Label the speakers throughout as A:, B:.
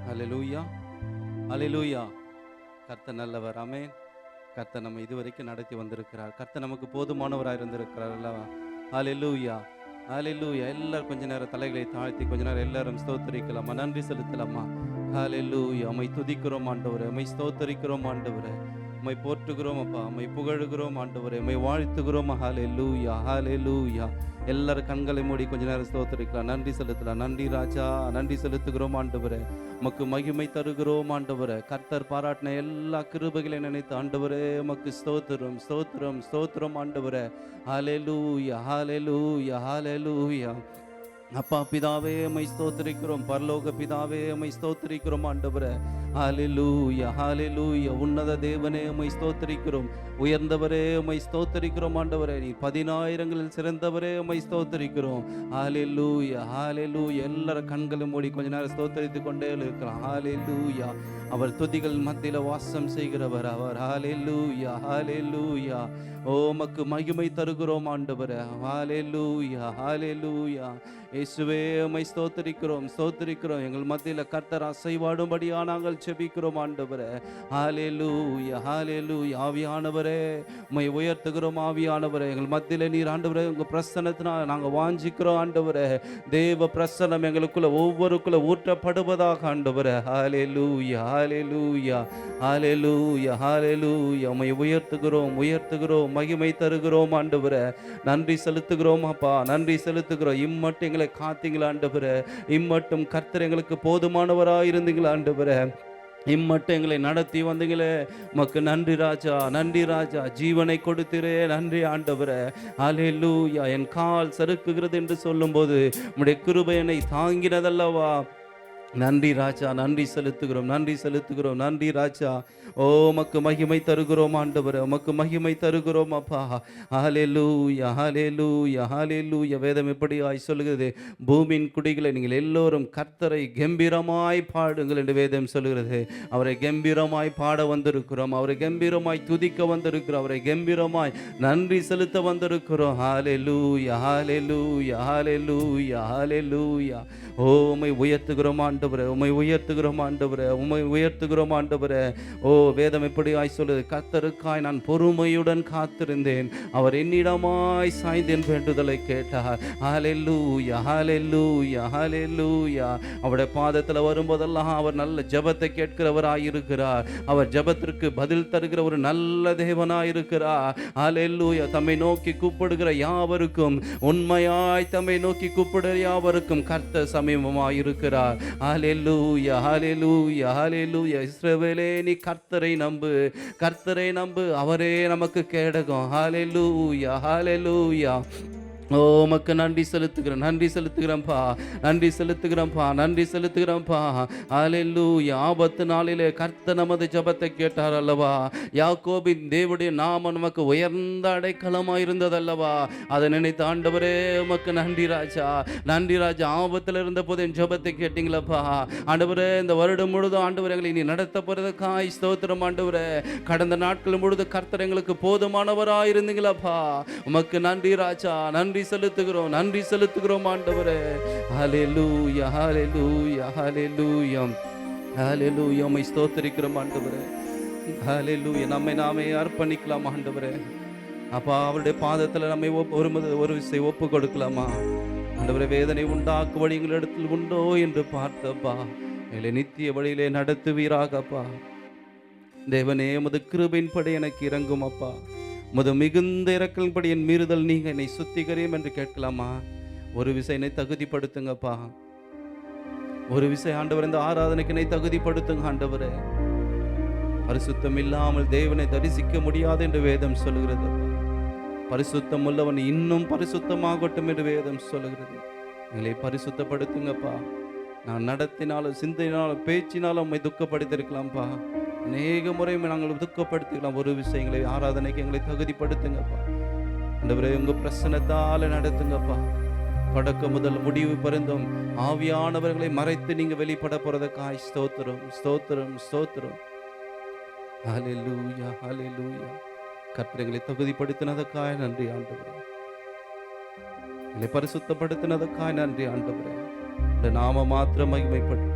A: அல்லேலூயா, அல்லேலூயா. கர்த்தர் நல்லவர். ஆமென். கர்த்தர் நம்ம இதுவரைக்கும் நடத்தி வந்திருக்கிறார். கர்த்தர் நமக்கு போதுமானவராக இருந்திருக்கிறார் அல்லவா? அல்லேலூயா, அல்லேலூயா. எல்லாரும் கொஞ்ச நேரம் தலைகளை தாழ்த்தி கொஞ்ச நேரம் எல்லாரும் ஸ்தோத்தரிக்கலாமா, நன்றி செலுத்தலாமா? அல்லேலூயா. உம்மை துதிக்கிறோம் ஆண்டவரே, உம்மை ஸ்தோத்தரிக்கிறோம் ஆண்டவரே, உம்மை போற்றுகிறோம் அப்பா, உம்மை புகழுகிறோம் ஆண்டவரே, உம்மை வாழ்த்துகிறோம். ஹல்லேலூயா, ஹல்லேலூயா. எல்லாரும் கண்களை மூடி கொஞ்ச நேரம் ஸ்தோத்தரிக்கலாம், நன்றி செலுத்தலாம். நன்றி ராஜா, நன்றி செலுத்துகிறோம் ஆண்டவரே, உமக்கு மகிமை தருகிறோம் ஆண்டவரே. கர்த்தர் பாராட்டின எல்லா கிருபைகளை நினைத்து ஆண்டவரே உமக்கு ஸ்தோத்திரம், ஸ்தோத்திரம், ஸ்தோத்திரம் ஆண்டவரே. ஹல்லேலூயா, ஹல்லேலூயா, ஹல்லேலூயா. அப்பா பிதாவே உம்மை ஸ்தோத்திரிக்கிறோம், பரலோக பிதாவே உம்மை ஸ்தோத்திரிக்கிறோம் ஆண்டவரே. ஹல்லேலூயா, ஹல்லேலூயா. உன்னத தேவனே உம்மை ஸ்தோத்திரிக்கிறோம், உயர்ந்தவரே உம்மை ஸ்தோத்திரிக்கிறோம் ஆண்டவரே. நீ 10,000ங்களில் சிறந்தவரே உம்மை ஸ்தோத்திரிக்கிறோம். ஹல்லேலூயா, ஹல்லேலூயா. எல்லாரும் கண்களை மூடி கொஞ்ச நேரம் ஸ்தோத்திரித்து கொண்டே இருக்கிறான். ஹல்லேலூயா. அவர் துதிகள் மத்தியில் வாசம் செய்கிறவர் அவர். ஹல்லேலூயா, ஹல்லேலூயா. ஓ உமக்கு மகிமை தருகிறோம் ஆண்டவரே. ஹல்லேலூயா, ஹல்லேலூயா. இயேசுவே உம்மை ஸ்தோத்திரிக்கிறோம், ஸ்தோத்திரிக்கிறோம். எங்கள் மத்தியில் கர்த்தர் அசைவாடும்படியா நாங்கள் செபிக்கிறோம் ஆண்டவரே. ஹல்லேலூயா, ஹல்லேலூயா. ஆவியானவரே உம்மை உயர்த்துகிறோம். ஆவியானவரே எங்கள் மத்தியில் நீர் ஆண்டவரே உங்கள் பிரசன்னத்தினால் நாங்கள் வாஞ்சிக்கிறோம் ஆண்டவரே. தேவ பிரசன்னம் எங்களுக்குள்ள ஒவ்வொருக்குள்ள ஊற்றப்படுவதாக ஆண்டவரே. ஹல்லேலூயா, ஹல்லேலூயா, ஹல்லேலூயா, ஹல்லேலூயா. உம்மை உயர்த்துகிறோம், உயர்த்துகிறோம், மகிமை தருகிறோம் ஆண்டவரே. நன்றி செலுத்துகிறோம் அப்பா, நன்றி செலுத்துகிறோம். இம்மட்டும் எங்களை காத்தீங்களா ஆண்டவரே, இம்மட்டும் கர்த்தர் எங்களுக்கு போதுமானவராக இருந்தீங்களா ஆண்டவரே, இம்மட்டும் எங்களை நடத்தி வந்தீங்களே, உமக்கு நன்றி ராஜா, நன்றி ராஜா. ஜீவனை கொடுத்திரே, நன்றி ஆண்டவரே. ஹல்லேலூயா. என் கால் சறுக்குகிறது என்று சொல்லும்போது உம்முடைய கிருபை என்னை தாங்கினதல்லவா. நன்றி ராஜா, நன்றி செலுத்துகிறோம், நன்றி செலுத்துகிறோம். நன்றி ராஜா. ஓ உமக்கு மகிமை தருகிறோம் ஆண்டவரே, உமக்கு மகிமை தருகிறோம் அப்பா. ஹல்லேலூயா, ஹல்லேலூயா, ஹல்லேலூயா. வேதம் எப்படியாய் சொல்கிறது, பூமியின் குடிகளை நீங்கள் எல்லோரும் கர்த்தரை கம்பீரமாய் பாடுங்கள் என்று வேதம் சொல்கிறது. அவரை கம்பீரமாய் பாட வந்திருக்கிறோம், அவரை கம்பீரமாய் துதிக்க வந்திருக்கிறோம், அவரை கம்பீரமாய் நன்றி செலுத்த வந்திருக்கிறோம். ஹல்லேலூயா, ஹல்லேலூயா, ஹல்லேலூயா, ஹல்லேலூயா. ஓ உம்மை உயர்த்துகிறோம் ஆண்டவரே, உம்மை உயர்த்துகிறோம் ஆண்டவரே, உம்மை உயர்த்துகிறோம் ஆண்டவரே. ஓ வேதம் எப்படியாய் சொல்லுது, கர்த்தருக்காய் நான் பொறுமையுடன் காத்திருந்தேன், அவர் என்னிடமாய் சாய்ந்தேன் வேண்டுதலை கேட்டார். ஹல்லேலூயா, ஹல்லேலூயா, ஹல்லேலூயா. அவருடைய பாதத்தில் வரும்போதெல்லாம் அவர் நல்ல ஜெபத்தை கேட்கிறவராயிருக்கிறார், அவர் ஜெபத்திற்கு பதில் தருகிற ஒரு நல்ல தேவனாயிருக்கிறார். ஹல்லேலூயா. தம்மை நோக்கி கூப்பிடுகிற யாவருக்கும், உண்மையாய் தம்மை நோக்கி கூப்பிடுகிற யாவருக்கும் கர்த்தர் சமீபமாயிருக்கிறார். ஹல்லேலூயா, ஹல்லேலூயா, ஹல்லேலூயா. இஸ்ரவேலே நீ கர்த்தரை நம்பு, கர்த்தரை நம்பு, அவரே நமக்கு கேடகம். ஹல்லேலூயா, ஹல்லேலூயா. ஓ உமக்கு நன்றி செலுத்துகிறேன், நன்றி செலுத்துகிறேன்ப்பா, நன்றி செலுத்துகிறேன்ப்பா, நன்றி செலுத்துகிறேன்ப்பா. ஹல்லேலூயா. ஆபத்து நாளிலே கர்த்தர் நமது ஜெபத்தை கேட்டார் அல்லவா. யாக்கோபின் தேவனுடைய நாமம் நமக்கு உயர்ந்த அடைக்கலமாக இருந்ததல்லவா. அதை நினைத்து ஆண்டவரே உமக்கு நன்றி ராஜா, நன்றி ராஜா. ஆபத்தில் இருந்த போது என் ஜெபத்தை கேட்டீங்களப்பா ஆண்டவரே. இந்த வருடம் முழுதும் ஆண்டவர் எங்களை நீ நடத்த போறதுக்காய் ஸ்தோத்திரம் ஆண்டவரே. கடந்த நாட்கள் முழுது கர்த்தர் எங்களுக்கு போதுமானவராக இருந்தீங்களப்பா, உமக்கு நன்றி ராஜா, நன்றி செலுத்துகிறோம், நன்றி செலுத்துகிறோம் ஆண்டவரே. ஹல்லேலூயா, ஹல்லேலூயா, ஹல்லேலூயா, ஹல்லேலூயா. உம்மை ஸ்தோத்திரிக்கிறோம் ஆண்டவரே. ஹல்லேலூயா. நம்மை நாமே அர்ப்பணிக்கலாம் ஆண்டவரே. அப்பா அவருடைய பாதத்தில் நம்மை ஒரு விசை ஒப்பு கொடுக்கலாமா ஆண்டவரே. வேதனை உண்டாக்கு வழி எங்களிடத்தில் உண்டோ என்று பார்த்தப்பா, எங்களை நித்திய வழியிலே நடத்துவீராகப்பா. தேவனே உமது கிருபையின் படி எனக்கு இறங்கும் அப்பா, உமது மிகுந்த இரக்கலின்படி என் மீறுதல் நீங்க என்னை சுத்திகரியும் என்று கேட்கலாமா. ஒரு விசை என்னை தகுதிப்படுத்துங்கப்பா, ஒரு விசை ஆண்டவர் இந்த ஆராதனைக்கு என்னை தகுதிப்படுத்துங்க ஆண்டவரே. பரிசுத்தம் இல்லாமல் தேவனை தரிசிக்க முடியாது என்று வேதம் சொல்லுகிறது. பரிசுத்தம் உள்ளவன் இன்னும் பரிசுத்தமாகட்டும் என்று வேதம் சொல்லுகிறது. எங்களை பரிசுத்தப்படுத்துங்கப்பா. நான் நடத்தினாலும் சிந்தையினாலும் பேச்சினாலும் உம்மை துக்கப்படுத்திருக்கலாம்ப்பா, அநேக முறை நாங்கள் துக்கப்படுத்திக்கலாம். ஒரு விஷயங்களை ஆராதனைக்கு எங்களை தகுதிப்படுத்துங்கப்பா ஆண்டவரே. உங்க பிரசன்னத்தால நடத்துங்கப்பா, தொடக்கம் முதல் முடிவு பரிந்தும் ஆவியானவர்களை மறைத்து நீங்க வெளிப்பட போறதுக்காய் ஸ்தோத்திரம், ஸ்தோத்திரம், ஸ்தோத்திரம். ஹல்லேலூயா, ஹல்லேலூயா. கர்த்தரை தகுதிப்படுத்தினதற்காக நன்றி ஆண்டவரே. எங்களை பரிசுத்தப்படுத்தினதற்காக நன்றி ஆண்டவரே. உடைய நாம மாத்திரம் மகிமைப்பட்டோம்.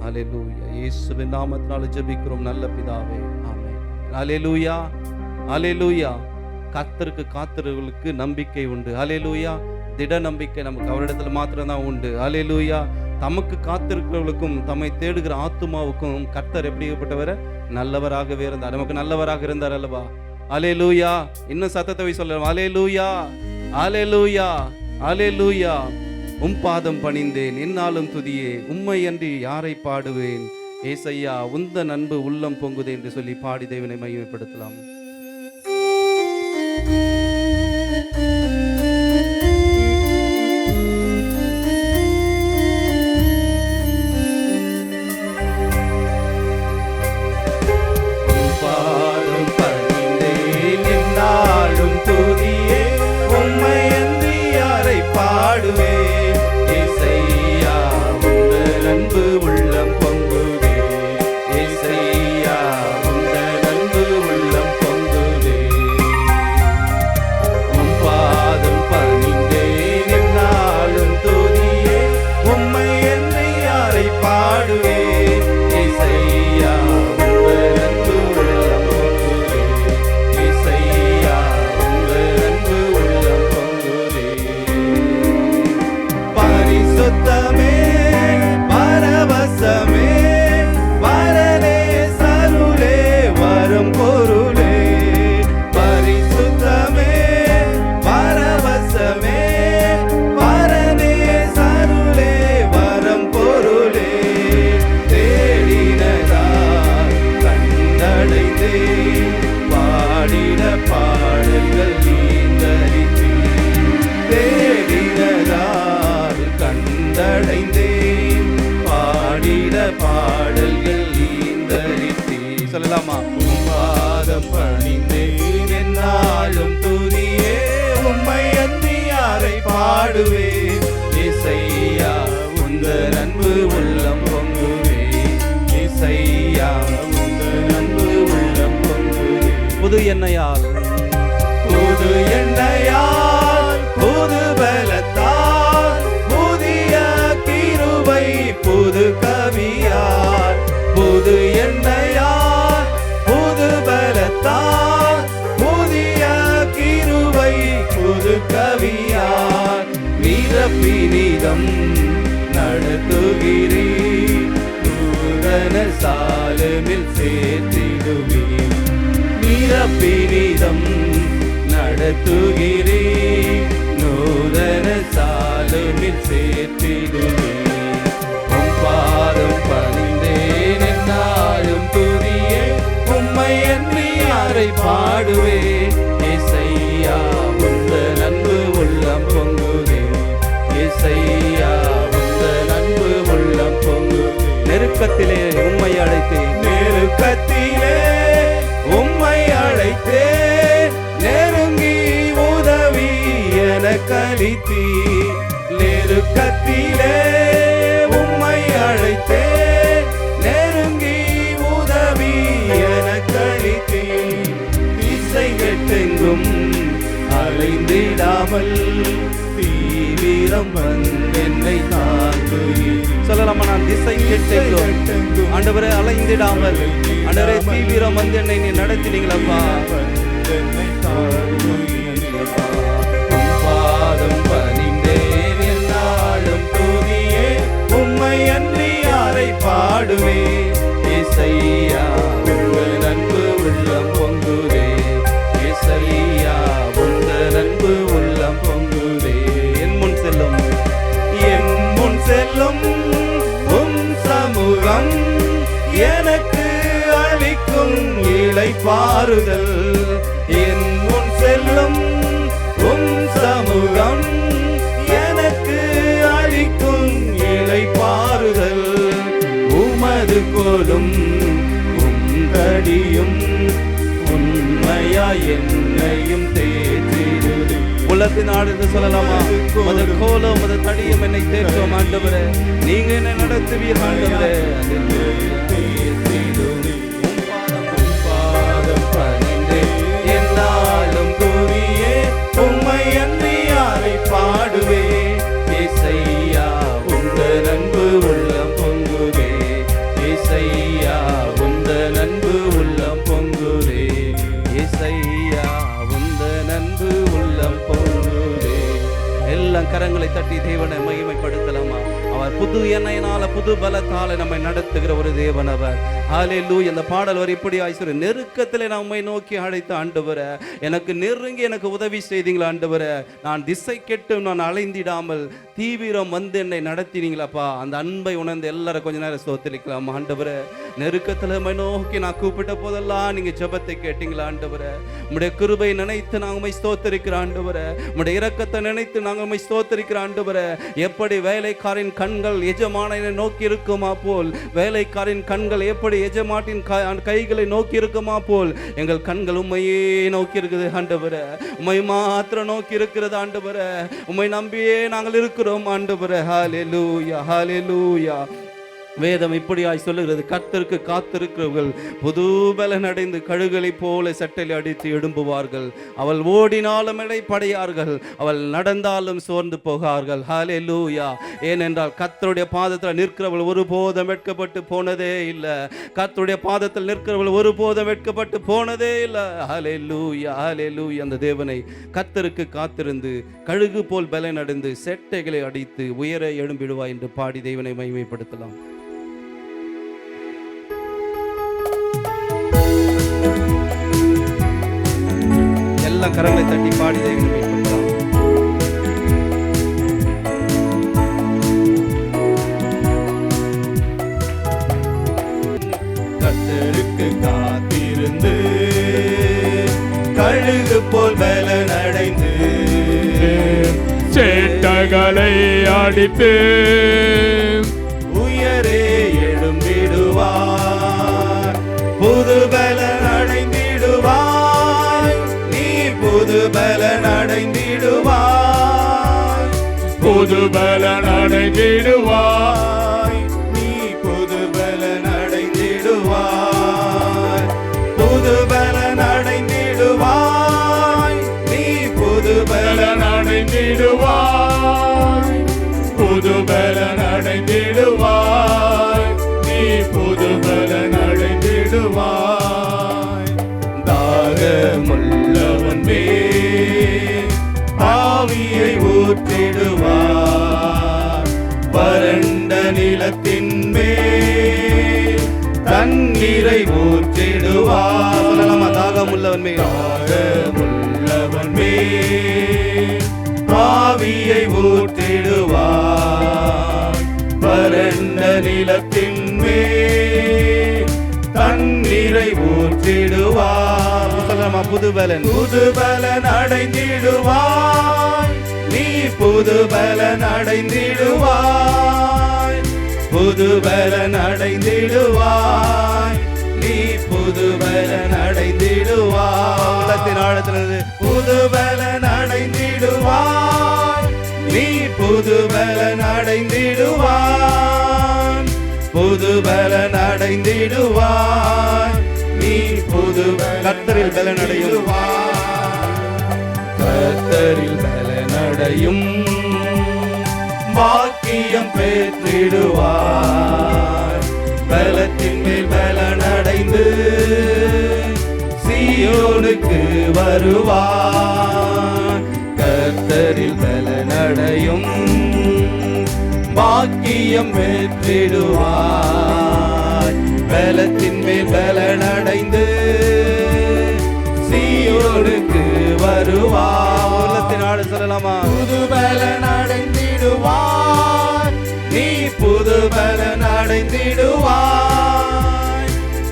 A: ஹல்லேலூயா. இயேசுவின் நாமத்தினால ஜெபிக்கிறோம் நல்ல பிதாவே, ஆமென். ஹல்லேலூயா, ஹல்லேலூயா. கர்த்தருக்கு காத்திருக்கிறவர்களுக்கு நம்பிக்கை உண்டு. ஹல்லேலூயா. திட நம்பிக்கை நமக்கு அவரிடத்துல மாத்திரம்தான் உண்டு. ஹல்லேலூயா. தமக்கு காத்திருக்கிறவர்களுக்கும் தம்மை தேடுகிற ஆத்துமாவுக்கும் கர்த்தர் எப்படிப்பட்டவர்? நல்லவராகவே இருந்தார். நமக்கு நல்லவராக இருந்தார் அல்லவா? ஹல்லேலூயா. இன்னும் சத்தத்தை சொல்லலாம். ஹல்லேலூயா, ஹல்லேலூயா, ஹல்லேலூயா. பாதம் பணிந்தேன் என்னாலும் துதியே, உம்மை அன்றி யாரை பாடுவேன்? ஏசையா உந்த அன்பு உள்ளம் பொங்குதே என்று சொல்லி பாடி தேவனை மகிமைப்படுத்தலாம். சொல்லலாமா? பாதம் பணிந்தேன் என்னாலும் துதியே, உம்மை அன்றி யாரை பாடுவேன்? ஏசையா உந்தன் அன்பு உள்ளம் பொங்குவே, ஏசையா உந்தன் அன்பு உள்ளம் பொங்குவே. புது எண்ணெயால், புது எண்ணெயால், புது பலத்தால், புதிய கிருபை புது கவியால், புது எண்ணெயால், புது பலத்தால், புதிய கிருபை புது கவியால், நிரப்பினிதம் நடத்துகிறீர், நூதன சாலமில் சேர்த்திடுவீர். நிரப்பினிதம் நடத்துகிறீர், நூதன சாலமில் சேர்த்திடுவீர். பாதம் பணிந்தேன் என்னாலும் துதியே, உம்மை அன்றி யாரை பாடுவேன்? ஏசையா உந்தன் அன்பு உள்ளம் பொங்குதே, ஏசையா உந்தன் அன்பு உள்ளம் பொங்குதே. நெருக்கத்திலே உம்மை அழைத்தேன், நெருக்கத்திலே உம்மை அழைத்தேன், நெருங்கி உதவி எனக்கு அளித்தீர். நெருக்கத்திலே உம்மை அழைத்தேன், நெருங்கி உதவி எனக்கு அளித்தீர். திசைகெட்டெங்கும் அலைந்திடாமல் தீவிரம் வந்தென்னை தாங்குகிறீர். சொல்லலாமா? நான் திசை கெட்டெங்கும் ஆண்டவரே அலைந்திடாமல், ஆண்டவரே தீவிரம் வந்து என்னை நீ நடத்தினீங்களப்பா. பாதம் பணிந்தேன் என்னாலும் துதியே, உம்மை அன்றி யாரை பாடுவேன்? ஏசையா உந்தன் அன்பு உள்ளம் பொங்குதே, ஏசையா உந்தன் அன்பு உள்ளம் பொங்குதே. என் முன் செல்லும், என் முன் செல்லும் உம் சமூகம் எனக்கு அளிக்கும் இளைப்பாறுதல். என் முன் செல்லும் உம் சமூகம் எனக்கு அளிக்கும் இளைப்பாறுதல். உமது கோலும் உங்கடியும் உண்மையா என்னையும் தேற்றிடுது. உள்ளத்தின் ஆழ்ந்து சொல்லலாமா? உமது கோலம் உமது தடியும் என்னை தேற்றும் ஆண்டவரே. நீங்க என்னை நடத்துவீர் ஆண்டவரே. என்னாலும் கூறியே உம்மை அன்றி யாரை பாடுவே? ஏசையா உந்தன் அன்பு உள்ளம் பொங்குதே. ஏசையா உந்தன் அன்பு உள்ளம் பொங்குதே. ஏசையா உந்தன் அன்பு உள்ளம் பொங்குதே. எல்லாம் கரங்களை தட்டி தேவனை மகிமைப்படுத்தலாமா? அவர் புது எண்ணெயினால புது பலத்தால நம்மை நடத்துகிற ஒரு தேவன் அவர். ஹல்லேலூயா. இந்த பாடல் வரி இப்படி ஆயிடுச்சு. நெருக்கத்தில் நம்மை நோக்கி அழைத்த ஆண்டவரே, எனக்கு நெருங்கி எனக்கு உதவி செய்தீங்களா ஆண்டவரே? நான் திசை கெட்டு நான் அலைந்திடாமல் தீவிரம் வந்து என்னை நடத்தினீங்களாப்பா. அந்த அன்பை உணர்ந்து எல்லாரும் கொஞ்ச நேரம் ஸ்தோத்திரிக்கலாம் ஆண்டவரே. நெருக்கத்தில் நம்மை நோக்கி நான் கூப்பிட்ட போதெல்லாம் நீங்க ஜெபத்தை கேட்டீங்களா ஆண்டவரே? உம்முடைய கிருபை நினைத்து நாங்கள் உம்மை ஸ்தோத்திரிக்கிற ஆண்டவரே. உம்முடைய இரக்கத்தை நினைத்து நாங்கள் உம்மை ஸ்தோத்திரிக்கிற ஆண்டவரே. எப்படி வேலைக்காரின் கண்கள் எஜமானை நோக்கி இருக்குமா போல், வேலைக்காரின் கண்கள் எப்படி எஜமாட்டின் கைகளை நோக்கி இருக்குமா போல் எங்கள் கண்கள் உம்மையே நோக்கி இருக்குது ஆண்டவரே. உம்மை மாத்திரம் நோக்கி இருக்கிறது ஆண்டவரே. உம்மை நம்பியே நாங்கள் இருக்கிறோம் ஆண்டவரே. ஹல்லேலூயா, ஹல்லேலூயா. வேதம் இப்படியாய் சொல்லுகிறது, கர்த்தருக்கு காத்திருக்கிறவர்கள் புது பலன் அடைந்து கழுகளை போல சட்டையில் அடித்து எழும்புவார்கள். அவள் ஓடினாலும் இளைப்படையார்கள், அவள் நடந்தாலும் சோர்ந்து போகார்கள். ஹல்லேலூயா. ஏனென்றால் கர்த்தருடைய பாதத்தில் நிற்கிறவள் ஒருபோதும் வெட்கப்பட்டு போனதே இல்லை. கர்த்தருடைய பாதத்தில் நிற்கிறவள் ஒருபோதும் வெட்கப்பட்டு போனதே இல்லை. ஹல்லேலூயா, ஹல்லேலூயா. அந்த தேவனை கர்த்தருக்கு காத்திருந்து கழுகு போல் பலன் அடைந்து செட்டைகளை அடித்து உயர எழும்பிடுவாய் என்று பாடி தேவனை மகிமைப்படுத்தலாம். எல்லாம் கரங்களை தட்டி பாடி தேவனை மகிமைப்படுத்தலாம். கர்த்தருக்கு காத்திருந்து கழுகு போல் பலன் அடைந்து
B: சேட்டைகளை அடித்து
A: உயரே எழும்பிடுவார். புது பலன் அடைந்திடுவாய் நீ, புது பலன் அடைந்திடுவாய்.
B: புது பலன் அடைந்திடுவாய்
A: நீ, புது பலன் அடைந்திடுவாய். புது பலன் அடைந்திடுவாய் நீ, புது பலன்
B: அடைந்திடுவாய். புது பலன் அடைந்திடுவாய் நீ, புது பலன் அடைந்திடுவாய்.
A: தாகமுள்ளவன் மேல் ஆவியை ஊற்றிடுவார். வறண்ட நிலத்தின் மேல் தண்ணீரை ஊற்றிடுவார். சொல்லலாமா? தாகமுள்ளவன் மேல், தாகமுள்ளவன் மேல் ஆவியை ஊற்றிடுவார். வறண்ட நிலத்தின் மேல் தண்ணீரை ஊற்றிடுவார். சொல்லலாமா? புது பலன், புது பலன் அடைந்திடுவாய் நீ, புது பலன் அடைந்திடுவாய். புது பலன் அடைந்திடுவாய் நீ, புது பலன் அடைந்திடுவாய். உள்ளத்தின் ஆழத்திலிருந்து புது பலன் அடைந்திடுவாய் நீ, புது பலன் அடைந்திடுவாய். புது பலன் அடைந்திடுவாய் நீ, புது கர்த்தரில் பலன் அடைந்திடுவாய். கர்த்தரில் பலன் அடையும் பாக்கியம் பெற்றிடுவார். பலத்தின் மேல் பலன் அடைந்து சீயோனுக்கு வருவார். கர்த்தரில் பலன் அடையும் பாக்கியம் பெற்றிடுவார். பலத்தின் மேல் பலன் அடைந்து சீயோனுக்கு வருவார். உள்ளத்தினால சொல்லலாமா? புது பலன் அடைந்திடுவார் நீ, புது பலன் அடைந்திடுவாய்.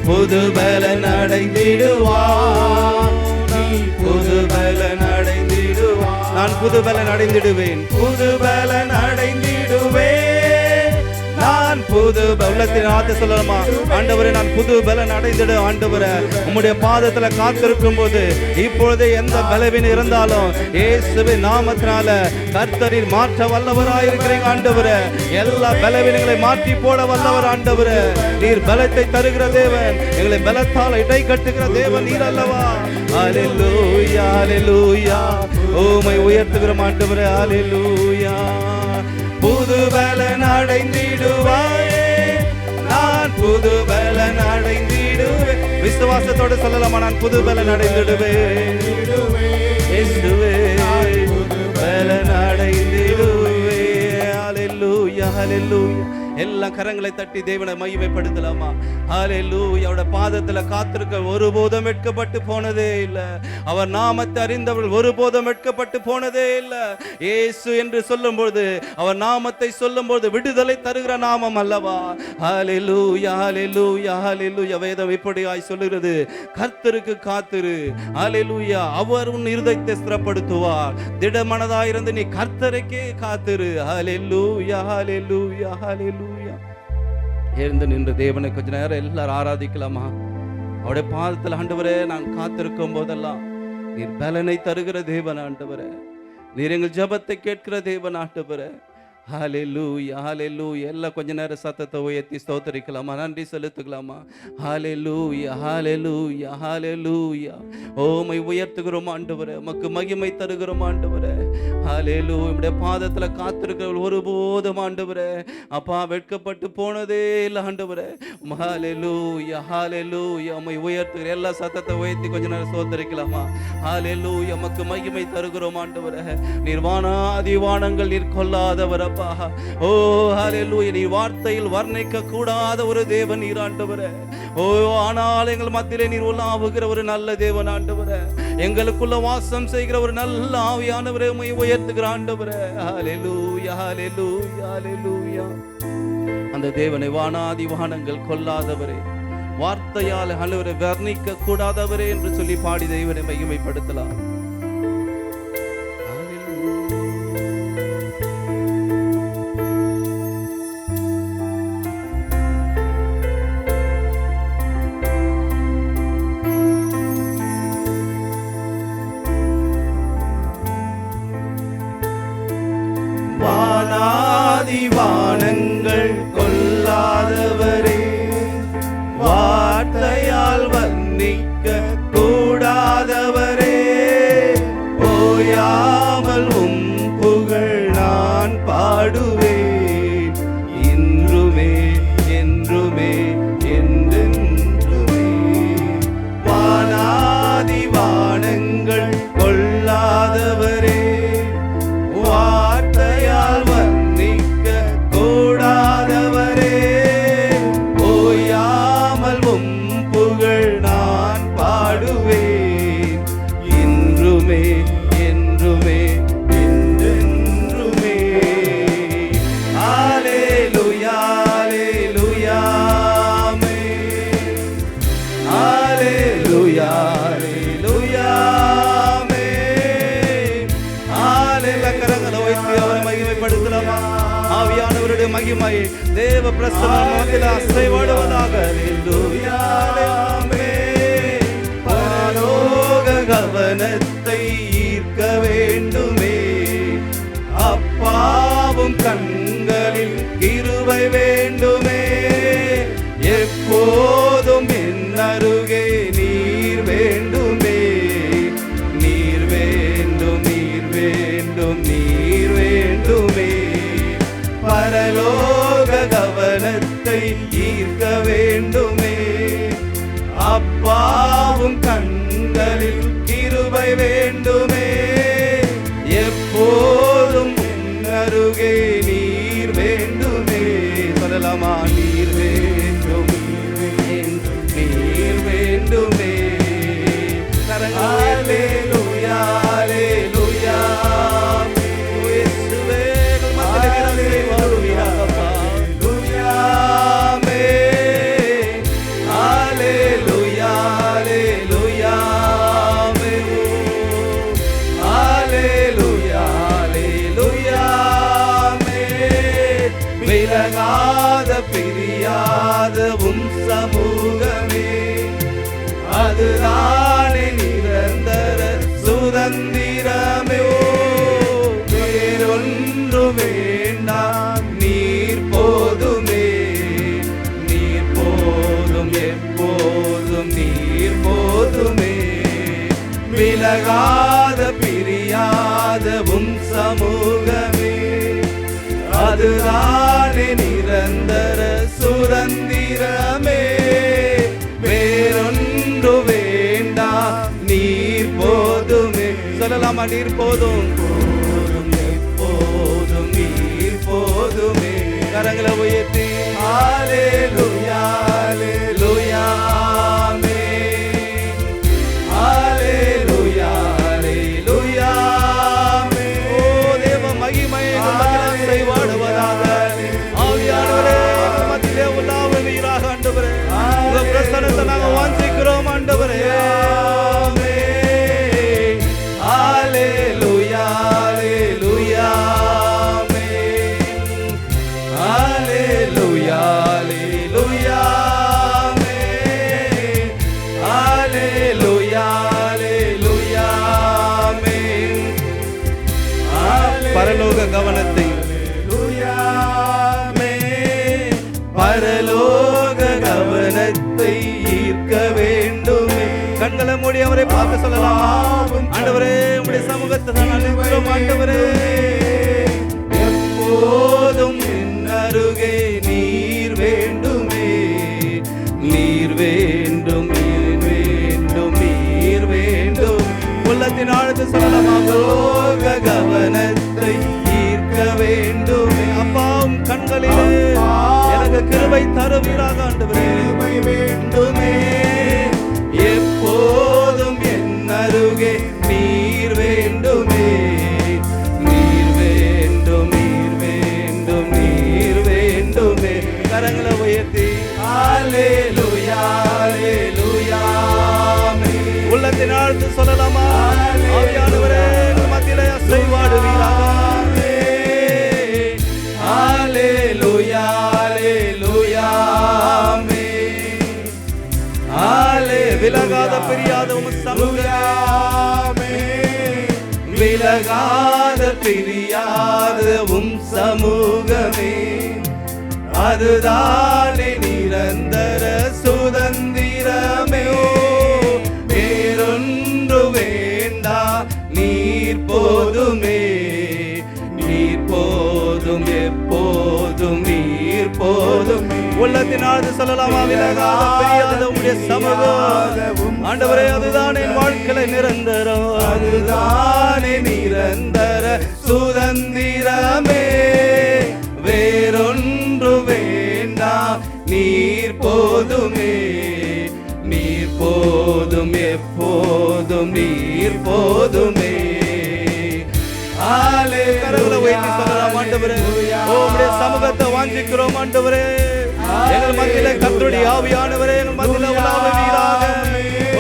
A: புது பலன் அடைந்திடுவாய் நீ, புது பலன் அடைந்திடுவாய். நான் புது பலன் அடைந்திடுவேன், புது பலன் அடைந்திடுவேன். நான் புது உள்ளத்தின் ஆத்த சொல்லலாமா? ஆண்டவரே, நான் புது பலன் அடைந்திட ஆண்டவரே உம்முடைய பாதத்துல காத்திருக்கும் போது இப்பொழுதே எந்த பலவீனம் இருந்தாலும் இயேசுவின் நாமத்தினால கர்த்தரில் மாற்ற வல்லவராயிருக்கிறீங்க ஆண்டவரே. எல்லா பலவீனங்களை மாற்றி போட வல்லவர் ஆண்டவரே. நீர் பலத்தை தருகிற தேவன், எங்களை பலத்தால் இடை கட்டுகிற தேவன் நீர் அல்லவா? ஹல்லேலூயா, ஹல்லேலூயா. உம்மை உயர்த்துகிறோம் ஆண்டவரே. ஹல்லேலூயா. புது பலன் அடைந்திடுவாயே, நான் புது பலன் அடைந்திடுவேன். விசுவாசத்தோடு சொல்லலாமா? நான் புது பலன் அடைந்திடுவேன். இயேசுவே, பலன் அடைந்திடுவேன். ஹல்லேலூயா, ஹல்லேலூயா. எல்லா கரங்களை தட்டி தேவனை மகிமைப்படுத்தலாமா? ஹல்லேலூயா. அவருடைய பாதத்துல காத்திருக்க ஒருபோதும் வெட்கப்பட்டு போனதே இல்லை. அவர் நாமத்தை அறிந்தவர்கள் ஒருபோதும் வெட்கப்பட்டு போனதே இல்லை. இயேசு என்று சொல்லும்போது, அவர் நாமத்தை சொல்லும்போது விடுதலை தருகிற நாமம் அல்லவா? ஹல்லேலூயா, ஹல்லேலூயா, ஹல்லேலூயா. வேதம் இப்படியாய் சொல்லுகிறது, கர்த்தருக்கு காத்திரு. ஹல்லேலூயா. அவர் உன் இருதயத்தை ஸ்திரப்படுத்துவார். திடமனதாயிருந்து நீ கர்த்தருக்கே காத்திரு. ஹல்லேலூயா, ஹல்லேலூயா, ஹல்லேலூயா. எழுந்து நின்று தேவனை கொஞ்ச நேரம் எல்லாரும் ஆராதிக்கலாமா? அவருடைய பாதத்தில் ஆண்டவரே நான் காத்திருக்கும் போதெல்லாம் நீர் பலனை தருகிற தேவன் ஆண்டவரே. நீர் எங்கள் ஜெபத்தை கேட்கிற தேவன் ஆண்டவரே. ஹல்லேலூயா, ஹல்லேலூயா. எல்லாம் கொஞ்ச நேரம் சத்தத்தை உயர்த்தி ஸ்தோத்திரிக்கலாமா? நன்றி செலுத்துக்கலாமா? ஹல்லேலூயா, ஹல்லேலூயா, ஹல்லேலூயா. உம்மை உயர்த்துகிறோம் ஆண்டவரே, உமக்கு மகிமை தருகிறோம் ஆண்டவரே. ஹல்லேலூயா. உம்முடைய பாதத்துல காத்திருக்கிறவர்கள் ஒருபோதும் ஆண்டவரே அப்பா வெட்கப்பட்டு போனதே இல்லை ஆண்டவரே. ஹல்லேலூயா, ஹல்லேலூயா. உம்மை உயர்த்துகிற எல்லா சத்தத்தை உயர்த்தி கொஞ்ச நேரம் ஸ்தோத்திரிக்கலாமா? ஹல்லேலூயா. உமக்கு மகிமை தருகிறோம் ஆண்டவரே. நீர் வானாதி வானங்கள் நீர் கொல்லாதவர். ஓ ஹல்லேலூயா. நீ வார்த்தையில் வர்ணிக்க கூடாத ஒரு தேவன் நீர் ஆண்டவரே. ஓ ஆனால் எங்கள் மத்தியிலே நீர் உலாவுகிற ஒரு நல்ல தேவன் ஆண்டவரே. எங்களுக்குள்ள வாசம் செய்கிற ஒரு நல்ல ஆவியானவரே உம்மை உயர்த்துகிற ஆண்டவரே. ஹல்லேலூயா, ஹல்லேலூயா, ஹல்லேலூயா. அந்த தேவனை வானாதி வானங்கள் கொல்லாதவரே, வார்த்தையால் ஆண்டவரை வர்ணிக்க கூடாதவரே என்று சொல்லி பாடி தேவனை மகிமைப்படுத்தலாம். வானங்கள் கொல்லாதவரே, வார்த்தையால் வர்ணிக்க கூடாதவரே, ஓயாமல் உம் புகழ் நான் பாடுவேன். இன்றுமே என்றுமே என்றென்றுமே. வானாதி வானங்கள் கொல்லாதவரே, வார்த்தையால் வர்ணிக்க கூடாதவரே, ஓயாமல் உம் புகழ் நான் பாடுவேன். இன்றுமே என்றுமே என்றென்றுமே. ஹல்லேலூயா, ஹல்லேலூயா, ஆமென். ஹல்லேலூயா, ஹல்லேலூயா, ஆமென். ஹல்லேலூயா. கரங்களை உயர்த்தி அவரை மகிமைப்படுத்தலாமா? ஆவியானவருடைய மகிமை தேவ பிரசன்னத்தில் அசைவாடுவதாக. ஹல்லேலூயா, ஆமென். பரலோக கவனத்தை ஈர்க்க வேண்டுமே, அப்பாவும் கண்களில் கிருபை வேண்டுமே. எப்போதும் என் அருகே நீர் வேண்டுமே. நீர் வேண்டும், நீர் வேண்டும், நீர் வேண்டுமே. பரலோக கவனத்தை ஈர்க்க வேண்டுமே, சமூகமே, அதுதானே நிரந்தர சுதந்திரமே. வேறொன்று வேண்டாம், நீர் போதுமே, நீர் போதும், எப்போதும் நீர் போதுமே. விலகாத பிரியாத உம் சமூகமே, அதுதானே நிரந்தர சுதந்திரமே. வேறொன்று வேண்டாம், நீர் போதுமே. சொல்லலாமா? நீர் போதும், போதும், எப்போதும் நீர் போதுமே. கரங்களை உயர்த்தி ஹல்லேலூயா, ஹல்லேலூயா, ஆமென். ஹல்லேலூயா, ஹல்லேலூயா, ஆமென். ஓ தேவ மகிமை நமக்கு செய்வாடுவதாக. ஆவியானவரே எங்கள் மத்தியிலே உலாவுவீராக ஆண்டவரே. உங்க பிரசன்னத்தை நாங்கள் வாஞ்சிக்கிறோம் ஆண்டவரே. ஆமென். ஹல்லேலூயா, ஹல்லேலூயா, ஆமென். ஹல்லேலூயா, ஹல்லேலூயா, ஆமென். ஹல்லேலூயா, ஹல்லேலூயா, ஆமென். பரலோக கவனத்தை பரலோக கவனத்தை ஈர்க்க வேண்டுமே. கண்களை மூடி அவரை பார்க்க சொல்லலாம். ஆண்டவரே உம்முடைய சமூகத்தை நான் அழைக்கிறோம் ஆண்டவரே. எப்போதும் என் அருகே நீர் வேண்டுமே, நீர் வேண்டும், நீர் வேண்டும், நீர் வேண்டும். உள்ளத்தின் ஆழ்த்து சொல்லலாமா? பரலோக கவனத்தை ஈர்க்க வேண்டுமே. அப்பாவும் கண்களிலே எனக்கு கிருபை தருவீராக ஆண்டவரே. வேண்டுமே, எப்போதும் என் அருகே நீர் வேண்டுமே, நீர் வேண்டும், நீர் வேண்டும், நீர் வேண்டுமே. கரங்களை உயர்த்தி ஹல்லேலூயா, ஹல்லேலூயா, ஆமென். உள்ளத்தின் ஆழ்த்து சொல்லலாமா? ஆவியானவரே எங்கள் மத்தியிலே அசைவாடுவீராக. ஹல்லேலூயா, ஹல்லேலூயா, ஆமென். விலகாத பிரியாத உம் சமூகமே, விலகாத பிரியாத உம் சமூகமே, அதுதானே நிரந்தர சுதந்திரமே. வேறொன்று வேண்டா, நீர் போதுமே, நீர் போதும், எப்போதும் நீர் போதும். உள்ளத்தினாவது சொல்லலாமா? விலகாத பிரியாத உம்முடைய சமூகம் ஆண்டவரே, அதுதான் என் வாழ்க்கையில நிரந்தரம், அதுதானே நிரந்தர சுதந்திரமே. வேறொன்று வேண்டாம், நீர் போதுமே, நீர் போதும், எப்போதும் நீர் போதுமே. கரங்களை உயர்த்தி சொல்லலாம் ஆண்டவரே. உம்முடைய சமூகத்தை வாஞ்சிக்கிறோம் ஆண்டவரே. எங்கள் மத்தியில கர்த்தருடைய ஆவியானவரே எங்கள் மத்தியில உலாவுவீராக.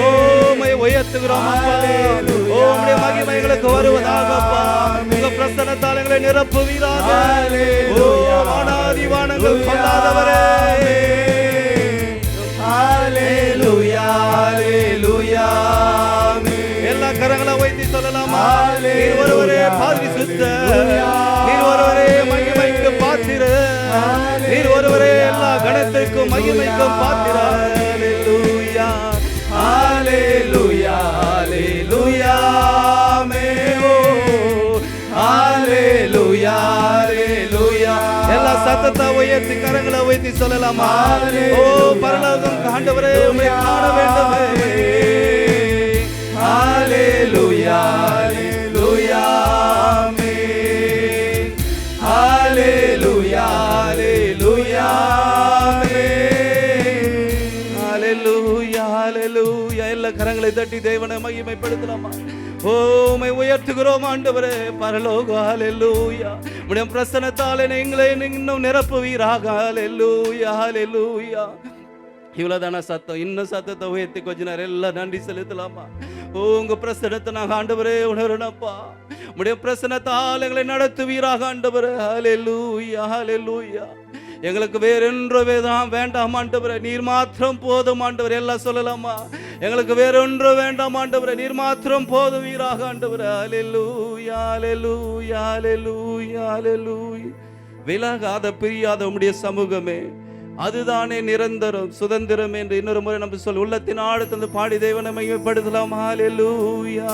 A: உம்மை உயர்த்துகிறோம் அப்பா. உம்முடைய மகிமை எங்களுக்கு வருவதாக அப்பா. உங்க பிரசன்னத்தால் எங்களை நிரப்புவீராக. ஓ வானாதி வானங்கள் கொள்ளாதவரே. ஹல்லேலூயா, ஹல்லேலூயா, எல்லா கரங்களை உயர்த்தி சொல்லலாமா? நீர் ஒருவரே பரிசுத்த, நீர் ஒருவரே மகிமைக்கு பாத்திரர், நீர் ஒருவரே எல்லா கணத்திற்கும் மகிமைக்கும் பாத்திரர். ஹல்லேலூயா, ஹல்லேலூயா, ஹல்லேலூயா, ஆமென். ஹல்லேலூயா, ஹல்லேலூயா. எல்லா சத்தத்தை உயர்த்தி கரங்களை உயர்த்தி சொல்லலாமா? ஓ பரலோகம் ஆண்டவரே உம்மை காண வேண்டுமே. ஹல்லேலூயா, ஹல்லேலூயா, ஆமென். ஹல்லேலூயா, ஹல்லேலூயா, ஆமென். ஹல்லேலூயா, ஹல்லேலூயா. எல்லா கரங்களை தட்டி தேவனை மகிமைப்படுத்தலாமா? ஓ உம்மை உயர்த்துகிறோம் ஆண்டவரே. பரலோக ஹல்லேலூயா. உம்முடைய பிரசன்னத்தால் எங்களை இன்னும் நிரப்புவீராக. ஹல்லேலூயா, ஹல்லேலூயா. இவ்வளவுதான சத்தம்? இன்னும் சத்தத்தை உயர்த்தி கொஞ்ச நேரம் எல்லாம் நன்றி செலுத்தலாமா? ஓ உங்க பிரசனத்தை நாங்கள் ஆண்டவரே உணரணும்ப்பா. உடைய பிரசனத்தால் எங்களை நடத்துவீராக ஆண்டவரே. ஹல்லேலூயா, ஹல்லேலூயா. எங்களுக்கு வேறொன்றவே தான் வேண்டாம் ஆண்டவரே, நீர் மாத்திரம் போதும் ஆண்டவரே. எல்லாம் சொல்லலாமா? எங்களுக்கு வேறொன்று வேண்டாம் ஆண்டவரே, நீர் மாத்திரம் போதும் வீராக ஆண்டவரே. அல்லேலூயா அல்லேலூயா அல்லேலூயா அல்லேலூயா. விலகாத பிரியாத உம்முடைய சமூகமே அதுதானே நிரந்தரம் சுதந்திரம் என்று இன்னொரு முறை நம்ம சொல்ல உள்ளத்தின் ஆழத்திலிருந்து பாடி தேவனை மகிமைப்படுத்தலாம். ஹல்லேலூயா.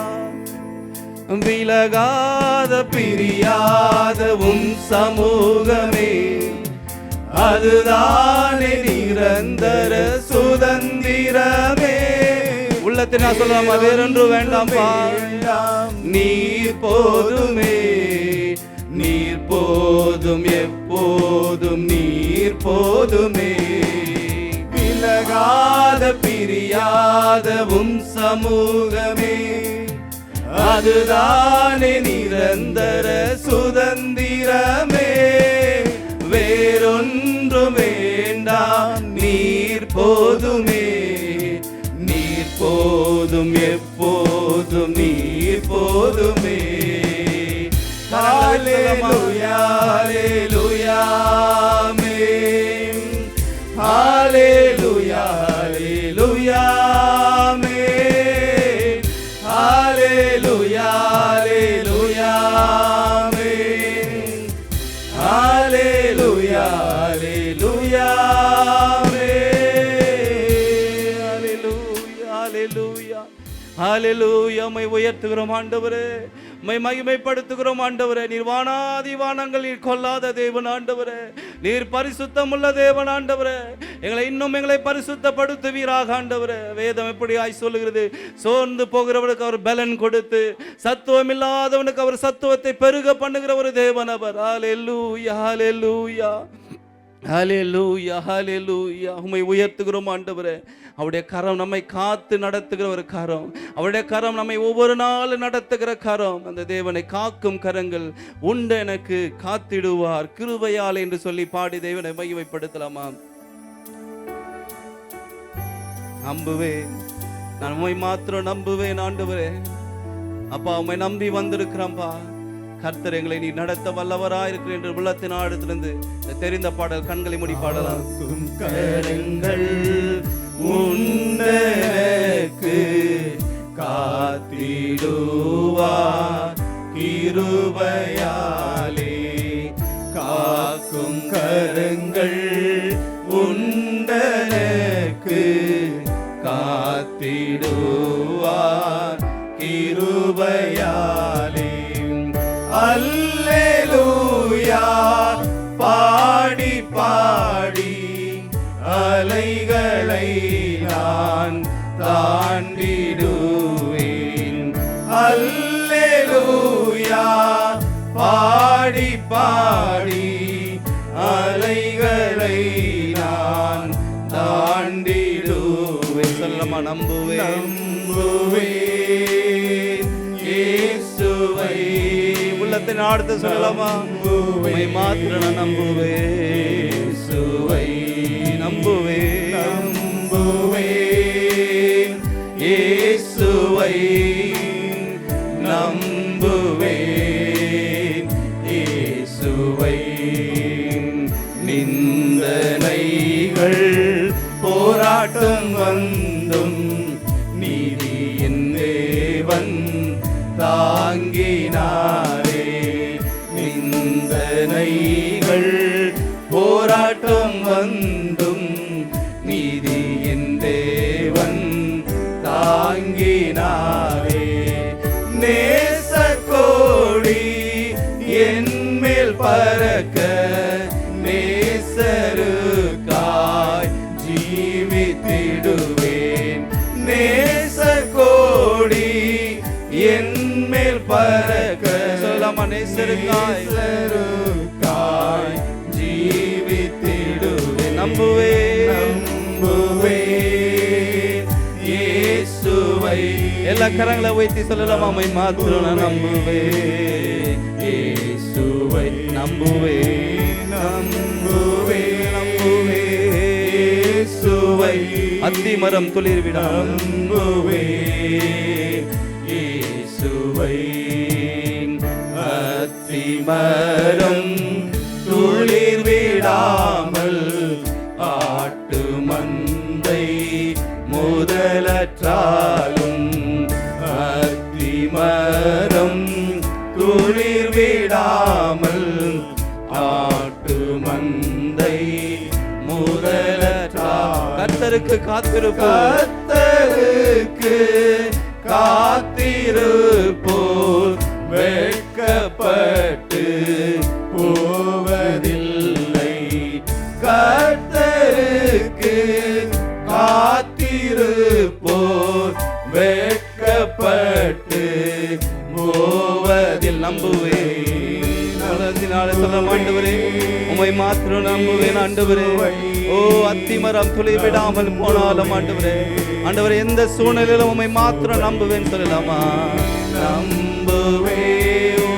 A: விலகாத பிரியாத உம் சமூகமே அதுதானே நிரந்தர சுதந்திரமே. உள்ளத்தின் சொல்லலாமா? வேறொன்று வேண்டாம், நீர் போதுமே, நீர் போதும், எப்போதும் நீர் போதுமே. விலகாத பிரியாத உம் சமூகமே அதுதானே நிரந்தர சுதந்திரமே. வேறொன்று வேண்டாம், நீர் போதுமே, நீர் போதும், எப்போதும் நீர் போதுமே. ஹல்லேலூயா ஹல்லேலூயா ஆமென். ஹல்லேலூயா ஹல்லேலூயா ஆமென். ஹல்லேலூயா ஹல்லேலூயா ஆமென். ஹல்லேலூயா ஹல்லேலூயா ஆமென். ஹல்லேலூயா ஹல்லேலூயா ஹல்லேலூயா. உம்மை உயர்த்துகிறோம் ஆண்டவரே, உம்மை மகிமைப்படுத்துகிறோம் ஆண்டவரே. நீர் வானாதி வானங்கள் நீர் கொல்லாத தேவன் ஆண்டவரே, நீர் பரிசுத்தமுள்ள தேவன் ஆண்டவரே. எங்களை பரிசுத்தப்படுத்துவீராக ஆண்டவரே. வேதம் எப்படியாய் சொல்லுகிறது? சோர்ந்து போகிறவனுக்கு அவர் பலன் கொடுத்து சத்துவம் இல்லாதவனுக்கு அவர் சத்துவத்தை பெருக பண்ணுகிற ஒரு தேவன் அவர். ஹல்லேலூயா ஹல்லேலூயா ஹல்லேலூயா ஹல்லேலூயா. உம்மை உயர்த்துகிறோம் ஆண்டவரே. அவருடைய கரம் நம்மை காத்து நடத்துகிற ஒரு கரம், அவருடைய கரம் நம்மை ஒவ்வொரு நாளும் நடத்துகிற கரம். அந்த தேவனை காக்கும் கரங்கள் உண்டு எனக்கு காத்திடுவார் கிருபையால் என்று சொல்லி பாடி தேவனை மகிமைப்படுத்தலாமா? நம்புவேன், நான் உம்மை மாத்திரம் நம்புவேன் ஆண்டவரே. அப்பா, உம்மை நம்பி வந்திருக்கிறோம்பா. கர்த்தர் எங்களை நீ நடத்த வல்லவராயிருக்கிற என்று உள்ளத்தின் ஆழத்திலிருந்து தெரிந்த பாடல் கண்களை மூடி பாடலாம். கரங்கள் உண்டெனக்கு காத்திடுவார் கிருபையாலே. காக்கும் கரங்கள் உண்டெனக்கு காத்திடுவார் கிருபையாலே. அல்லேலூயா பாடி பாடி அலைகளை நான் தாண்டிடுவேன். அல்லேலூயா பாடி பாடி அலைகளை நான் தாண்டிடுவேன். சொல்லமா? நம்புவேன் நம்புவேன் இயேசுவை. உள்ளத்தின் ஆழ்த்து சொல்லலாமா? உம்மை மாத்திரம் நான் நம்புவேன் இயேசுவை. நம்புவேன் நம்புவேன் இயேசுவை. நம்புவேன் இயேசுவை. நிந்தனைகள் போராட்டம் வந்தும் நீதியின் தேவன் தாங்கினாரே. நிந்தனைகள் போராட்டம் வந்தும் நீதியின் தேவன் தாங்கினாரே. நேசக்கோடி என் மேல் பறக்க நேசருக்காய் ஜீவித்திடுவேன். நேசக்கோடி என் மேல் பறக்க சொல்லலாமா? நேசருக்காய் ஜீவித்திடுவேன். நம்புவேன் நம்புவேன் இயேசுவை. எல்லா கரங்களை உயர்த்தி சொல்லலாமா? உம்மை மாத்திரம் நான் நம்புவேன் இயேசுவை. நம்புவேன் நம்புவேன் நம்புவேன் இயேசுவை. அத்திமரம் துளிர்விடாமல் நம்புவேன் இயேசுவை. அத்திமரம் துளிர்விடாமல் முதலற்றாலும் அத்திமரம் துளிர் விடாமல் ஆட்டு மந்தை முதலற்றா கர்த்தருக்கு காத்திருப்போர் கர்த்தருக்கு காத்திருப்போர் வெட்கப்பட்டு போவதில்லை. கர்த்தருக்கு காத்திருப்போர் வெட்கப்பட்டு போவதில் நம்புவேன். சொல்ல ஆண்டவரே, உம்மை மாத்திரம் நம்புவேன் ஆண்டவரே. ஓ அத்திமரம் துளி விடாமல் போனாலும் ஆண்டவரே, ஆண்டவரே எந்த சூழ்நிலையிலும் உம்மை மாத்திரம் நம்புவேன் சொல்லலாமா? நம்புவே ஓ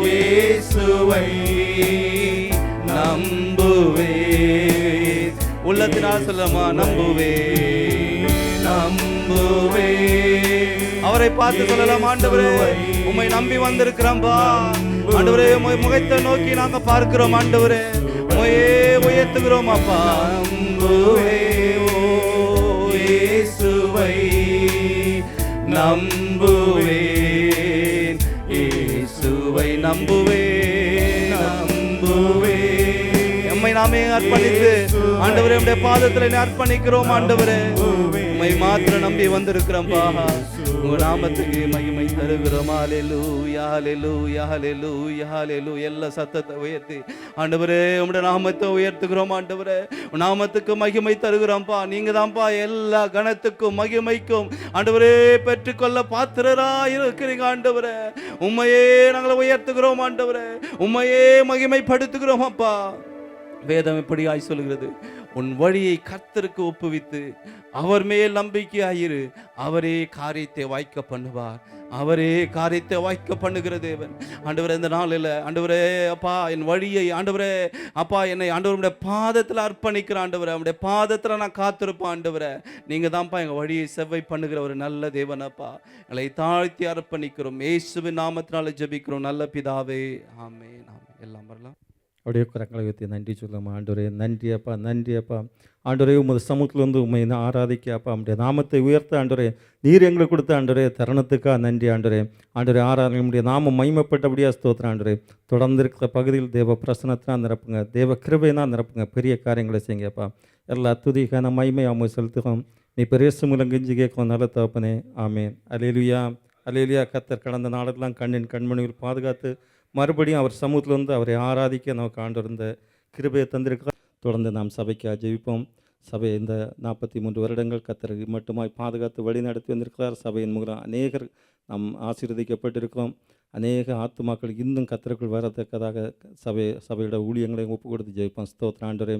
A: இயேசுவை நம்புவே, உள்ளத்தினால் சொல்லலாமா? நம்புவே நம்புவே. அவரை பார்த்து சொல்லலாம், ஆண்டவரே உம்மை நம்பி வந்திருக்கிறோம்பா ஆண்டவரே. உம்மை முகத்தை நோக்கி நாங்க பார்க்கிறோம் ஆண்டவரே, உம்மையே உயர்த்துகிறோம் அப்பா. நம்புவே ஓ இயேசுவை நம்புவேன், இயேசுவை நம்புவேன் நம்புவேன். நம்மை நாமே அர்ப்பணித்து ஆண்டவரே உம்முடைய பாதத்தில் அர்ப்பணிக்கிறோம் ஆண்டவரே. உம்மை மாத்திரம் நம்பி வந்திருக்கிறோம்பா. உங்க நாமத்துக்கு மகிமை தருகிறோம். ஹல்லேலூயா ஹல்லேலூயா ஹல்லேலூயா ஹல்லேலூயா. எல்லா சத்தத்தை உயர்த்தி ஆண்டவரே உம்முடைய நாமத்தை உயர்த்துகிறோம் ஆண்டவரே. நாமத்துக்கு மகிமை தருகிறோம்ப்பா. நீங்க தான்ப்பா எல்லா கணத்துக்கும் மகிமைக்கும் ஆண்டவரே பெற்றுக்கொள்ள பாத்திரராய் இருக்கிறீங்க ஆண்டவரே. உம்மையே நாங்கள் உயர்த்துகிறோம் ஆண்டவரே, உம்மையே மகிமைப்படுத்துகிறோம் அப்பா. வேதம் இப்படியாய் சொல்கிறது, உன் வழியை கர்த்தருக்கு ஒப்புவித்து அவர் மேல் நம்பிக்கையாயிரு, அவரே காரியத்தை வாய்க்க பண்ணுவார். அவரே காரியத்தை வாய்க்க பண்ணுகிற தேவன் ஆண்டவரே. இந்த நாளில் ஆண்டவரே அப்பா என் வழியை ஆண்டவரே அப்பா என்னை ஆண்டவருடைய பாதத்தில் அர்ப்பணிக்கிற ஆண்டவரே. அவருடைய பாதத்தில் நான் காத்திருப்பேன் ஆண்டவரே. நீங்கள் தான்ப்பா எங்கள் வழியை செவ்வை பண்ணுகிற ஒரு நல்ல தேவன் அப்பா. எங்களை தாழ்த்தி அர்ப்பணிக்கிறோம். இயேசுவின் நாமத்தினால ஜெபிக்கிறோம் நல்ல பிதாவே, ஆமென் ஆமென். எல்லாம் வரலாம்.
C: அப்படியே கரங்களை வைத்து நன்றி சொல்லலாம். ஆண்டவரே நன்றி அப்பா, நன்றி அப்பா. ஆண்டவரே உமது சமூகத்தில் வந்து உண்மை ஆராதிக்க அப்பா, நம்முடைய நாமத்தை உயர்த்த ஆண்டவரே நீர் எங்களுக்கு கொடுத்த ஆண்டவரே தருணத்துக்காக நன்றி ஆண்டவரே. ஆண்டவரே ஆராதனை நம்முடைய நாமம் மகிமைப்பட்டபடியாக ஸ்தோத்திரம் ஆண்டவரே. தொடர்ந்து இருக்கிற பகுதியில் தேவ பிரசனத்தினால் நிரப்புங்க, தேவ கிருபையினால் நிரப்புங்க, பெரிய காரியங்களை செய்யுங்கப்பா. எல்லா துதிக்கான மகிமை அவங்க செலுத்துகிறோம். நீ பெரிய மூலம் கெஞ்சி கேட்கும் நல்ல தகப்பனே, ஆமேன். அல்லேலூயா அல்லேலூயா. கர்த்தர் கடந்த நாளெல்லாம் கண்ணின் கண்மணியில் பாதுகாத்து மறுபடியும் அவர் சமூகத்தில் வந்து அவரை ஆராதிக்க நமக்கு ஆண்டிருந்த கிருபையை தந்திருக்கிறார். தொடர்ந்து நாம் சபைக்கு ஜெபிப்போம். சபை இந்த 43 வருடங்கள் கர்த்தர் மட்டுமாய் பாதுகாத்து வழி நடத்தி வந்திருக்கிறார். சபையின் மூலம் அநேகர் நாம் ஆசீர்வதிக்கப்பட்டிருக்கிறோம். அநேக ஆத்துமாக்கள் இன்னும் கர்த்தருக்குள் வரத்தக்கதாக சபையோட ஊழியங்களை ஒப்பு கொடுத்து ஜெயிப்போம். ஸ்தோத்திரம் ஆண்டவரே.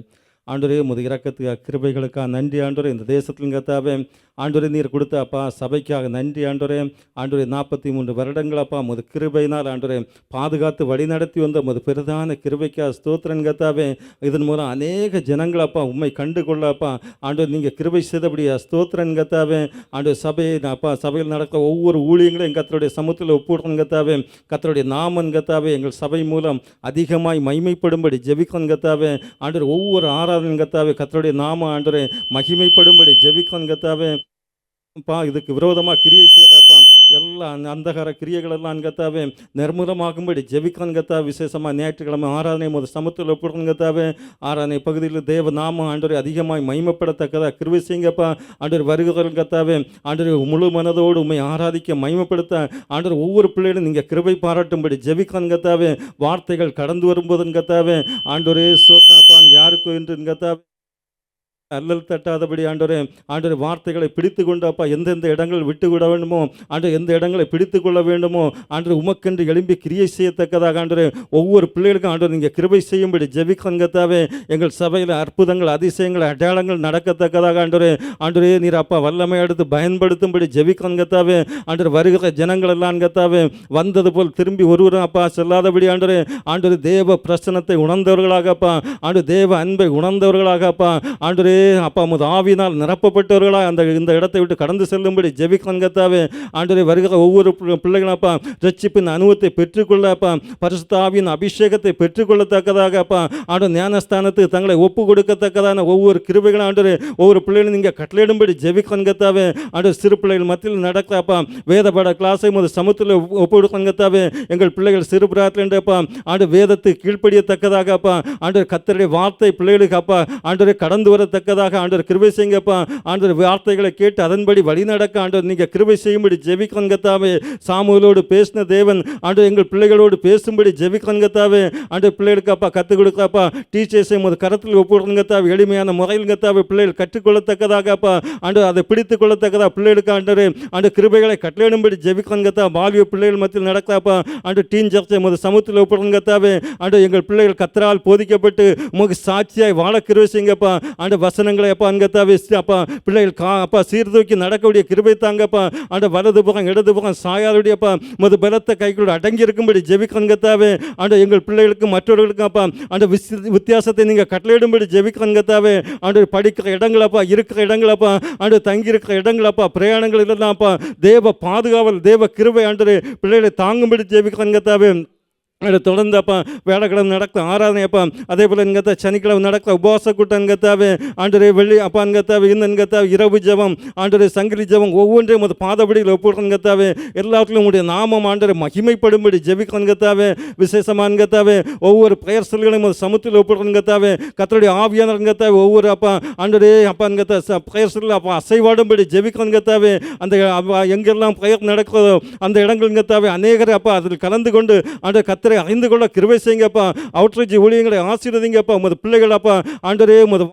C: ஆண்டவரே உமது இரக்கத்துக்காக கிருபைகளுக்காக நன்றி ஆண்டவரே. இந்த தேசத்தில் கத்தாவே ஆண்டவரே நீர் கொடுத்த அப்பா சபைக்காக நன்றி ஆண்டவரே. ஆண்டவரே 43 வருடங்கள் அப்பா உமது கிருபையினால் ஆண்டவரே பாதுகாத்து வழிநடத்தி வந்த உமது பெரிதான கிருபைக்காக ஸ்தோத்திரன் கத்தாவே. இதன் மூலம் அநேக ஜனங்கள் அப்பா உண்மை கண்டு கொள்ள அப்பா ஆண்டவர் நீங்கள் கிருபை செய்தபடியா ஸ்தோத்திரன் கத்தாவே. ஆண்டவர் சபையை அப்பா சபையில் நடக்கிற ஒவ்வொரு ஊழியங்களும் கர்த்தருடைய சமூகத்தில் ஒப்புடுறன் கத்தாவே. கர்த்தருடைய நாமன் கத்தாவே எங்கள் சபை மூலம் அதிகமாய் மகிமைப்படும்படி ஜெபிக்கன் கத்தாவே. ஆண்டவர் ஒவ்வொரு கத்தாவே கர்த்தருடைய நாம ஆண்டவரே மகிமைப்படும்படி ஜெபிக்கன் கத்தாவே. இதுக்கு விரோதமாக கிரியை செய்கிறப்பா எல்லா அந்தகார கிரியைகளெல்லாம் கத்தாவே நிர்மூலமாகும்படி ஜெபிக்கன் கத்தாவே. விசேஷமாக ஞாயிற்றுக்கிழமை ஆராதனை முதல் சமத்தில் ஒப்புடன் கத்தாவே. ஆராதனை பகுதியில் தேவ நாம ஆண்டவரை அதிகமாக மகிமைப்படத்தக்கதா கிருபை செய்யுங்கப்பா. ஆண்டவர் வருகிறவர்கள் கத்தாவே ஆண்டவரை முழு மனதோடு உண்மை ஆராதிக்க மகிமைப்படுத்த ஆண்டவர் ஒவ்வொரு பிள்ளைகளும் நீங்கள் கிருபை பாராட்டும்படி ஜெபிக்கன் கத்தாவே. வார்த்தைகள் கடந்து வரும்போதுன்னு கத்தாவே ஆண்டவரே சோத்னாப்பா யாருக்கு என்று கத்தாவே அல்லல் தட்டாதபடி ஆண்டவரே ஆண்டவரே வார்த்தைகளை பிடித்து கொண்டு அப்பா எந்தெந்த இடங்கள் விட்டு விட வேண்டுமோ ஆண்டவர் எந்த இடங்களை பிடித்து கொள்ள வேண்டுமோ ஆண்டவர் உமக்கென்று எழும்பி கிரியை செய்யத்தக்கதாக ஆண்டவரே ஒவ்வொரு பிள்ளைகளுக்கும் ஆண்டவர் நீங்கள் கிருபை செய்யும்படி ஜெபிக்கங்கத்தாவே. எங்கள் சபையில் அற்புதங்கள் அதிசயங்கள் அடையாளங்கள் நடக்கத்தக்கதாக ஆண்டவரே நீர் அப்பா வல்லமை எடுத்து பயன்படுத்தும்படி ஜெபிக்கங்கத்தாவே. ஆண்டவர் வருகிற ஜனங்கள் எல்லாம் கத்தாவே வந்தது போல் திரும்பி ஒருவரும் அப்பா செல்லாதபடி ஆண்டவரே தேவ பிரசனத்தை உணர்ந்தவர்களாகப்பா ஆண்டவர் தேவ அன்பை உணர்ந்தவர்களாகப்பா ஆண்டவரே அப்பா உமது ஆவியினால் நிரப்பப்பட்டவர்களாக இந்த இடத்தை விட்டு கடந்து செல்லும்படி ஜெபிக்கிறோம் கர்த்தாவே. ஆண்டவரே வருகிற ஒவ்வொரு பிள்ளைகளும் அப்பா ரட்சிப்பின் அனுபவத்தை பெற்றுக்கொள்ள அப்பா பரிசுத்த ஆவியின் அபிஷேகத்தை பெற்றுக்கொள்ளத்தக்கதாக அப்பா ஆண்டவர் ஞானஸ்தானத்துக்கு தங்களை ஒப்பு கொடுக்கத்தக்கதான ஒவ்வொரு கிருபைகளும் ஆண்டவரே ஒவ்வொரு பிள்ளைகளும் நீங்கள் கட்டளையிடும்படி ஜெபிக்கிறோம் கர்த்தாவே. ஆண்டவர் சிறு பிள்ளைகள் மத்தியில் நடக்கிற அப்பா வேதபாட கிளாஸை முதல் சமூகத்தில் ஒப்பு கொடுக்கிறோம் கர்த்தாவே. எங்கள் பிள்ளைகள் சிறு பிராயத்திலேண்டப்பா ஆண்டு வேதத்துக்கு கீழ்ப்படியத்தக்கதாக அப்பா ஆண்டவர் கர்த்தருடைய வார்த்தை பிள்ளைகளுக்கு அப்பா ஆண்டவரை கடந்து வரத்தக்கதாக ஆண்டவர் கிருபை செய்யுங்கப்பா. ஆண்டவர் வார்த்தைகளை கேட்டு அதன்படி வழி நடக்க ஆண்டவர் நீங்கள் கிருபை செய்யும்படி ஜெபிக்கிறோம் கர்த்தாவே. சாமுவேலோடு பேசின தேவன் ஆண்டவர் எங்கள் பிள்ளைகளோடு பேசும்படி ஜெபிக்கிறோம் கர்த்தாவே. ஆண்டவர் பிள்ளைகளுக்கு அப்பா கற்றுக் கொடுக்கப்பா டீச்சர்ஸை முதல் கரத்தில் ஒப்புடுறோம் கர்த்தாவே. எளிமையான முறையில் கர்த்தாவே பிள்ளைகள் கற்றுக்கொள்ளத்தக்கதாக அப்பா ஆண்டவர் அதை பிடித்து கொள்ளத்தக்கதாக பிள்ளைகளுக்கு ஆண்டவர் ஆண்டு கிருபைகளை கட்டளையிடும்படி ஜெபிக்கிறோம் கர்த்தாவே. பாலிய பிள்ளைகள் மத்தியில் நடக்கிறப்பா ஆண்டு டீன் சர்ச்சை முதல் சமூகத்தில் ஒப்புடுறோம் கர்த்தாவே. ஆண்டு எங்கள் பிள்ளைகள் கர்த்தரால் போதிக்கப்பட்டு உமக்கு சாட்சியாய் வாழ கிருபை செய்யுங்கப்பா. ஆண்டு வசனங்களை அப்பா அங்கத்தாவே அப்பா பிள்ளைகள் அப்பா சீர்தூக்கி நடக்கக்கூடிய கிருபை தாங்கப்பா. ஆண்டு வலது புறம் இடது புறம் சாயாருடையப்பா மது பலத்த கைக்குள்ள அடங்கி இருக்கும்படி ஜெபிக்கிறோம் கர்த்தாவே. ஆண்டு எங்கள் பிள்ளைகளுக்கும் மற்றவர்களுக்கும் அப்பா ஆண்டு வித்தியாசத்தை நீங்கள் கட்டளையிடும்படி ஜெபிக்கிறோம் கர்த்தாவே. ஆண்டு படிக்கிற இடங்களப்பா இருக்கிற இடங்களப்பா ஆண்டு தங்கி இருக்கிற இடங்களப்பா பிரயாணங்கள் இல்லைனாப்பா தேவ பாதுகாவல் தேவ கிருபை ஆண்டு பிள்ளைகளை தாங்கும்படி ஜெபிக்கிறோம் கர்த்தாவே. தொடர்ந்து அப்பா வேலைக்கிழமை நடக்கும் ஆராதனையப்பா அதே போல் என்கத்தா சனிக்கிழமை நடக்கிற உபவாச கூட்டம் என்கத்தாவே. ஆண்டரே வெள்ளி அப்பா என்கத்தாவே இந்த என்கத்தாவே இரவு ஜபம் ஆண்டரே சங்கிலி ஜபம் ஒவ்வொன்றையும் அது பாதபடியில் ஒப்புடுறங்கத்தாவே. எல்லாத்துலையும் உங்களுடைய நாமம் ஆண்டரை மகிமைப்படும்படி ஜெபிக்கிறங்கத்தாவே. விசேஷமாக என்கத்தாவே ஒவ்வொரு பெயர் சொல்களையும் அது சமூகத்தில் ஒப்புடுறங்கத்தாவே. கர்த்தருடைய ஆவியானங்கத்தாவே ஒவ்வொரு அப்பா ஆண்டரே அப்பா என்கத்தா பெயர் சொல்ல அப்பா அசைவாடும்படி ஜெபிக்கிறங்கத்தாவே. அந்த எங்கெல்லாம் பெயர் நடக்கிறதோ அந்த இடங்கள்ங்கத்தாவே அநேகர் அப்பா அதில் கலந்து கொண்டு ஆண்டு கர்த்தரை அறிந்து கொள்ள கிருபை செய்யுங்கப்பா. அவுட்ரீச் ஊழியங்களை ஆசீர்வதிங்கப்பா. உமது பிள்ளைகள் அப்பா ஆண்டரே உமது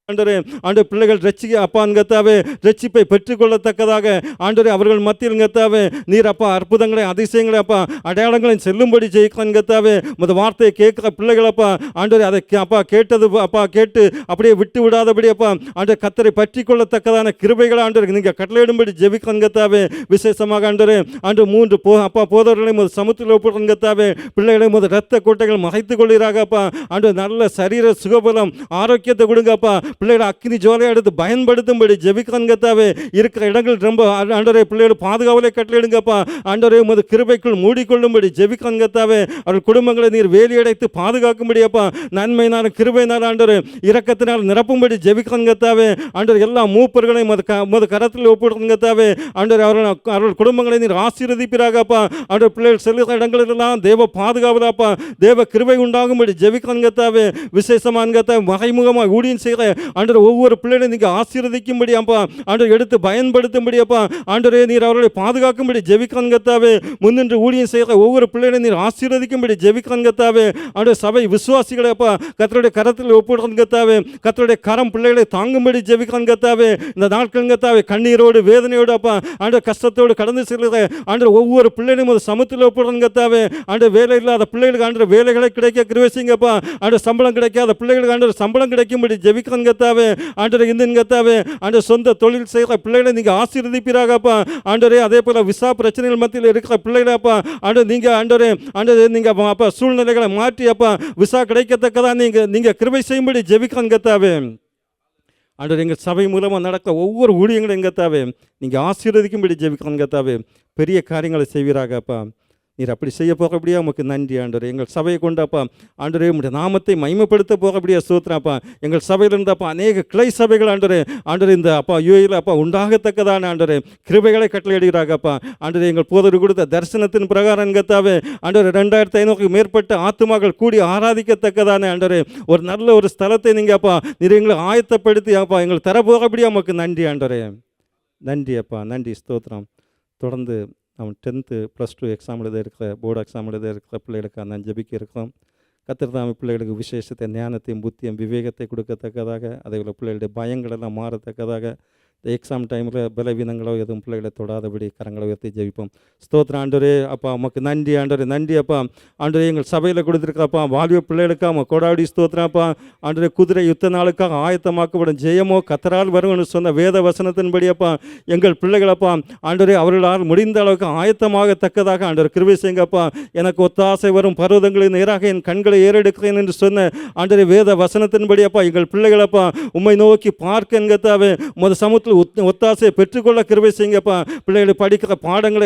C: ஆண்டரே ஆண்டு பிள்ளைகள் அப்பான்கத்தாவே ரட்சிப்பை பெற்றுக்கொள்ளத்தக்கதாக ஆண்டரே அவர்கள் மத்தியில் கத்தாவே நீர் அப்பா அற்புதங்களை அதிசயங்களை அப்பா அடையாளங்களை செல்லும்படி ஜெயிக்கத்தாவே. முத வார்த்தையை கேட்குற பிள்ளைகள் அப்பா ஆண்டரே அதை அப்பா கேட்டது அப்பா கேட்டு அப்படியே விட்டு விடாதபடி அப்பா ஆண்டு கத்தரை பற்றி கொள்ளத்தக்கதான கிருபைகளை ஆண்டரை நீங்கள் கட்டளையிடும்படி ஜெபிக்கத்தாவே. விசேஷமாக ஆண்டரே ஆண்டு 3 அப்பா போதவர்களை முத சமுத்திர ஒப்புறங்கத்தாவே. பிள்ளைகளை முத இரத்த கோட்டைகள் மறைத்து கொள்கிறாங்கப்பா. ஆண்டு நல்ல சரீர சுகபலம் ஆரோக்கியத்தை கொடுங்கப்பா. பிள்ளைகளை அக்கினி ஜோலையை எடுத்து பயன்படுத்தும்படி ஜெபிக்கத்தாவே. இருக்கிற இடங்கள் ரொம்ப ஆண்டவரே பிள்ளைகளை பாதுகாவலை கட்டளையிடுங்கப்பா. ஆண்டவரே உமது கிருபைக்குள் மூடிக்கொள்ளும்படி ஜெபிக்கத்தாவே. அவர்கள் குடும்பங்களை நீர் வேலியடைத்து பாதுகாக்கும்படியப்பா. நன்மையினால் கிருபையினால் ஆண்டவரே இரக்கத்தினால் நிரப்பும்படி ஜெபிக்கத்தாவே. ஆண்டவர் எல்லா மூப்பர்களையும் உமது கரத்தில் ஒப்புடுங்கத்தாவே. ஆண்டவர் அவர்கள் குடும்பங்களை நீர் ஆசீர்வதிப்பீராகப்பா. ஆண்டவர் பிள்ளைகள் செல்லுகிற இடங்களெல்லாம் தேவ பாதுகாவலாப்பா தேவ கிருபை உண்டாகும்படி ஜெபிக்கத்தாவே. விசேஷமானங்கத்தாவே மறைமுகமாக ஊழியம் செய்கிற ஆண்டவர் ஒவ்வொரு பிள்ளைகளையும் நீங்கள் ஆசீர்வதிக்கும்படி அப்பா ஆண்டவர் எடுத்து பயன்படுத்தும்படி அப்பா ஆண்டவரே நீர் அவர்களை பாதுகாக்கும்படி ஜெபிக்கத்தாவே. முன்னின்று ஊழியம் செய்கிற ஒவ்வொரு பிள்ளைகளையும் நீர் ஆசீர்வதிக்கும்படி ஜெபிக்கத்தாவே. ஆண்டவர் சபை விசுவாசிகளை அப்பா கர்த்தருடைய கரத்தில் ஒப்புடுங்கத்தாவே. கர்த்தருடைய கரம் பிள்ளைகளை தாங்கும்படி ஜெபிக்கத்தாவே. இந்த நாட்கள்ங்கத்தாவே கண்ணீரோடு வேதனையோடு அப்பா ஆண்டவர் கஷ்டத்தோடு கடந்து செல்கிற ஆண்டவர் ஒவ்வொரு பிள்ளைகளையும் ஒரு சமத்தில் ஒப்புடுங்கத்தாவே. ஆண்டவர் வேலை இல்லாத பிள்ளைகளுக்கு ஆண்டவர் வேலைகளை கிடைக்க கிருபை செய்யுங்கப்பா. ஆண்டவர் சம்பளம் கிடைக்காத பிள்ளைகளுக்கு ஆண்டவர் சம்பளம் கிடைக்கும்படி ஜெபிக்கங்க கத்தாவே. ஆண்டவரே இந்த கத்தாவே ஆண்டவர் சொந்த தொழில் செய்கிற பிள்ளைகளை நீங்கள் ஆசீர்வதிப்பீராகப்பா. ஆண்டவரே அதே போல் விசா பிரச்சனைகள் மத்தியில் இருக்கிற பிள்ளைகளப்பா ஆண்டவர் நீங்கள் ஆண்டவரே நீங்கள் அப்பா சூழ்நிலைகளை மாற்றி அப்பா விசா கிடைக்கத்தக்கதான் நீங்கள் கிருபை செய்யும்படி ஜெபிக்கங்க கத்தாவே. ஆண்டவர் எங்கள் சபை மூலமாக நடக்க ஒவ்வொரு ஊழியங்களும் எங்கத்தாவே நீங்கள் ஆசீர்வதிக்கும்படி ஜெபிக்கங்க கத்தாவே. பெரிய காரியங்களை செய்வீராகப்பா. நீர் அப்படி செய்ய போகப்படியா உமக்கு நன்றி ஆண்டவரே. எங்கள் சபையை கொண்டாப்பா ஆண்டவரே உடைய நாமத்தை மகிமைப்படுத்த போகப்படியா சோத்திரப்பா. எங்கள் சபையில் இருந்தாப்பா அநேக கிளை சபைகள் ஆண்டவரே இந்த அப்பா யூஏயில் அப்பா உண்டாகத்தக்கதான ஆண்டவரே கிருபைகளை கட்டளையிடுகிறாங்கப்பா. ஆண்டவரே எங்கள் போதர் கொடுத்த தரிசனத்தின் பிரகாரம் எங்கத்தாவே ஆண்டவரே 2500க்கு மேற்பட்ட ஆத்துமாக்கள் கூடி ஆராதிக்கத்தக்கதான ஆண்டவரே ஒரு நல்ல ஒரு ஸ்தலத்தை நீங்கள் அப்பா நீர் எங்களை ஆயத்தப்படுத்தி அப்பா எங்களுக்கு தரப்போகப்படியா உமக்கு நன்றி ஆண்டவரே. நன்றி அப்பா நன்றி ஸ்தோத்திரம். தொடர்ந்து அவன் 10th +2 எக்ஸாம் எழுத இருக்கிற போர்டு எக்ஸாம் எழுத இருக்கிற பிள்ளைகளுக்கு நான் ஜெபிக்க இருக்கிறோம். கர்த்தர் பிள்ளைகளுக்கு விசேஷத்தை ஞானத்தையும் புத்தியும் விவேகத்தை கொடுக்கத்தக்கதாக அதே போல் பிள்ளைகளுடைய பயங்களெல்லாம் மாறத்தக்கதாக இந்த எக்ஸாம் டைமில் பலவீனங்களோ எதுவும் பிள்ளைகளை தொடாதபடி கரங்களை உயர்த்தி ஜெபிப்போம். ஸ்தோத்திரம் ஆண்டவரே. அப்பா உமக்கு நன்றி ஆண்டவரே, நன்றி அப்பா. ஆண்டவரே எங்கள் சபையில் கொடுத்துருக்கப்பா வாலிப பிள்ளைகளுக்காக உமக்கு கொடாடி ஸ்தோத்திரம் அப்பா. ஆண்டவரே குதிரை யுத்த நாளுக்காக ஆயத்தமாக்கப்படும் ஜெயமோ கத்தரால் வரும்னு சொன்ன வேத வசனத்தின்படி அப்பா எங்கள் பிள்ளைகளப்பா ஆண்டவரே அவர்களால் முடிந்த அளவுக்கு ஆயத்தமாகத்தக்கதாக ஆண்டவர் கிருபை செய்யுங்கப்பா. எனக்கு ஒத்தாசை வரும் பர்வதங்களின் நேராக என் கண்களை ஏறெடுக்கிறேன் என்று சொன்ன ஆண்டவரே வேத வசனத்தின்படி அப்பா எங்கள் பிள்ளைகளப்பா உம்மை நோக்கி பார்க்க என்கத்தாவே உமது சமூகத்தில் ஒத்தாசையை பெற்றுக்கொள்ள கிருபை செய்யுங்கப்பா. பிள்ளைகளை படிக்கிற பாடங்களை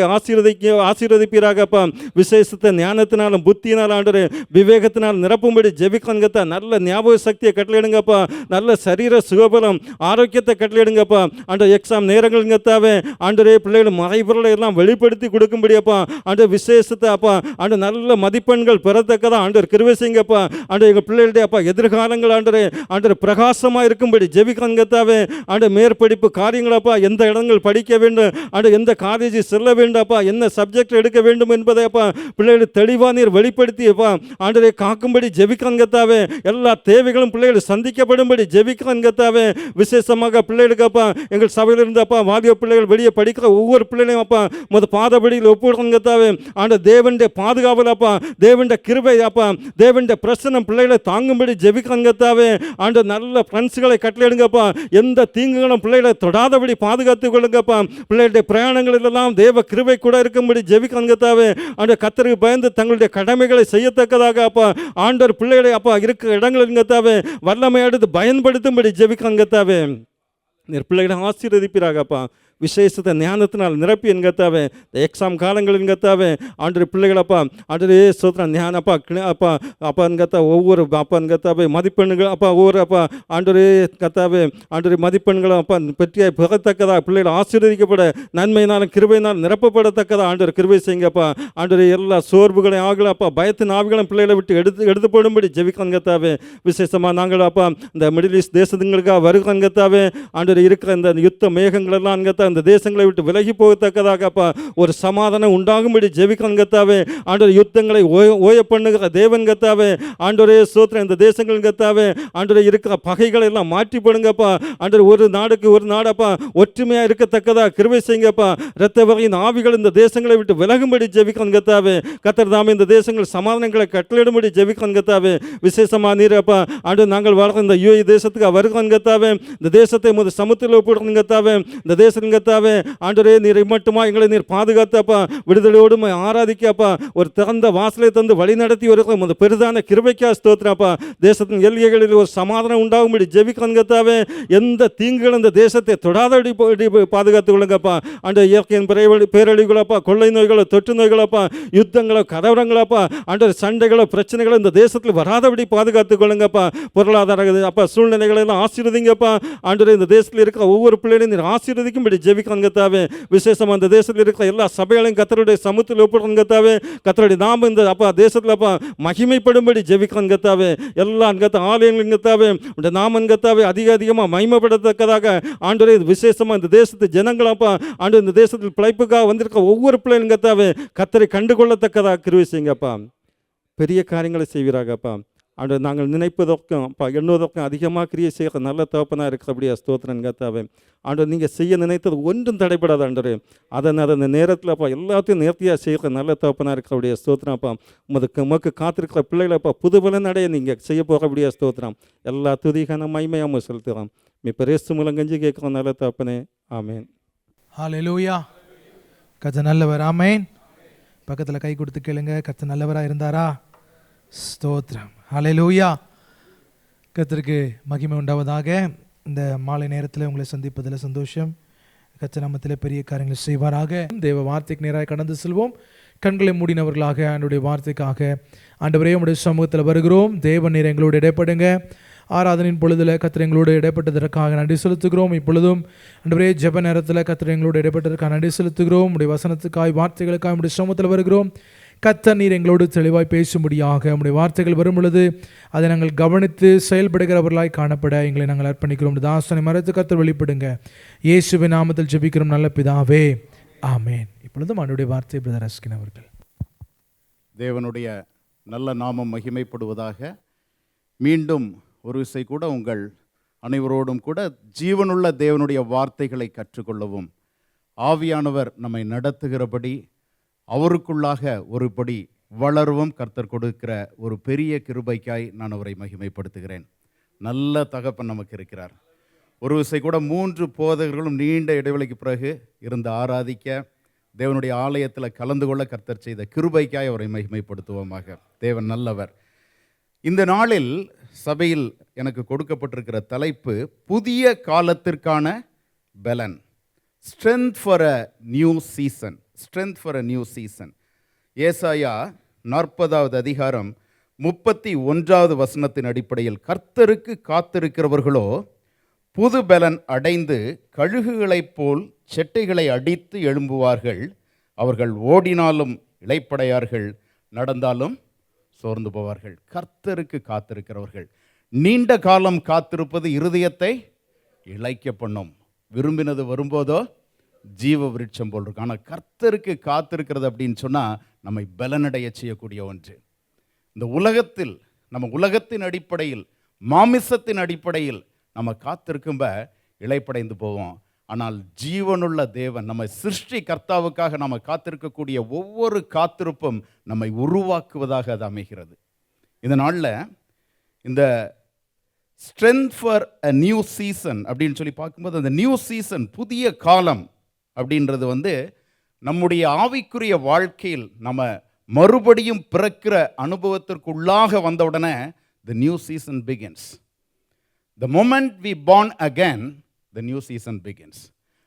C: ஆசீர்வதிப்பீராகப்பா. விசேஷத்தை ஞானத்தினாலும் புத்தியினால் ஆண்டவரே விவேகத்தினால் நிரப்பும்படி ஜெபிக்கங்கத்தா. நல்ல ஞாபக சக்தியை கட்டளையிடுங்கப்பா. நல்ல சரீர சுகபலம் ஆரோக்கியத்தை கட்டளையிடுங்கப்பா. ஆண்டவர் எக்ஸாம் நேரங்கள்ங்கத்தாவே ஆண்டவரே பிள்ளைகள் மறைபொருளை எல்லாம் வெளிப்படுத்தி கொடுக்கும்படியப்பா. ஆண்டவர் விசேஷத்தை அப்பா ஆண்டவர் நல்ல மதிப்பெண்கள் பெறத்தக்கதா ஆண்டவர் கிருபை செய்யுங்கப்பா. ஆண்டவர் எங்கள் பிள்ளைகளுடைய அப்பா எதிர்காலங்கள் ஆண்டவர் பிரகாசமாக இருக்கும்படி ஜெபிக்கங்கத்தாவே. ஆண்டவர் மேற்படிப்பு காரியங்களப்பா எந்த இடங்கள் படிக்க வேண்டும், ஆண்டவர் எந்த காலேஜில் செல்ல வேண்டாப்பா, என்ன சப்ஜெக்ட் எடுக்க வேண்டும் என்பதை அப்பா பிள்ளைகள் தெளிவாக நீர் வெளிப்படுத்தியப்பா ஆண்டவரை காக்கும்படி ஜெபிக்கங்கத்தாவே. எல்லா தேவைகளும் பிள்ளைகள் சந்திக்கப்படும்படி ஜெபிக்கங்கத்தாவே. விசேஷமாக பிள்ளைகளுக்கப்பா எங்கள் சபையில் இருந்தப்பா வாலிப பிள்ளைகள் வெளியே படிக்கிற ஒவ்வொரு பிள்ளைகளையும் அப்பா பாதபடியில் ஒப்புடுங்கத்தாவே. ஆண்டவர் தேவனுடைய பாதுகாவல் அப்பா, தேவனுடைய கிருபை அப்பா, தேவனுடைய பிரசன்னம் பிள்ளைகளை தாங்கும்படி ஜெபிக்கங்கத்தாவே. ஆண்டவர் நல்ல ஃப்ரெண்ட்ஸுகளை கட்டளையிடுங்கப்பா. எந்த தீங்குகளும் பிள்ளைகளை தொடாதபடி பாதுகாத்துக் கொள்ளுங்கப்பா. பிள்ளைகளுடைய பிரயாணங்களிலெல்லாம் தேவ கிருபை கூட இருக்கும்படி ஜெபிக்கங்கத்தாவே. ஆண்டவர் கர்த்தருக்கு பயந்து தங்களுடைய கடமைகளை செய்யத்தக்கதாக அப்பா ஆண்டவர் பிள்ளைகளை அப்பா இருக்கிற இடங்களுங்கத்தாவே வல்லமை எடுத்து பயன்படுத்தும்படி ஜெபிக்கங்கத்தாவே. நீர் பிள்ளைகளை ஆசீர்வதிப்பீராகப்பா. விசேஷத்தை ஞானத்தினால் நிரப்பி என்கத்தாவே. இந்த எக்ஸாம் காலங்கள் என்கத்தாவே ஆண்டவர் பிள்ளைகளப்பா ஆண்டவரே சோத்திரம் ஞானப்பா அப்பா அப்பா என்கத்தா ஒவ்வொரு அப்பா என்கத்தாவே மதிப்பெண்கள் அப்பா ஒவ்வொரு அப்பா ஆண்டவரே கத்தாவே ஆண்டவர் மதிப்பெண்களும் அப்பா பெற்றிய பெறத்தக்கதா பிள்ளைகள் ஆசீர்வதிக்கப்பட நன்மையினாலும் கிருபையினால் நிரப்பப்படத்தக்கதா ஆண்டவர் கிருபை செய்யுங்கப்பா. ஆண்டவர் எல்லா சோர்வுகளையும் ஆகலாம் அப்பா பயத்தின் ஆவிகளும் பிள்ளைகளை விட்டு எடுத்து போடும்படி ஜெபிக்கங்கத்தாவே. விசேஷமாக நாங்கள் அப்பா இந்த மிடில் ஈஸ்ட் தேசத்துங்களுக்காக வருகங்கத்தாவே. ஆண்டவர் இருக்கிற இந்த யுத்த மேகங்களெல்லாம் அங்கத்தா இந்த தேசங்களை விட்டு விலகி போகத்தக்கதாக அப்பா ஒரு சமாதானம் உண்டாகும்படி ஜெபிக்கங்கத்தாவே. ஆண்டவர் யுத்தங்களை ஓய பண்ணுகிற தேவன் கத்தாவே. ஆண்டவரே சோத்திரம் இந்த தேசங்கள் கத்தாவே ஆண்டவர் இருக்கிற பகைகளை எல்லாம் மாற்றி போடுங்கப்பா. ஆண்டவர் ஒரு நாடுக்கு ஒரு நாடப்பா ஒற்றுமையாக இருக்கத்தக்கதா கிருபை செய்யுங்கப்பா. இரத்த வகையின் ஆவிகள் இந்த தேசங்களை விட்டு விலகும்படி ஜெபிக்கங்கத்தாவே. கர்த்தர் தாமே இந்த தேசங்கள் சமாதானங்களை கட்டளையிடும்படி ஜெபிக்கங்கத்தாவே. விசேஷமாக நீரப்பா ஆண்டவர் நாங்கள் வாழ்ற இந்த யுஏஇ தேசத்துக்கு வருகங்கத்தாவே. இந்த தேசத்தை முதல் சமுத்திரத்தில் போடுங்கத்தாவே. இந்த தேசம் கத்தாவே ஆண்டவரே நீர் மட்டுமா எங்களை நீர் பாதுகாத்தப்பா விடுதலையோடு ஆராதிக்கப்பா. ஒரு திறந்த வாசலை தந்து வழி நடத்தி ஒரு பெரிதான கிருபைக்கா ஸ்தோத்திரப்பா. தேசத்தின் எல்லைகளில் ஒரு சமாதானம் உண்டாகும்படி ஜெபிக்கங்கத்தாவே. எந்த தீங்குகள் இந்த தேசத்தை தொடாதபடி பாதுகாத்துக் கொள்ளுங்கப்பா. ஆண்டவர் இயற்கையின் பேரழிவுகளப்பா கொள்ளை நோய்களோ தொற்று நோய்களப்பா யுத்தங்களோ கலவரங்களப்பா ஆண்டவர் சண்டைகளோ பிரச்சனைகளோ இந்த தேசத்தில் வராதபடி பாதுகாத்துக் கொள்ளுங்கப்பா. பொருளாதார அப்பா சூழ்நிலைகளை எல்லாம் ஆசீர்வதிங்கப்பா. ஆண்டவர் இந்த தேசத்தில் இருக்கிற ஒவ்வொரு பிள்ளைகளையும் நீர் ஆசீர்வதிக்கும்படி ஜெபிக்கங்கத்தாவே. விசேஷமாக அந்த தேசத்தில் இருக்கிற எல்லா சபைகளையும் கர்த்தருடைய சமூகத்தில் ஒப்புடுங்கத்தாவே. கர்த்தருடைய நாம இந்த அப்பா தேசத்தில் அப்பா மகிமைப்படும்படி ஜெபிக்கங்கத்தாவே. எல்லா ஆலயங்கத்தாவே இந்த நாமன்கத்தாவே அதிகமாக மகிமைப்படத்தக்கதாக ஆண்டவரே விசேஷமாக இந்த தேசத்து ஜனங்களப்பா ஆண்டு இந்த தேசத்தில் பிழைப்புக்காக வந்திருக்க ஒவ்வொரு பிள்ளைங்கத்தாவே கர்த்தரை கண்டுகொள்ளத்தக்கதாக கிருபை செய்யுங்கப்பா. பெரிய காரியங்களை செய்வீராகப்பா. ஆண்டவர் நாங்கள் நினைப்பதற்கும் அப்பா எண்ணுவதற்கும் அதிகமாக கிரியை செய்கிற நல்ல தகப்பனாக இருக்கிறபடியா ஸ்தோத்திரம் கத்தாவே. ஆண்டவர் நீங்கள் செய்ய நினைத்தது ஒன்றும் தடைப்படாது ஆண்டவரே. அந்த நேரத்தில் அப்பா எல்லாத்தையும் நேர்த்தியாக செய்கிற நல்ல தகப்பனாக இருக்கிறபடியா ஸ்தோத்திரம் அப்பா. உமக்கு காத்திருக்கிற பிள்ளைகளப்பா புதுபலன் அடைய நீங்கள் செய்ய போகிறபடியா ஸ்தோத்திரம். எல்லா துதிகான மகிமையாம செலுத்துகிறோம். இப்போ ரேசு மூலம் கஞ்சி கேட்குறோம் நல்ல தகப்பனே. ஆமேன்.
D: ஹல்லேலூயா. கர்த்தர் நல்லவர். ஆமேன். பக்கத்தில் கை கொடுத்து கேளுங்க. கர்த்தர் நல்லவராக இருந்தாரா? ஸ்தோத்திரம். ஹல்லேலூயா. கர்த்தருக்கு மகிமை உண்டாவதாக. இந்த மாலை நேரத்தில் உங்களை சந்திப்பதில் சந்தோஷம். கர்த்தர் நாமத்தில் பெரிய காரியங்களை செய்வாராக. தேவ வார்த்தைக்கு நேராக கடந்து செல்வோம். கண்களை மூடினவர்களாக ஆண்டவருடைய வார்த்தைக்காக ஆண்டவரே உம்முடைய சமூகத்தில் வருகிறோம். தேவ நீர் எங்களோடு இடைப்படுங்க. ஆராதனையின் பொழுதில் கர்த்தர் எங்களோடு இடைப்பட்டதற்காக நன்றி செலுத்துகிறோம். இப்பொழுதும் ஆண்டவரே ஜெப நேரத்தில் கர்த்தர் எங்களோடு இடைப்பட்டதற்காக நன்றி செலுத்துகிறோம். உடைய வசனத்துக்காய் வார்த்தைகளுக்காக உடைய சமூகத்தில் வருகிறோம். கர்த்தர் நீர் எங்களோடு தெளிவாய் பேசும்படியாக உடைய வார்த்தைகள் வரும் பொழுது அதை நாங்கள் கவனித்து செயல்படுகிறவர்களாய் காணப்பட எங்களை நாங்கள் அர்ப்பணிக்கிறோம். தாசனை மறைத்து கர்த்தர் வெளிப்படுங்க. இயேசுவின் நாமத்தில் ஜெபிக்கிறோம் நல்ல பிதாவே. ஆமேன். இப்பொழுதும் ஆண்டவருடைய வார்த்தை பிரதர் அஸ்கின் அவர்கள்.
E: தேவனுடைய நல்ல நாமம் மகிமைப்படுவதாக. மீண்டும் ஒரு விசை கூட உங்கள் அனைவரோடும் கூட ஜீவனுள்ள தேவனுடைய வார்த்தைகளை கற்றுக்கொள்ளவும், ஆவியானவர் நம்மை நடத்துகிறபடி அவருக்குள்ளாக ஒருபடி வளரவும் கர்த்தர் கொடுக்கிற ஒரு பெரிய கிருபைக்காய் நான் அவரை மகிமைப்படுத்துகிறேன். நல்ல தகப்பன் நமக்கு இருக்கிறார். ஒரு விசை கூட 3 போதகர்களும் நீண்ட இடைவெளிக்கு பிறகு இருந்து ஆராதிக்க, தேவனுடைய ஆலயத்தில் கலந்து கொள்ள கர்த்தர் செய்த கிருபைக்காய் அவரை மகிமைப்படுத்துவோமாக. தேவன் நல்லவர். இந்த நாளில் சபையில் எனக்கு கொடுக்கப்பட்டிருக்கிற தலைப்பு புதிய காலத்திற்கான பலன். Strength for a new season. Strength for a new season. ஏசாயா 40வது அதிகாரம் 31வது வசனத்தின் அடிப்படையில், கர்த்தருக்கு காத்திருக்கிறவர்களோ புது பலன் அடைந்து கழுகுகளைப் போல் செட்டைகளை அடித்து எழும்புவார்கள். அவர்கள் ஓடினாலும் இளைப்படையார்கள், நடந்தாலும் சோர்ந்து போவார்கள். கர்த்தருக்கு காத்திருக்கிறவர்கள். நீண்ட காலம் காத்திருப்பது இருதயத்தை இளைக்க பண்ணும். விரும்பினது வரும்போதோ ஜீவ விருட்சம் போல் இருக்கும். ஆனால் கர்த்தருக்கு காத்திருக்கிறது அப்படின்னு சொன்னால் நம்மை பலனடைய செய்யக்கூடிய ஒன்று. இந்த உலகத்தில் நம்ம உலகத்தின் அடிப்படையில், மாமிசத்தின் அடிப்படையில் நம்ம காத்திருக்கும்ப இளைப்படைந்து போவோம். ஆனால் ஜீவனுள்ள தேவன், நம்ம சிருஷ்டி கர்த்தாவுக்காக நம்ம காத்திருக்கக்கூடிய ஒவ்வொரு காத்திருப்பும் நம்மை உருவாக்குவதாக அது அமைகிறது. இந்த நாளில் இந்த strength for a new season அப்படின்னு சொல்லி பார்க்கும்போது, அந்த நியூ சீசன், புதிய காலம் அப்படின்றது நம்முடைய ஆவிக்குரிய வாழ்க்கையில் நம்ம மறுபடியும் பிறக்கிற அனுபவத்திற்குள்ளாக வந்த உடனே the new season begins. The moment we born again, the new season begins.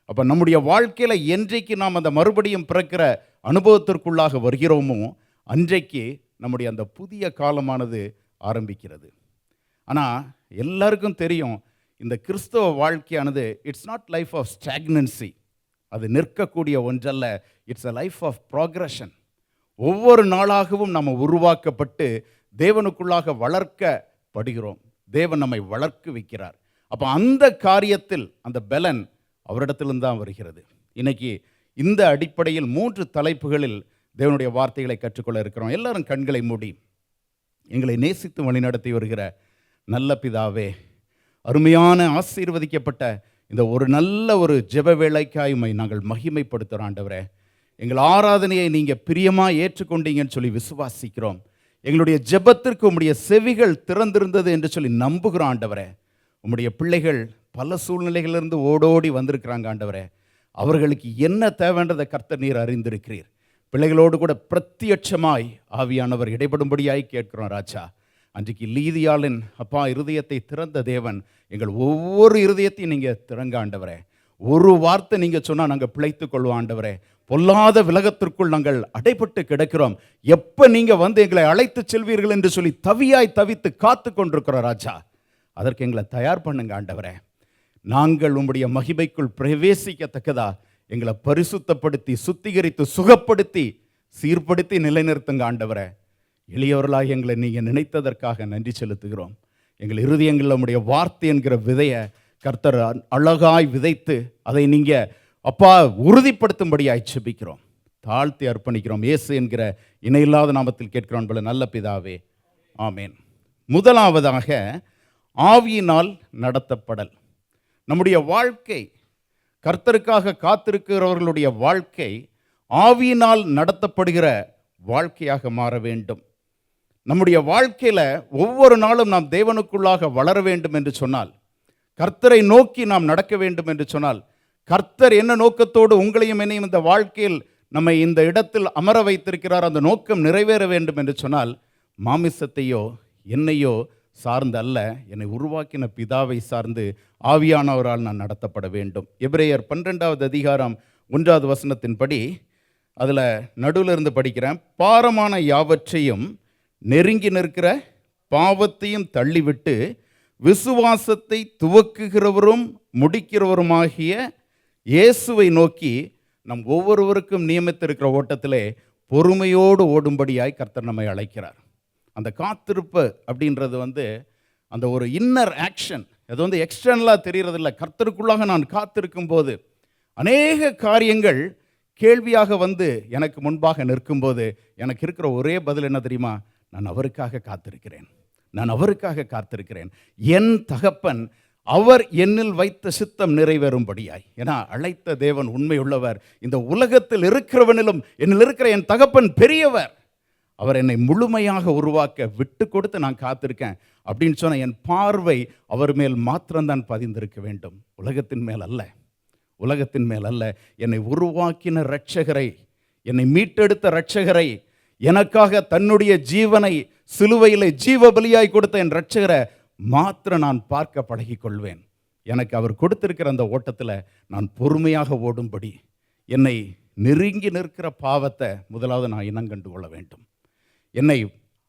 E: அப்போ நம்முடைய வாழ்க்கையில் என்றைக்கு நாம் அந்த மறுபடியும் பிறக்கிற அனுபவத்திற்குள்ளாக வருகிறோமோ அன்றைக்கு நம்முடைய அந்த புதிய காலமானது ஆரம்பிக்கிறது. ஆனால் எல்லாருக்கும் தெரியும், இந்த கிறிஸ்தவ வாழ்க்கையானது it's not life of stagnancy. அது நிற்கக்கூடிய ஒன்றல்ல. It's a life of progression. ஒவ்வொரு நாளாகவும் நம்ம உருவாக்கப்பட்டு தேவனுக்குள்ளாக வளர்க்கப்படுகிறோம். தேவன் நம்மை வளர்க்க வைக்கிறார். அப்போ அந்த காரியத்தில் அந்த பலன் அவரிடத்திலிருந்து தான் வருகிறது. இன்னைக்கு இந்த அடிப்படையில் 3 தலைப்புகளில் தேவனுடைய வார்த்தைகளை கற்றுக்கொள்ள இருக்கிறோம். எல்லாரும் கண்களை மூடி, எங்களை நேசித்து வழிநடத்தி வருகிற நல்ல பிதாவே, அருமையான ஆசீர்வதிக்கப்பட்ட இந்த ஒரு நல்ல ஒரு ஜெப வேளைக்காயுமை நாங்கள் மகிமைப்படுத்துகிறோம். ஆண்டவரே, எங்கள் ஆராதனையை நீங்கள் பிரியமாக ஏற்றுக்கொண்டீங்கன்னு சொல்லி விசுவாசிக்கிறோம். எங்களுடைய ஜெபத்திற்கு உம்முடைய செவிகள் திறந்திருந்தது என்று சொல்லி நம்புகிறோம். ஆண்டவரே, உம்முடைய பிள்ளைகள் பல சூழ்நிலைகளிலிருந்து ஓடோடி வந்திருக்கிறாங்க. ஆண்டவரே, அவர்களுக்கு என்ன தேவைன்றதை கர்த்தர் நீர் அறிந்திருக்கிறீர். பிள்ளைகளோடு கூட பிரத்யட்சமாய் ஆவியானவர் இடைபடும்படியாய் கேட்கிறோம் ராஜா. அன்றைக்கு லீதியாளின் அப்பா இருதயத்தை திறந்த தேவன், எங்கள் ஒவ்வொரு இருதயத்தையும் நீங்கள் திறங்க ஆண்டவரே. ஒரு வார்த்தை நீங்கள் சொன்னால் நாங்கள் பிழைத்துக் கொள்வோம் ஆண்டவரே. பொல்லாத விலகத்திற்குள் நாங்கள் அடைபட்டு கிடக்கிறோம். எப்போ நீங்கள் வந்து எங்களை அழைத்து செல்வீர்கள் என்று சொல்லி தவியாய் தவித்து காத்து கொண்டிருக்கிறோம் ராஜா. அதற்கு எங்களை தயார் பண்ணுங்க ஆண்டவரே. நாங்கள் உம்முடைய மகிமைக்குள் பிரவேசிக்கத்தக்கதா எங்களை பரிசுத்தப்படுத்தி, சுத்திகரித்து, சுகப்படுத்தி, சீர்படுத்தி நிலைநிறுத்துங்க ஆண்டவரே. எளியவர்களாக எங்களை நீங்கள் நினைத்ததற்காக நன்றி செலுத்துகிறோம். எங்கள் இருதயங்களில் உம்முடைய வார்த்தை என்கிற விதையை கர்த்தர் அழகாய் விதைத்து அதை நீங்கள் அப்பா உறுதிப்படுத்தும்படியாய் செபிக்கிறோம். தாழ்த்தி அர்ப்பணிக்கிறோம். இயேசு என்கிற இணையில்லாத நாமத்தில் கேட்கிறோம் போல நல்ல பிதாவே, ஆமேன். முதலாவதாக ஆவியினால் நடத்தப்படல். நம்முடைய வாழ்க்கை, கர்த்தருக்காக காத்திருக்கிறவர்களுடைய வாழ்க்கை ஆவியினால் நடத்தப்படுகிற வாழ்க்கையாக மாற வேண்டும். நம்முடைய வாழ்க்கையில் ஒவ்வொரு நாளும் நாம் தேவனுக்குள்ளாக வளர வேண்டும் என்று சொன்னால், கர்த்தரை நோக்கி நாம் நடக்க வேண்டும் என்று சொன்னால், கர்த்தர் என்ன நோக்கத்தோடு உங்களையும் என்னையும் இந்த வாழ்க்கையில் நம்மை இந்த இடத்தில் அமர வைத்திருக்கிறார், அந்த நோக்கம் நிறைவேற வேண்டும் என்று சொன்னால், மாமிசத்தையோ என்னையோ சார்ந்து அல்ல, என்னை உருவாக்கின பிதாவை சார்ந்து ஆவியானவரால் நான் நடத்தப்பட வேண்டும். எபிரேயர் 12வது அதிகாரம் 1வது வசனத்தின்படி அதில் நடுவில் இருந்து படிக்கிறேன். பாரமான யாவற்றையும் நெருங்கி நிற்கிற பாவத்தையும் தள்ளிவிட்டு விசுவாசத்தை துவக்குகிறவரும் முடிக்கிறவருமாகிய இயேசுவை நோக்கி நம் ஒவ்வொருவருக்கும் நியமித்திருக்கிற ஓட்டத்திலே பொறுமையோடு ஓடும்படியாய் கர்த்தர் நம்மை அழைக்கிறார். அந்த காத்திருப்பு அப்படின்றது அந்த ஒரு இன்னர் ஆக்ஷன். அது எக்ஸ்டர்னலாக தெரிகிறதில்ல. கர்த்தருக்குள்ளாக நான் காத்திருக்கும் போது அநேக காரியங்கள் கேள்வியாக எனக்கு முன்பாக நிற்கும்போது எனக்கு இருக்கிற ஒரே பதில் என்ன தெரியுமா? நான் அவருக்காக காத்திருக்கிறேன். நான் அவருக்காக காத்திருக்கிறேன். என் தகப்பன் அவர் என்னில் வைத்த சித்தம் நிறைவேறும்படியாய். ஏன்னா அழைத்த தேவன் உண்மையுள்ளவர். இந்த உலகத்தில் இருக்கிறவனிலும் என்னில் இருக்கிற என் தகப்பன் பெரியவர். அவர் என்னை முழுமையாக உருவாக்க விட்டு கொடுத்து நான் காத்திருக்கேன் அப்படின்னு சொன்ன என் பார்வை அவர் மேல் மாத்திரம்தான் பதிந்திருக்க வேண்டும், உலகத்தின் மேல் அல்ல. உலகத்தின் மேல் அல்ல. என்னை உருவாக்கின இரட்சகரை, என்னை மீட்டெடுத்த இரட்சகரை, எனக்காக தன்னுடைய ஜீவனை சிலுவையிலே ஜீவ பலியாய் கொடுத்த என் இரட்சகரை மாத்திரம் நான் பார்க்க பழகிக்கொள்வேன். எனக்கு அவர் கொடுத்திருக்கிற அந்த ஓட்டத்தில் நான் பொறுமையாக ஓடும்படி என்னை நெருங்கி நிற்கிற பாவத்தை முதலாவது நான் இனங்கண்டு கொள்ள வேண்டும். என்னை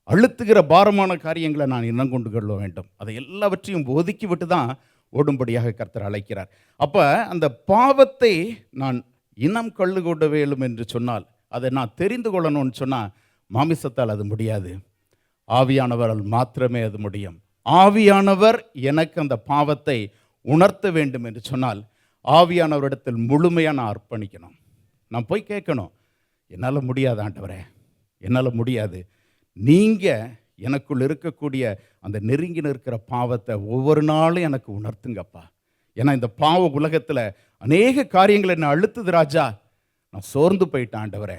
E: அழுத்துகிற பாரமான காரியங்களை நான் இனங்கொண்டு கொள்ள வேண்டும். அதை எல்லாவற்றையும் ஒதுக்கி விட்டு தான் ஓடும்படியாக கர்த்தர் அழைக்கிறார். அப்போ அந்த பாவத்தை நான் இனம் கொள்ளு கொள்ள வேண்டும் என்று சொன்னால், அதை நான் தெரிந்து கொள்ளணும்னு சொன்னால் மாமிசத்தால் அது முடியாது. ஆவியானவரால் மாத்திரமே அது முடியும். ஆவியானவர் எனக்கு அந்த பாவத்தை உணர்த்த வேண்டும் என்று சொன்னால் ஆவியானவரிடத்தில் முழுமையாக நான் அர்ப்பணிக்கணும். நான் போய் கேட்கணும், என்னால் முடியாது ஆண்டவரே, என்னால் முடியாது. நீங்கள் எனக்குள் இருக்கக்கூடிய அந்த நெருங்கி நிற்கிற பாவத்தை ஒவ்வொரு நாளும் எனக்கு உணர்த்துங்கப்பா. ஏன்னா இந்த பாவ உலகத்தில் அநேக காரியங்களை நான் அழுத்துது ராஜா. நான் சோர்ந்து போயிட்டேன் ஆண்டவரே,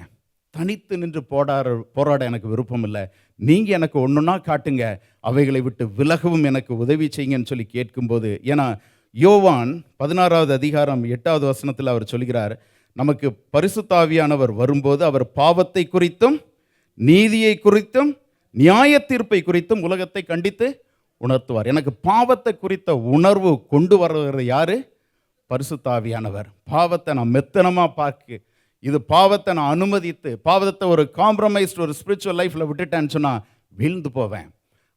E: தனித்து நின்று போராட எனக்கு விருப்பம் இல்லை. நீங்கள் எனக்கு ஒன்றுன்னா காட்டுங்க, அவைகளை விட்டு விலகவும் எனக்கு உதவி செய்யுங்கன்னு சொல்லி கேட்கும்போது, ஏன்னா யோவான் 16வது அதிகாரம் 8வது வசனத்தில் அவர் சொல்கிறார், நமக்கு பரிசுத்த ஆவியானவர் வரும்போது அவர் பாவத்தை குறித்தும் நீதியை குறித்தும் நியாய தீர்ப்பை குறித்தும் உலகத்தை கண்டித்து உணர்த்துவார். எனக்கு பாவத்தை குறித்த உணர்வு கொண்டு வர்றது யாரு? பரிசுத்த ஆவியானவர். பாவத்தை நான் மெத்தனமாக பார்க்க, இது பாவத்தை நான் அனுமதித்து பாவத்தை ஒரு காம்ப்ரமைஸ்ட் ஒரு ஸ்பிரிச்சுவல் லைஃப்பில் விட்டுட்டேன்னு சொன்னால் வீழ்ந்து போவேன்.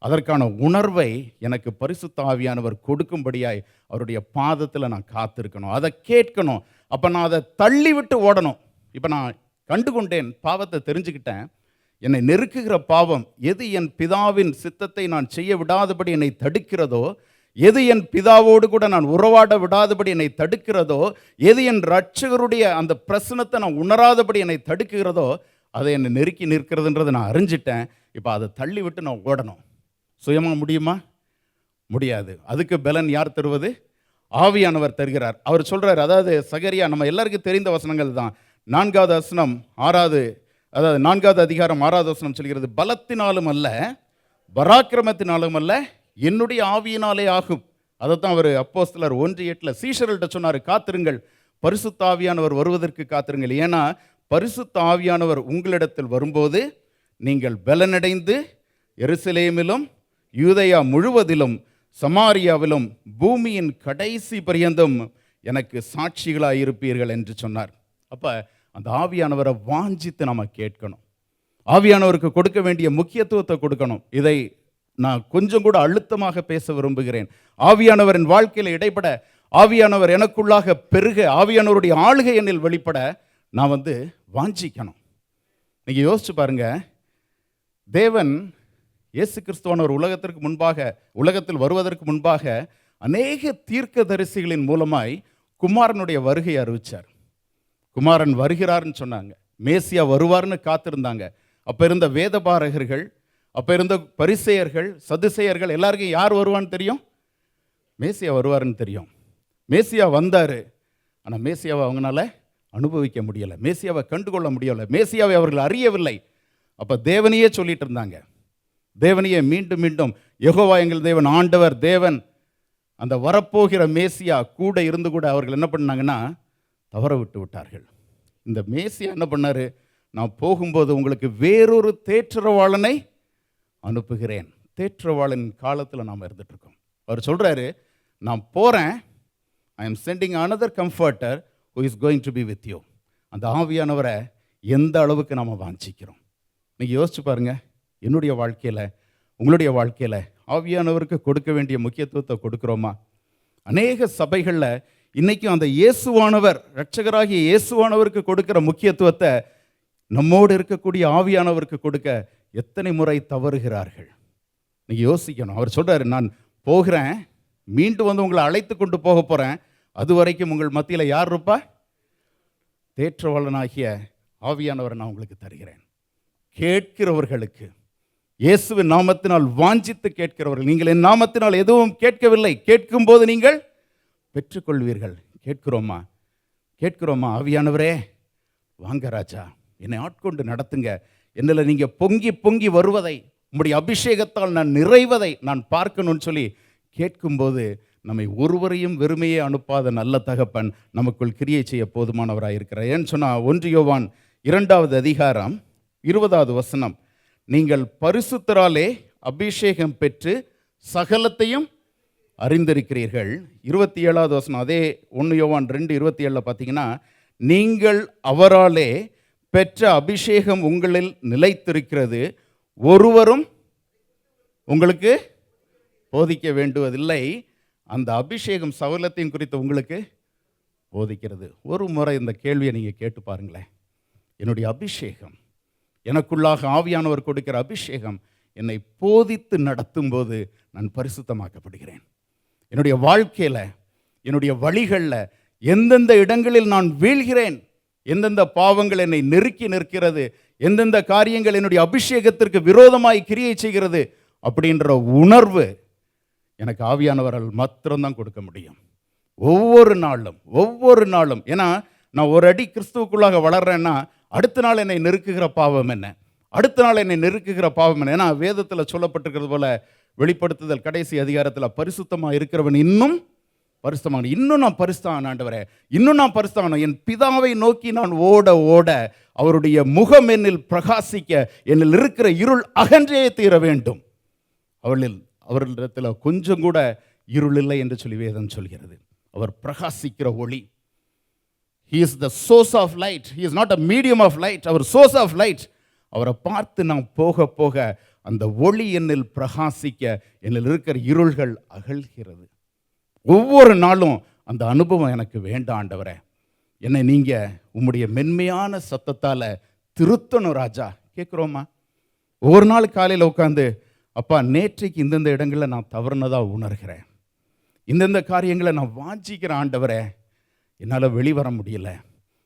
E: அதற்கான உணர்வை எனக்கு பரிசுத்த ஆவியானவர் கொடுக்கும்படியாய் அவருடைய பாதத்தில் நான் காத்திருக்கணும், அதை கேட்கணும். அப்போ நான் அதை தள்ளி விட்டு ஓடணும். இப்போ நான் கண்டுகொண்டேன், பாவத்தை தெரிஞ்சுக்கிட்டேன். என்னை நெருக்குகிற பாவம் எது என் பிதாவின் சித்தத்தை நான் செய்ய விடாதபடி என்னை தடுக்கிறதோ, எது என் பிதாவோடு கூட நான் உறவாட விடாதபடி என்னை தடுக்கிறதோ, எது என் இரட்சகருடைய அந்த பிரசனத்தை நான் உணராதபடி என்னை தடுக்கிறதோ, அதை என்னை நெருக்கி நிற்கிறதுன்றதை நான் அறிஞ்சிட்டேன். இப்போ அதை தள்ளி விட்டு நான் ஓடணும். சுயமாக முடியுமா? முடியாது. அதுக்கு பலன் யார் தருவது? ஆவியானவர் தருகிறார். அவர் சொல்கிறார், அதாவது சகரியா, நம்ம எல்லாருக்கும் தெரிந்த வசனங்கள் தான். 4வது வசனம் 6வது, அதாவது 4வது அதிகாரம் 6வது வசனம் சொல்கிறது, பலத்தினாலும் அல்ல பராக்கிரமத்தினாலும் அல்ல என்னுடைய ஆவியினாலே ஆகும். அதைத்தான் அவர் அப்போஸ்தலர் 1:8 சீஷர்கள்ட்ட சொன்னார், காத்திருங்கள், பரிசுத்த ஆவியானவர் வருவதற்கு காத்திருங்கள். ஏன்னா பரிசுத்த ஆவியானவர் உங்களிடத்தில் வரும்போது நீங்கள் பலனடைந்து எருசலேமிலும் யூதேயா முழுவதிலும் சமாரியாவிலும் பூமியின் கடைசி பரியந்தம் எனக்கு சாட்சிகளாக இருப்பீர்கள் என்று சொன்னார். அப்போ அந்த ஆவியானவரை வாஞ்சித்து நம்ம கேட்கணும். ஆவியானவருக்கு கொடுக்க வேண்டிய முக்கியத்துவத்தை கொடுக்கணும். இதை நான் கொஞ்சம் கூட அழுத்தமாக பேச விரும்புகிறேன். ஆவியானவரின் வாழ்க்கையில் இடைப்பட, ஆவியானவர் எனக்குள்ளாக பெருக, ஆவியானவருடைய ஆளுகை என்னில் வெளிப்பட நான் வாஞ்சிக்கணும். நீங்கள் யோசிச்சு பாருங்க, தேவன் இயேசு கிறிஸ்துவானவர் உலகத்தில் வருவதற்கு முன்பாக அநேக தீர்க்கதரிசிகளின் மூலமாய் குமாரனுடைய வருகையை அறிவிச்சார். குமாரன் வருகிறார்னு சொன்னாங்க, மேசியா வருவார்னு காத்திருந்தாங்க. அப்போ இருந்த வேதபாரகர்கள், அப்போ இருந்த பரிசேயர்கள், சதுசேயர்கள் எல்லாருக்கும் யார் வருவான்னு தெரியும்? மேசியா வருவார்னு தெரியும். மேசியா வந்தார். ஆனால் மேசியாவை அவங்களால அனுபவிக்க முடியலை, மேசியாவை கண்டுகொள்ள முடியலை, மேசியாவை அவர்கள் அறியவில்லை. அப்போ தேவனையே சொல்லிட்டு இருந்தாங்க, தேவனையே மீண்டும் மீண்டும், யெகோவா எங்கள் தேவன், ஆண்டவர் தேவன். அந்த வரப்போகிற மேசியா கூட இருந்து கூட அவர்கள் என்ன பண்ணாங்கன்னா தவற விட்டு விட்டார்கள். இந்த மேசியா என்ன பண்ணார்? நான் போகும்போது உங்களுக்கு வேறொரு தேற்றரவாளனை அனுப்புகிறேன். தேற்றரவாளன் காலத்தில் நாம் இருந்துகிட்ருக்கோம். அவர் சொல்கிறாரு, நான் போகிறேன், I am sending another comforter who is going to be with you. அந்த ஆவியானவரை எந்த அளவுக்கு நாம் வாஞ்சிக்கிறோம். நீங்கள் யோசிச்சு பாருங்கள், என்னுடைய வாழ்க்கையில், உங்களுடைய வாழ்க்கையில் ஆவியானவருக்கு கொடுக்க வேண்டிய முக்கியத்துவத்தை கொடுக்குறோமா? அநேக சபைகளில் இன்றைக்கும் அந்த இயேசுவானவர், இரட்சகராகிய இயேசுவானவருக்கு கொடுக்குற முக்கியத்துவத்தை நம்மோடு இருக்கக்கூடிய ஆவியானவருக்கு கொடுக்க எத்தனை முறை தவறுகிறார்கள். நீங்கள் யோசிக்கணும். அவர் சொல்கிறார், நான் போகிறேன், மீண்டும் உங்களை அழைத்து கொண்டு போக போகிறேன், அது வரைக்கும் உங்கள் மத்தியில் யார் இருப்பா? தேற்றவாளனாகிய ஆவியானவரை நான் உங்களுக்கு தருகிறேன். கேட்கிறவர்களுக்கு இயேசுவின் நாமத்தினால் வாஞ்சித்து கேட்கிறவர்கள். நீங்கள் என் நாமத்தினால் எதுவும் கேட்கவில்லை, கேட்கும்போது நீங்கள் பெற்றுக்கொள்வீர்கள். கேட்கிறோமா? கேட்கிறோமா? ஆவியானவரே வாங்க ராஜா, என்னை ஆட்கொண்டு நடத்துங்க. என்னில் நீங்கள் பொங்கி பொங்கி வருவதை, உம்முடைய அபிஷேகத்தால் நான் நிறைவதை நான் பார்க்கணும்னு சொல்லி கேட்கும்போது நம்மை ஒருவரையும் வெறுமையே அனுப்பாத நல்ல தகப்பன் நமக்குள் கிரியை செய்ய போதுமானவராக இருக்கிறார். ஏன்னு சொன்னால் 1 யோவான் 2வது அதிகாரம் 20வது வசனம், நீங்கள் பரிசுத்தராலே அபிஷேகம் பெற்று சகலத்தையும் அறிந்திருக்கிறீர்கள். 27வது வசனம் அதே 1 யோவான் 2:27 பார்த்தீங்கன்னா, நீங்கள் அவராலே பெற்ற அபிஷேகம் உங்களில் நிலைத்திருக்கிறது, ஒருவரும் உங்களுக்கு போதிக்க வேண்டுவதில்லை. அந்த அபிஷேகம் சகலத்தையும் குறித்து உங்களுக்கு போதிக்கிறது. ஒரு முறை இந்த கேள்வியை நீங்கள் கேட்டு பாருங்களேன். என்னுடைய அபிஷேகம், எனக்குள்ளாக ஆவியானவர் கொடுக்கிற அபிஷேகம் என்னை போதித்து நடத்தும் போது நான் பரிசுத்தமாக்கப்படுகிறேன். என்னுடைய வாழ்க்கையில், என்னுடைய வழிகளில் எந்தெந்த இடங்களில் நான் வீழ்கிறேன், எந்தெந்த பாவங்கள் என்னை நெருக்கி நிற்கிறது, எந்தெந்த காரியங்கள் என்னுடைய அபிஷேகத்திற்கு விரோதமாய் கிரியை செய்கிறது அப்படின்ற உணர்வு எனக்கு ஆவியானவரால் மாத்திரம்தான் கொடுக்க முடியும். ஒவ்வொரு நாளும். ஏன்னா நான் ஒரு அடி கிறிஸ்துவுக்குள்ளாக வளர்றேன்னா அடுத்த நாள் என்னை நெருக்குகிற பாவம் என்ன, அடுத்த நாள் என்னை நெருக்குகிற பாவம் என்ன. ஏன்னா வேதத்தில் சொல்லப்பட்டிருக்கிறது போல, வெளிப்படுத்துதல் கடைசி அதிகாரத்தில் பரிசுத்தமாக இருக்கிறவன் இன்னும் பரிசுத்தமான, இன்னும் நான் பரிசுத்தமான ஆண்டவரே, இன்னும் நான் பரிசுத்தமான, என் பிதாவை நோக்கி நான் ஓட ஓட அவருடைய முகம் என்னில் பிரகாசிக்க, என்னில் இருக்கிற இருள் அகன்றே தீர வேண்டும். அவர்களிடத்தில் கொஞ்சம் கூட இருள் இல்லை என்று சொல்லி வேதம் சொல்கிறது. அவர் பிரகாசிக்கிற ஒளி. He is the source of light. He is not a medium of light. Our source of light. அவரை பார்த்து நான் போக போக அந்த ஒளி என்னில் பிரகாசிக்க, என்னில் இருக்கிற இருள்கள் அகழ்கிறது. ஒவ்வொரு நாளும் அந்த அனுபவம் எனக்கு வேண்டாம் ஆண்டவரே. என்னை நீங்கள் உம்முடைய மென்மையான சத்தத்தால் திருத்தணும் ராஜா. கேட்குறோமா? ஒவ்வொரு நாள் காலையில் உட்காந்து, அப்பா நேற்றைக்கு இந்தந்த இடங்களில் நான் தவறுனதாக உணர்கிறேன், இந்தந்த காரியங்களை நான் வாஞ்சிக்கிறேன் ஆண்டவரே, என்னால் வெளிவர முடியல,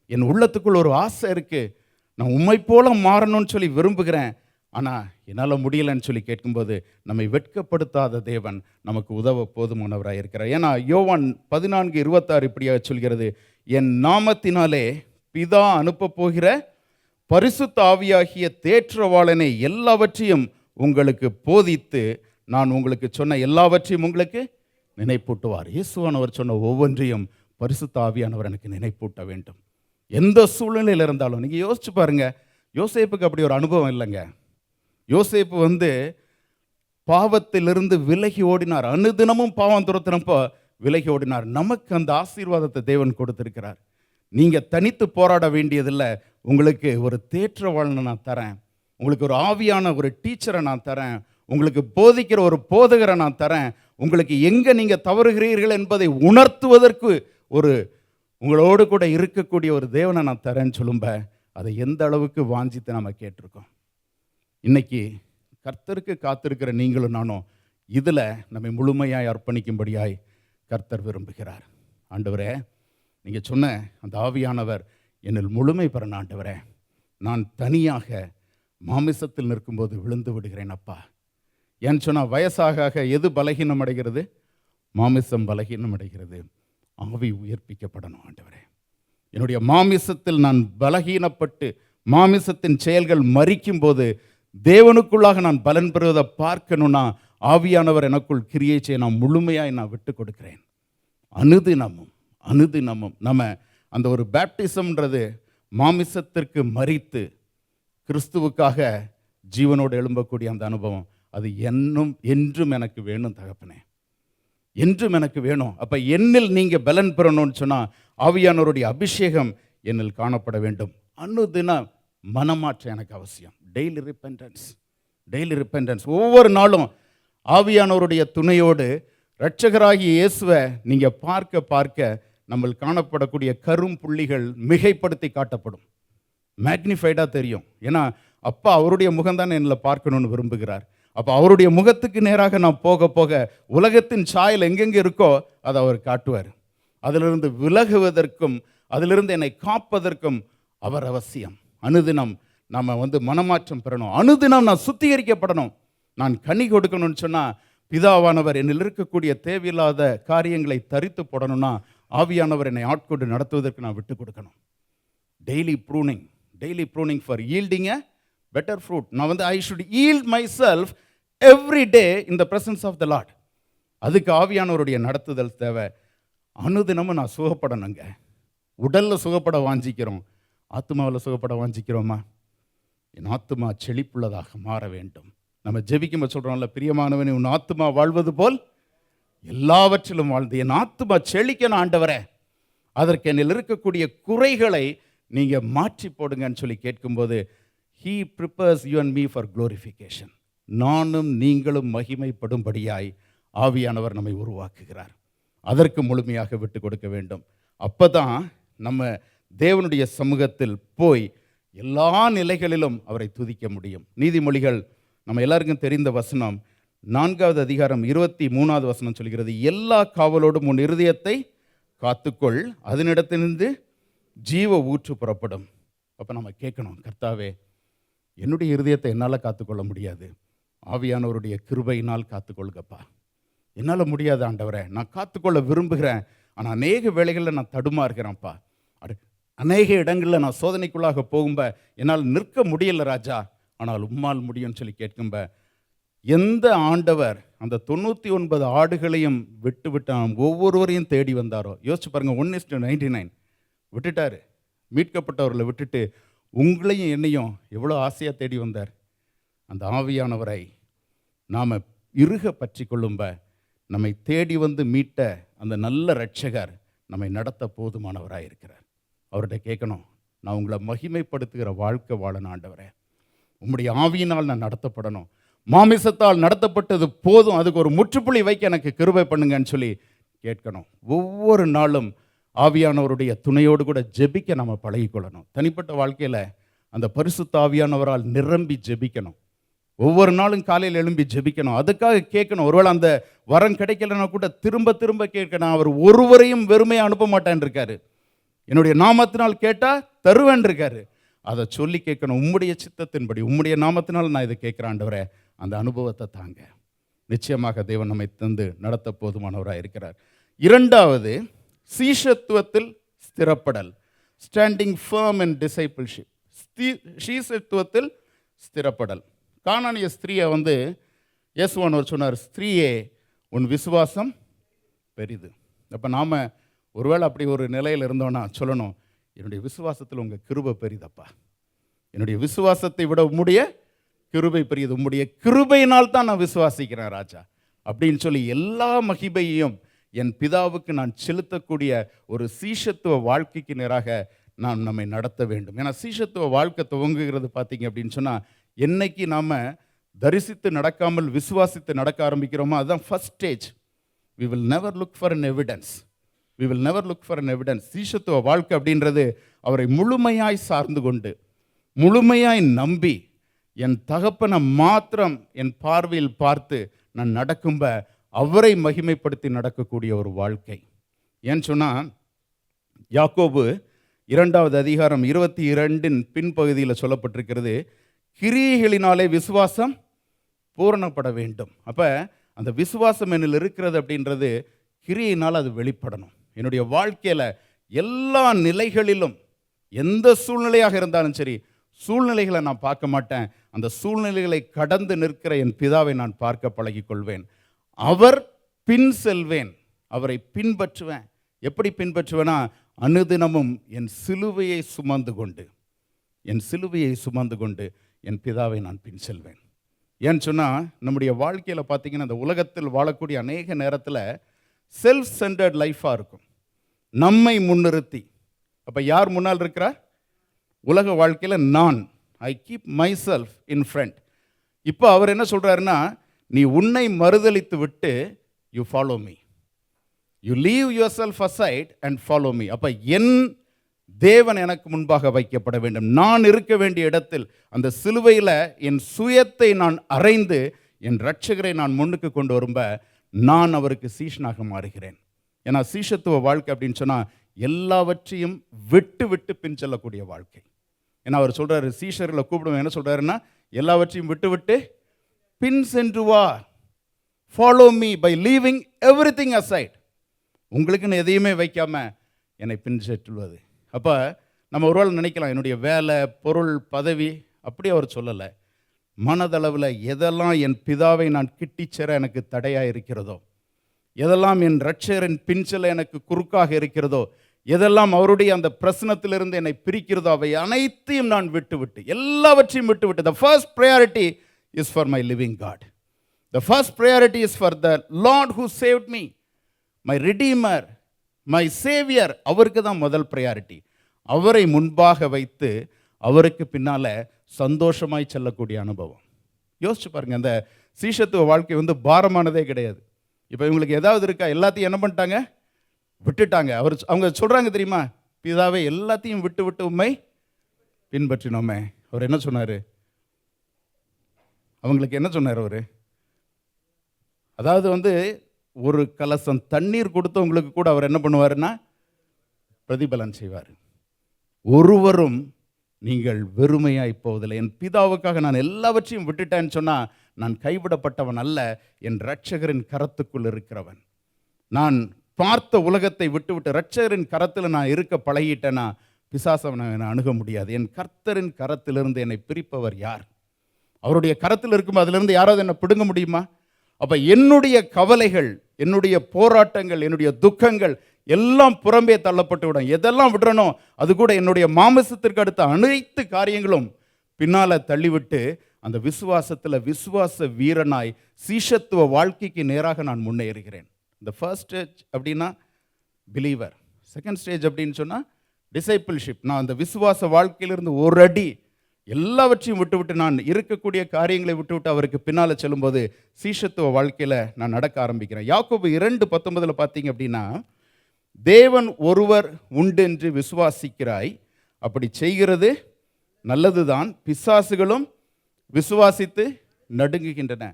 E: என் உள்ளத்துக்குள் ஒரு ஆசை இருக்குது, நான் உம்மை போல மாறணும்னு சொல்லி விரும்புகிறேன், ஆனால் என்னால் முடியலைன்னு சொல்லி கேட்கும்போது நம்மை வெட்கப்படுத்தாத தேவன் நமக்கு உதவ போதுமானவராக இருக்கிறார். ஏன்னா யோவான் 14:26 இப்படியாக சொல்கிறது, என் நாமத்தினாலே பிதா அனுப்ப போகிற பரிசுத்த ஆவியாகிய தேற்றவாளனை எல்லாவற்றையும் உங்களுக்கு போதித்து நான் உங்களுக்கு சொன்ன எல்லாவற்றையும் உங்களுக்கு நினைப்பூட்டுவார். இயேசுவானவர் சொன்ன ஒவ்வொன்றையும் பரிசுத்த ஆவியானவர் எனக்கு நினைப்பூட்ட வேண்டும். எந்த சூழ்நிலையில் இருந்தாலும். நீங்கள் யோசிச்சு பாருங்க, யோசேப்புக்கு அப்படி ஒரு அனுபவம் இல்லைங்க. யோசேப்பு பாவத்திலிருந்து விலகி ஓடினார். அனுதினமும் பாவம் துரத்தினப்போ விலகி ஓடினார். நமக்கு அந்த ஆசீர்வாதத்தை தேவன் கொடுத்திருக்கிறார். நீங்கள் தனித்து போராட வேண்டியதில்லை. உங்களுக்கு ஒரு தேற்றவாளனை நான் தரேன், உங்களுக்கு ஒரு ஆவியான ஒரு டீச்சரை நான் தரேன், உங்களுக்கு போதிக்கிற ஒரு போதகரை நான் தரேன், உங்களுக்கு எங்கே நீங்கள் தவறுகிறீர்கள் என்பதை உணர்த்துவதற்கு ஒரு உங்களோடு கூட இருக்கக்கூடிய ஒரு தேவனை நான் தரேன்னு சொல்லும்ப, அதை எந்த அளவுக்கு வாஞ்சித்து நம்ம கேட்டிருக்கோம். இன்னைக்கு கர்த்தருக்கு காத்திருக்கிற நீங்களும் நானும் இதில் நம்மை முழுமையாய் அர்ப்பணிக்கும்படியாய் கர்த்தர் விரும்புகிறார். ஆண்டவரே, நீங்கள் சொன்ன அந்த ஆவியானவர் என்னில் முழுமை பெறணும் ஆண்டவரே. நான் தனியாக மாமிசத்தில் நிற்கும்போது விழுந்து விடுகிறேன் அப்பா. ஏன்னு சொன்னால் வயசாக எது பலகீனம் அடைகிறது? மாமிசம் பலகீனம் அடைகிறது. ஆவி உயிர்ப்பிக்கப்படணும் ஆண்டவரே. என்னுடைய மாமிசத்தில் நான் பலகீனப்பட்டு மாமிசத்தின் செயல்கள் மரிக்கும் போது தேவனுக்குள்ளாக நான் பலன் பெறுவதை பார்க்கணும்னா ஆவியானவர் எனக்குள் கிரியை செய்ய நான் முழுமையாய் நான் விட்டு கொடுக்கிறேன். அனுதினமும் நம்ம அந்த ஒரு பேப்டிசம்ன்றது மாமிசத்திற்கு மரித்து கிறிஸ்துவுக்காக ஜீவனோடு எழும்பக்கூடிய அந்த அனுபவம், அது என்றும் எனக்கு வேணும் தகப்பனே, என்றும் எனக்கு வேணும். அப்போ என்னில் நீங்கள் பலன் பெறணும்னு சொன்னால் ஆவியானவருடைய அபிஷேகம் என்னில் காணப்பட வேண்டும். அனுதின மனமாற்றம் எனக்கு அவசியம். Daily repentance. ஒவ்வொரு நாளும் ஆவியானவருடைய துணையோடு இரட்சகராகிய இயேசுவை நீங்கள் பார்க்க பார்க்க நம்ம காணப்படக்கூடிய கரும் புள்ளிகள் மிகைப்படுத்தி காட்டப்படும், மேக்னிஃபைடாக தெரியும். ஏன்னா அப்பா அவருடைய முகம்தான் என்னில் பார்க்கணும்னு விரும்புகிறார். அப்போ அவருடைய முகத்துக்கு நேராக நான் போக போக உலகத்தின் சாயல் எங்கெங்கே இருக்கோ அதை அவர் காட்டுவார். அதிலிருந்து விலகுவதற்கும் அதிலிருந்து என்னை காப்பதற்கும் அவர் அவசியம். அனுதினம் நம்ம மனமாற்றம் பெறணும். அனுதினம் நான் சுத்திகரிக்கப்படணும். நான் கனி கொடுக்கணும்னு சொன்னால் பிதாவானவர் என்னில் இருக்கக்கூடிய தேவையில்லாத காரியங்களை தரித்து போடணும்னா ஆவியானவர் என்னை ஆட்கொண்டு நடத்துவதற்கு நான் விட்டு கொடுக்கணும். Daily pruning for yielding a better fruit. நான் I should yield myself every day in the presence of the Lord. அதுக்கு ஆவியானவருடைய நடத்துதல் தேவை. அனுதினமும் நான் சுகப்படணுங்க. உடலில் சுகப்பட வாஞ்சிக்கிறோம், ஆத்மாவில் சுகப்பட வாஞ்சிக்கிறோமா? என் ஆத்மா செழிப்புள்ளதாக மாற வேண்டும். நம்ம ஜெபிக்கும்போது சொல்கிறோம்ல, பிரியமானவனே உன் ஆத்மா வாழ்வது போல் எல்லாவற்றிலும் வாழ்ந்து என் ஆத்மா செழிக்கணும் ஆண்டவரே, அதற்கு என்னில் இருக்கக்கூடிய குறைகளை நீங்கள் மாற்றி போடுங்கன்னு சொல்லி கேட்கும்போது He prepares you and me for glorification. நானும் நீங்களும் மகிமைப்படும்படியாய் ஆவியானவர் நம்மை உருவாக்குகிறார். அதற்கு முழுமையாக விட்டு கொடுக்க வேண்டும். அப்போ தான் நம்ம தேவனுடைய சமூகத்தில் போய் எல்லா நிலைகளிலும் அவரை துதிக்க முடியும். நீதிமொழிகள் நம்ம எல்லாருக்கும் தெரிந்த வசனம் 4வது அதிகாரம் 23வது வசனம் சொல்கிறது, எல்லா காவலோடும் உன் இருதயத்தை காத்துக்கொள், அதனிடத்திலிருந்து ஜீவ ஊற்று புறப்படும். அப்போ நம்ம கேட்கணும், கர்த்தாவே என்னுடைய இருதயத்தை என்னால் காத்துக்கொள்ள முடியாது, ஆவியானவருடைய கிருபையினால் காத்துக்கொள்ளுங்கப்பா. என்னால் முடியாது ஆண்டவரே, நான் காத்துக்கொள்ள விரும்புகிறேன், ஆனால் அநேக வேளைகளில் நான் தடுமாறுகிறேன்ப்பா. அநேக இடங்களில் நான் சோதனைக்குள்ளாக போகும்ப என்னால் நிற்க முடியல ராஜா, ஆனால் உம்மால் முடியும்னு சொல்லி கேட்கும்ப எந்த ஆண்டவர் அந்த 99 ஆடுகளையும் விட்டு ஒவ்வொருவரையும் தேடி வந்தாரோ யோசிச்சு பாருங்க. 1:99 விட்டுட்டாரு. மீட்கப்பட்டவர்களை விட்டுட்டு உங்களையும் என்னையும் எவ்வளோ ஆசையாக தேடி வந்தார். அந்த ஆவியானவரை நாம் இறுக பற்றி கொள்ளும்ப நம்மை தேடி வந்து மீட்ட அந்த நல்ல இரட்சகர் நம்மை நடத்த போதுமானவராக இருக்கிறார். அவர்கிட்ட கேட்கணும், நான் உங்களை மகிமைப்படுத்துகிற வாழ்க்கை வாழணும் ஆண்டவரே, உம்முடைய ஆவியினால் நான் நடத்தப்படணும், மாமிசத்தால் நடத்தப்பட்டது போதும், அதுக்கு ஒரு முற்றுப்புள்ளி வைக்க எனக்கு கிருபை பண்ணுங்கன்னு சொல்லி கேட்கணும். ஒவ்வொரு நாளும் ஆவியானவருடைய துணையோடு கூட ஜெபிக்க நம்ம பழகிக்கொள்ளணும். தனிப்பட்ட வாழ்க்கையில் அந்த பரிசுத்த ஆவியானவரால் நிரம்பி ஜெபிக்கணும். ஒவ்வொரு நாளும் காலையில் எழும்பி ஜெபிக்கணும். அதுக்காக கேட்கணும். ஒருவேளை அந்த வரம் கிடைக்கலன்னா கூட திரும்ப திரும்ப கேட்கணும். அவர் ஒருவரையும் வெறுமையாக அனுப்ப மாட்டேன் இருக்காரு. என்னுடைய நாமத்தினால் கேட்டால் தருவேன் இருக்காரு. அதை சொல்லி கேட்கணும். உம்முடைய சித்தத்தின்படி உம்முடைய நாமத்தினால் நான் இதை கேட்குறேன் ஆண்டவரே, அந்த அனுபவத்தை தாங்க. நிச்சயமாக தேவன் நம்மை தந்து நடத்த போதுமானவராக இருக்கிறார். இரண்டாவது, சீஷத்துவத்தில் ஸ்திரப்படல், ஸ்டாண்டிங் ஃபர்ம் இன் டிசைபிள்ஷிப். சீஷத்துவத்தில் ஸ்திரப்படல். கானானிய ஸ்திரீயை இயேசுவானவர் சொன்னார், ஸ்திரீயே உன் விசுவாசம் பெரிது. அப்போ நாம் ஒருவேளை அப்படி ஒரு நிலையில் இருந்தோன்னா சொல்லணும், என்னுடைய விசுவாசத்தில் உங்கள் கிருபை பெரிதப்பா, என்னுடைய விசுவாசத்தை விட உம்முடைய கிருபை பெரியது, உம்முடைய கிருபையினால் தான் நான் விசுவாசிக்கிறேன் ராஜா அப்படின்னு சொல்லி எல்லா மகிமையையும் என் பிதாவுக்கு நான் செலுத்தக்கூடிய ஒரு சீஷத்துவ வாழ்க்கைக்கு நேராக நாம் நம்மை நடத்த வேண்டும். ஏன்னா சீஷத்துவ வாழ்க்கை துவங்குகிறது பார்த்தீங்க அப்படின்னு சொன்னால், என்னைக்கு நாம் தரிசித்து நடக்காமல் விசுவாசித்து நடக்க ஆரம்பிக்கிறோமோ அதுதான் first stage. we will never look for an evidence. we will never look for an evidence. சீஷத்துவ வாழ்க்கை அப்படின்றது அவரை முழுமையாய் சார்ந்து கொண்டு முழுமையாய் நம்பி என் தகப்பனை மாத்திரம் என் பார்வையில் பார்த்து நான் நடக்கும்ப அவரை மகிமைப்படுத்தி நடக்கக்கூடிய ஒரு வாழ்க்கை. ஏன்னு சொன்னால் யாக்கோபு 2வது அதிகாரம் 22 பின்பகுதியில் சொல்லப்பட்டிருக்கிறது, கிரியைகளினாலே விசுவாசம் பூரணப்பட வேண்டும். அப்போ அந்த விசுவாசம் என்னில் இருக்கிறது அப்படின்றது கிரியையினால் அது வெளிப்படணும். என்னுடைய வாழ்க்கையில் எல்லா நிலைகளிலும் எந்த சூழ்நிலையாக இருந்தாலும் சரி, சூழ்நிலைகளை நான் பார்க்க மாட்டேன், அந்த சூழ்நிலைகளை கடந்து நிற்கிற என் பிதாவை நான் பார்க்க பழகிக்கொள்வேன். அவர் பின் செல்வேன், அவரை பின்பற்றுவேன். எப்படி பின்பற்றுவேனா, அனுதினமும் என் சிலுவையை சுமந்து கொண்டு என் பிதாவை நான் பின் செல்வேன். ஏன்னு சொன்னால் நம்முடைய வாழ்க்கையில் பார்த்தீங்கன்னா இந்த உலகத்தில் வாழக்கூடிய அநேக நேரத்தில் செல்ஃப் சென்டர்ட் லைஃபாக இருக்கும், நம்மை முன்னிறுத்தி. அப்போ யார் முன்னால் இருக்கிறார்? உலக வாழ்க்கையில் நான், I keep my self in front. இப்போ அவர் என்ன சொல்கிறாருன்னா, நீ உன்னை மறுதலித்து விட்டு you follow me, you leave your self aside and follow me. அப்போ என் தேவன் எனக்கு முன்பாக வைக்கப்பட வேண்டும். நான் இருக்க வேண்டிய இடத்தில் அந்த சிலுவையில் என் சுயத்தை நான் அறைந்து என் இரட்சகரை நான் முன்னுக்கு கொண்டு வரும்ப நான் அவருக்கு சீஷனாக மாறுகிறேன். ஏன்னா சீஷத்துவ வாழ்க்கை அப்படின்னு சொன்னால் எல்லாவற்றையும் விட்டு விட்டு பின் செல்லக்கூடிய வாழ்க்கை. ஏன்னா அவர் சொல்கிறாரு, சீஷர்களை கூப்பிடுவோம், என்ன சொல்கிறாருன்னா எல்லாவற்றையும் விட்டு விட்டு பின் சென்று வா, follow me by leaving everything aside. உங்களுக்குன்னு எதையுமே வைக்காம என்னை பின்பற்றுவது. அப்போ நம்ம ஒருவேளை நினைக்கலாம், என்னுடைய வேலை, பொருள், பதவி, அப்படி அவர் சொல்லலை. மனதளவில் எதெல்லாம் என் பிதாவை நான் கிட்டிச்சேர எனக்கு தடையாக இருக்கிறதோ, எதெல்லாம் என் இரட்சகரின் பின்செல்ல எனக்கு குறுக்காக இருக்கிறதோ, எதெல்லாம் அவருடைய அந்த பிரசனத்திலிருந்து என்னை பிரிக்கிறதோ, அவை அனைத்தையும் நான் விட்டுவிட்டு, எல்லாவற்றையும் விட்டுவிட்டு, the first priority is for my living God. The first priority is for the Lord who saved me, my Redeemer, my Savior. அவருக்கு தான் முதல் ப்ரையாரிட்டி. அவரை முன்பாக வைத்து அவருக்கு பின்னால சந்தோஷமாய் செல்லக்கூடிய அனுபவம். யோசிச்சு பாருங்க, அந்த சீஷத்துவ வாழ்க்கை பாரமானதே கிடையாது. இப்போ இவங்களுக்கு ஏதாவது இருக்கா? எல்லாத்தையும் என்ன பண்ணிட்டாங்க? விட்டுட்டாங்க. அவங்க சொல்றாங்க தெரியுமா, பிதாவே எல்லாத்தையும் விட்டு விட்டு உம்மை பின்பற்றினோமே. அவர் என்ன சொன்னாரு? அவங்களுக்கு என்ன சொன்னார் அவரு? அதாவது ஒரு கலசம் தண்ணீர் கொடுத்தவங்களுக்கு கூட அவர் என்ன பண்ணுவாருன்னா பிரதிபலன் செய்வார். ஒருவரும் நீங்கள் வெறுமையாய் போவதில்லை. என் பிதாவுக்காக நான் எல்லாவற்றையும் விட்டுட்டேன்னு சொன்னால் நான் கைவிடப்பட்டவன் அல்ல, என் இரட்சகரின் கரத்துக்குள் இருக்கிறவன். நான் பார்த்த உலகத்தை விட்டுவிட்டு இரட்சகரின் கரத்தில் நான் இருக்க பழகிட்டேன்னா பிசாசவனை என்னை அணுக முடியாது. என் கர்த்தரின் கரத்திலிருந்து என்னை பிரிப்பவர் யார்? அவருடைய கரத்தில் இருக்கும், அதிலிருந்து யாராவது என்னை பிடுங்க முடியுமா? அப்போ என்னுடைய கவலைகள், என்னுடைய போராட்டங்கள், என்னுடைய துக்கங்கள் எல்லாம் புறம்பே தள்ளப்பட்டு விடும். எதெல்லாம் விடுறனோ அது கூட என்னுடைய மாமிசத்திற்கு அடுத்த அனைத்து காரியங்களும் பின்னால் தள்ளிவிட்டு அந்த விசுவாசத்தில் விசுவாச வீரனாய் சீஷத்துவ வாழ்க்கைக்கு நேராக நான் முன்னேறுகிறேன். இந்த ஃபர்ஸ்ட் ஸ்டேஜ் அப்படின்னா பிலீவர், செகண்ட் ஸ்டேஜ் அப்படின்னு சொன்னால் டிசைபிள்ஷிப். நான் அந்த விசுவாச வாழ்க்கையிலிருந்து ஒரு அடி எல்லாவற்றையும் விட்டுவிட்டு, நான் இருக்கக்கூடிய காரியங்களை விட்டுவிட்டு அவருக்கு பின்னால் செல்லும்போது சீஷத்துவ வாழ்க்கையில் நான் நடக்க ஆரம்பிக்கிறேன். யாக்கோபு 2:19 பார்த்தீங்க அப்படின்னா, தேவன் ஒருவர் உண்டென்று விசுவாசிக்கிறாய், அப்படி செய்கிறது நல்லதுதான், பிசாசுகளும் விசுவாசித்து நடுங்குகின்றன.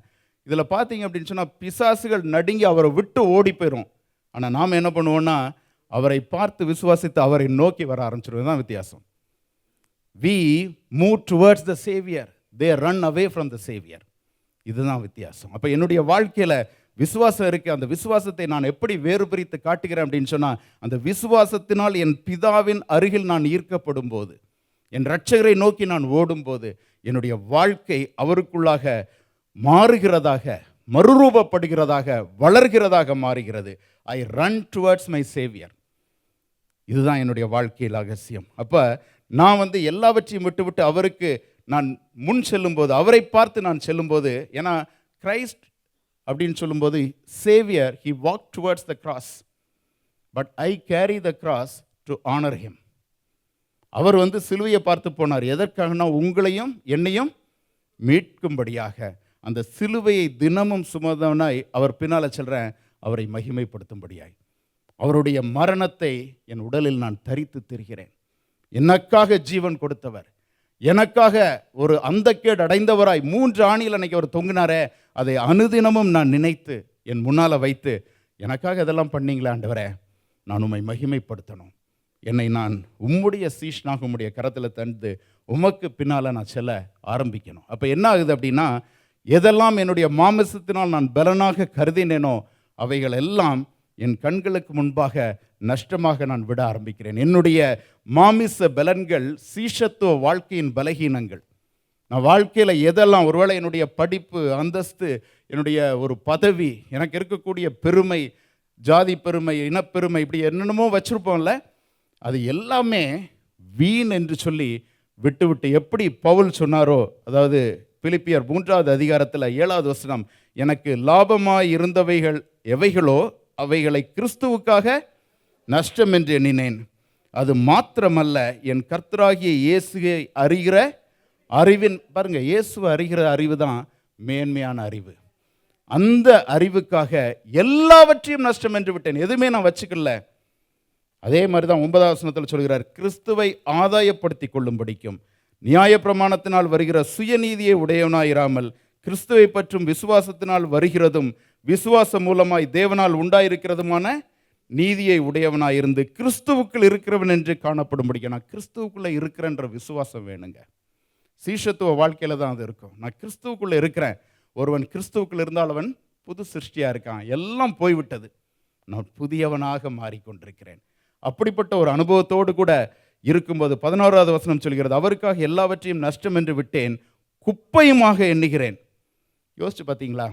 E: இதில் பார்த்தீங்க அப்படின்னு சொன்னால் பிசாசுகள் நடுங்கி அவரை விட்டு ஓடி போயிடும். ஆனால் நாம் என்ன பண்ணுவோம்னா அவரை பார்த்து விசுவாசித்து அவரை நோக்கி வர ஆரம்பிச்சிடுவோம். தான் வித்தியாசம். We move towards the Savior, they run away from the Savior. இதுதான் வித்தியாசம். அப்போ என்னுடைய வாழ்க்கையில் விசுவாசம் இருக்குது. அந்த விசுவாசத்தை நான் எப்படி வேறு பிரித்து காட்டுகிறேன் அப்படின்னு சொன்னால், அந்த விசுவாசத்தினால் என் பிதாவின் அருகில் நான் ஈர்க்கப்படும் போது, என் இரட்சகரை நோக்கி நான் ஓடும்போது என்னுடைய வாழ்க்கை அவருக்குள்ளாக மாறுகிறதாக, மறுரூபப்படுகிறதாக, வளர்கிறதாக மாறுகிறது. ஐ ரன் டுவர்ட்ஸ் மை சேவியர். இதுதான் என்னுடைய வாழ்க்கையில் ரகசியம். அப்போ நான் எல்லாவற்றையும் விட்டுவிட்டு அவருக்கு நான் முன் செல்லும்போது, அவரை பார்த்து நான் செல்லும்போது, ஏன்னா கிரைஸ்ட் அப்படின்னு சொல்லும்போது Xavier, he walked towards the cross, but I carry the cross to honor him. அவர் சிலுவையை பார்த்து போனார். எதற்காகனா உங்களையும் என்னையும் மீட்கும்படியாக. அந்த சிலுவையை தினமும் சுமந்தவனாய் அவர் பின்னால் செல்றேன், அவரை மகிமைப்படுத்தும்படியாய். அவருடைய மரணத்தை என் உடலில் நான் தரித்து திரிகிறேன். எனக்காக ஜீவன் கொடுத்தவர், எனக்காக ஒரு அந்தக்கேடு அடைந்தவராய் 3 ஆணியில் அன்னைக்கு அவர் தொங்கினாரே, அதை அனுதினமும் நான் நினைத்து என் முன்னால் வைத்து, எனக்காக இதெல்லாம் பண்ணீங்களா ஆண்டவரே, நான் உம்மை மகிமைப்படுத்தணும், என்னை நான் உம்முடைய சீஷனாக உம்முடைய கரத்தில் தந்து உமக்கு பின்னால் நான் செல்ல ஆரம்பிக்கணும். அப்போ என்ன ஆகுது அப்படின்னா, எதெல்லாம் என்னுடைய மாமிசத்தினால் நான் பலனாக கருதினேனோ அவைகள் எல்லாம் என் கண்களுக்கு முன்பாக நஷ்டமாக நான் விட ஆரம்பிக்கிறேன். என்னுடைய மாமிச பலன்கள் சீஷத்துவ வாழ்க்கையின் பலகீனங்கள். நான் வாழ்க்கையில் எதெல்லாம், ஒருவேளை என்னுடைய படிப்பு, அந்தஸ்து, என்னுடைய ஒரு பதவி, எனக்கு இருக்கக்கூடிய பெருமை, ஜாதி பெருமை, இனப்பெருமை, இப்படி என்னென்னமோ வச்சுருப்போம்ல, அது எல்லாமே வீண் என்று சொல்லி விட்டு எப்படி பவுல் சொன்னாரோ, அதாவது பிலிப்பியர் 3வது அதிகாரத்தில் 7வது வசனம், எனக்கு லாபமாய் இருந்தவைகள் எவைகளோ அவைகளை கிறிஸ்துவுக்காக நஷ்டம் என்று எண்ணினேன். அது மாத்திரமல்ல, என் கர்த்தராகிய இயேசுவை அறிகிற அறிவின், பாருங்க, இயேசுவை அறிகிற அறிவு தான் மேன்மையான அறிவு. அந்த அறிவுக்காக எல்லாவற்றையும் நஷ்டம் என்று விட்டேன், எதுவுமே நான் வச்சுக்கல. அதே மாதிரி தான் 9வது வசனத்தில் சொல்கிறார், கிறிஸ்துவை ஆதாயப்படுத்தி கொள்ளும்படிக்கும் நியாயப்பிரமாணத்தினால் வருகிற சுயநீதியை உடையவனாயிராமல் கிறிஸ்துவை பற்றும் விசுவாசத்தினால் வருகிறதும் விசுவாசம் மூலமாய் தேவனால் உண்டாயிருக்கிறதுமான நீதியை உடையவனாயிருந்து கிறிஸ்துவுக்குள் இருக்கிறவன் என்று காணப்படும்படிக்க. நான் கிறிஸ்துவுக்குள்ளே இருக்கிறேன்ற விசுவாசம் வேணுங்க. சீஷத்துவ வாழ்க்கையில் தான் அது இருக்கும். நான் கிறிஸ்துவுக்குள்ளே இருக்கிறேன். ஒருவன் கிறிஸ்துவுக்குள் இருந்தால் அவன் புது சிருஷ்டியாக இருக்கான், எல்லாம் போய்விட்டது, நான் புதியவனாக மாறிக்கொண்டிருக்கிறேன். அப்படிப்பட்ட ஒரு அனுபவத்தோடு கூட இருக்கும்போது 11வது வசனம் சொல்கிறது, அவருக்காக எல்லாவற்றையும் நஷ்டம் என்று விட்டேன், குப்பையுமாக எண்ணுகிறேன். யோசிச்சு பார்த்தீங்களா?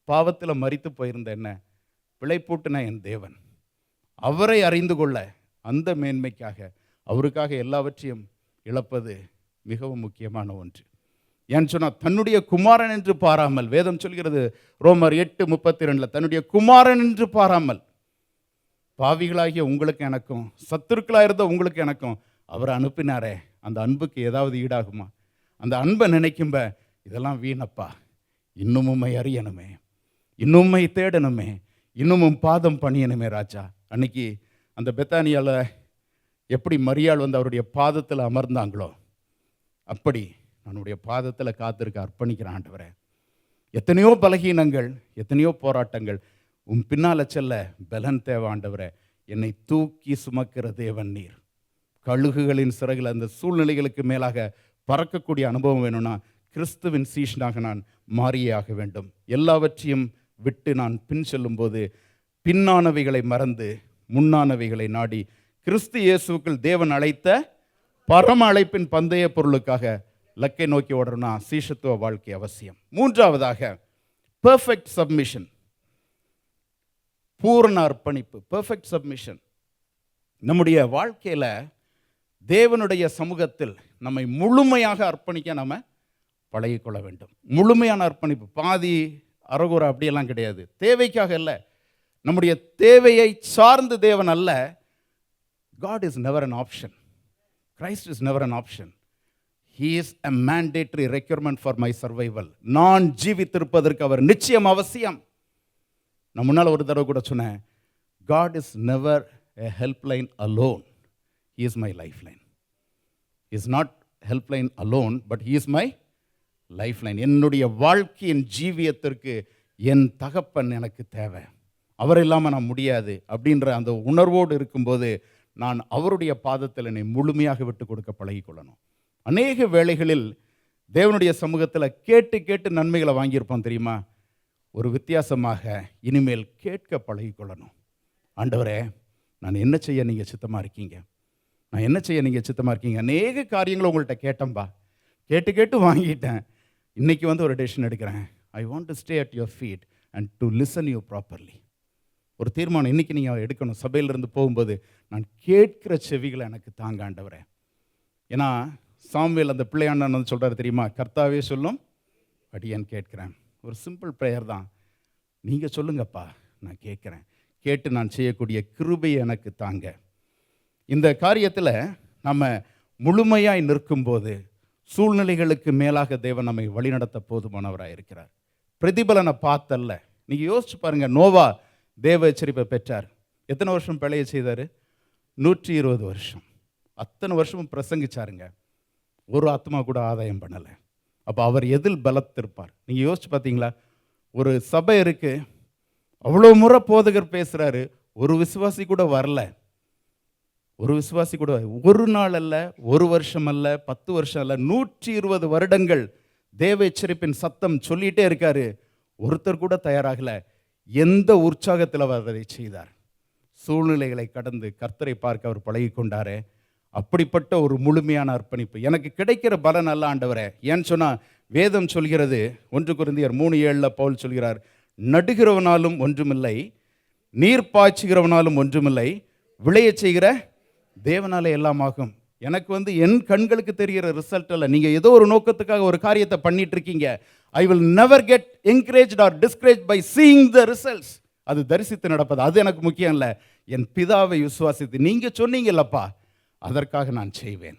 E: பாவத்தில் மரித்து போயிருந்த என்ன பிழைப்பூட்டின என் தேவன், அவரை அறிந்து கொள்ள அந்த மேன்மைக்காக அவருக்காக எல்லாவற்றையும் இழப்பது மிகவும் முக்கியமான ஒன்று. ஏன்னு சொன்னால் தன்னுடைய குமாரன் என்று பாராமல், வேதம் சொல்கிறது ரோமர் 8:32, தன்னுடைய குமாரன் என்று பாராமல் பாவிகளாகிய உங்களுக்கு எனக்கும் சத்துருக்களாக இருந்த உங்களுக்கு எனக்கும் அவர் அனுப்பினாரே, அந்த அன்புக்கு ஏதாவது ஈடாகுமா? அந்த அன்பை நினைக்கும்ப இதெல்லாம் வீணப்பா, இன்னும் அறியணுமே, இன்னும் தேடணுமே, இன்னும் பாதம் பணியணுமே ராஜா. அன்னைக்கு அந்த பெத்தானியாவில் எப்படி மரியாள் வந்து அவருடைய பாதத்தில் அமர்ந்தாங்களோ அப்படி என்னுடைய பாதத்தில் காத்திருக்க அர்ப்பணிக்கிறேன் ஆண்டவரே. எத்தனையோ பலகீனங்கள், எத்தனையோ போராட்டங்கள், உன் பின்னால் செல்ல பலன் தேவை ஆண்டவரே. என்னை தூக்கி சுமக்கிற தேவன் நீர். கழுகுகளின் சிறகுல அந்த சூழ்நிலைகளுக்கு மேலாக பறக்கக்கூடிய அனுபவம் வேணும்னா கிறிஸ்துவின் சீஷனாக நான் மாறியே ஆக வேண்டும். எல்லாவற்றையும் விட்டு நான் பின் செல்லும்போது பின்னானவைகளை மறந்து முன்னானவைகளை நாடி கிறிஸ்து இயேசுவுக்குள் தேவன் அழைத்த பரம அழைப்பின் பந்தய பொருளுக்காக லக்கை நோக்கி ஓடணும்னா சீஷத்துவ வாழ்க்கை அவசியம். 3வதாக பெர்ஃபெக்ட் சப்மிஷன், பூரண அர்ப்பணிப்பு, பெர்ஃபெக்ட் சப்மிஷன். நம்முடைய வாழ்க்கையில் தேவனுடைய சமூகத்தில் நம்மை முழுமையாக அர்ப்பணிக்க நம்ம பழகிக்கொள்ள வேண்டும். முழுமையான அர்ப்பணிப்பு, பாதி அறகுறை அப்படியெல்லாம் கிடையாது. தேவைக்காக இல்லை, நம்முடைய தேவையை சார்ந்து தேவன் அல்ல. God is never an option. Christ is never an option. He is a mandatory requirement for my survival. நான் ஜீவித்திருப்பதற்கு அவர் நிச்சயம் அவசியம். நான் முன்னால் ஒரு தடவை கூட சொன்னேன், God is never a helpline alone. He is my lifeline. He is not helpline alone, but he is my lifeline. என்னுடைய வாழ்க்கையின் ஜீவியத்திற்கு என் தகப்பன் எனக்கு தேவை, அவர் இல்லாமல் நான் முடியாது அப்படின்ற அந்த உணர்வோடு இருக்கும்போது நான் அவருடைய பாதத்தில் என்னை முழுமையாக விட்டு கொடுக்க பழகிக்கொள்ளணும். அநேக வேளைகளில் தேவனுடைய சமூகத்தில் கேட்டு கேட்டு நன்மைகளை வாங்கியிருப்போம் தெரியுமா? ஒரு வித்தியாசமாக இனிமேல் கேட்க பழகிக்கொள்ளணும். ஆண்டவரே, நான் என்ன செய்ய நீங்கள் சித்தமாக இருக்கீங்க, நான் என்ன செய்ய நீங்கள் சித்தமாக இருக்கீங்க. அநேக காரியங்களை உங்கள்கிட்ட கேட்டேன்பா, கேட்டு கேட்டு வாங்கிட்டேன். இன்றைக்கி வந்து ஒரு டெசிஷன் எடுக்கிறேன். I want to stay at your feet and to listen you properly. ஒரு தீர்மானம் இன்றைக்கி நீங்கள் எடுக்கணும். சபையிலிருந்து போகும்போது நான் கேட்கிற செவிகளை எனக்கு தாங்க ஆண்டவரே. ஏன்னா சாமுவேல் அந்த பிள்ளையாண்டன் வந்து சொல்கிறார் தெரியுமா, கர்த்தாவே சொல்லும் அடியேன் கேட்கிறேன். ஒரு சிம்பிள் ப்ரேயர் தான். நீங்கள் சொல்லுங்கப்பா, நான் கேட்குறேன், கேட்டு நான் செய்யக்கூடிய கிருபையை எனக்கு தாங்க. இந்த காரியத்தில் நம்ம முழுமையாய் நிற்கும்போது சூழ்நிலைகளுக்கு மேலாக தேவன் நம்மை வழிநடத்த போதுமானவராக இருக்கிறார். பிரதிபலனை பார்த்தல்ல. நீங்கள் யோசிச்சு பாருங்கள், நோவா தேவ எச்சரிப்பை பெற்றார். எத்தனை வருஷம் பிழைய செய்தார்? 120 வருஷம். அத்தனை வருஷமும் பிரசங்கிச்சாருங்க, ஒரு ஆத்மா கூட ஆதாயம் பண்ணலை. அப்போ அவர் எதில் பலத்திருப்பார்? நீங்கள் யோசிச்சு பார்த்தீங்களா? ஒரு சபை இருக்குது, அவ்வளோ முறை போதகர் பேசுகிறாரு, ஒரு விசுவாசி கூட வரல. ஒரு விசுவாசி கூட, ஒரு நாள் அல்ல, ஒரு வருஷம் அல்ல, 10 வருஷம் அல்ல, 120 வருடங்கள் தேவ எச்சரிப்பின் சத்தம் சொல்லிகிட்டே இருக்காரு, ஒருத்தர் கூட தயாராகலை. எந்த உற்சாகத்தில் அவர் அதை செய்தார்? சூழ்நிலைகளை கடந்து கர்த்தரை பார்க்க அவர் பழகி கொண்டாரே. அப்படிப்பட்ட ஒரு முழுமையான அர்ப்பணிப்பு எனக்கு கிடைக்கிற பலன் அல்ல ஆண்டவரே. ஏன்னு சொன்னால் வேதம் சொல்கிறது, 1 கொரிந்தியர் 3:7 பவுல் சொல்கிறார், நடுகிறவனாலும் ஒன்றுமில்லை, நீர் பாய்ச்சுகிறவனாலும் ஒன்றுமில்லை, விளைய செய்கிற தேவனாலே எல்லாம் ஆகும். எனக்கு வந்து என் கண்களுக்கு தெரிகிற ரிசல்ட் அல்ல. நீங்கள் ஏதோ ஒரு நோக்கத்துக்காக ஒரு காரியத்தை பண்ணிட்டு இருக்கீங்க. I will never get encouraged or discouraged by seeing the results. அது தரிசித்து நடப்பது, அது எனக்கு முக்கியம் இல்லை. என் பிதாவை விசுவாசித்து நீங்கள் சொன்னீங்கல்லப்பா, அதற்காக நான் செய்வேன்.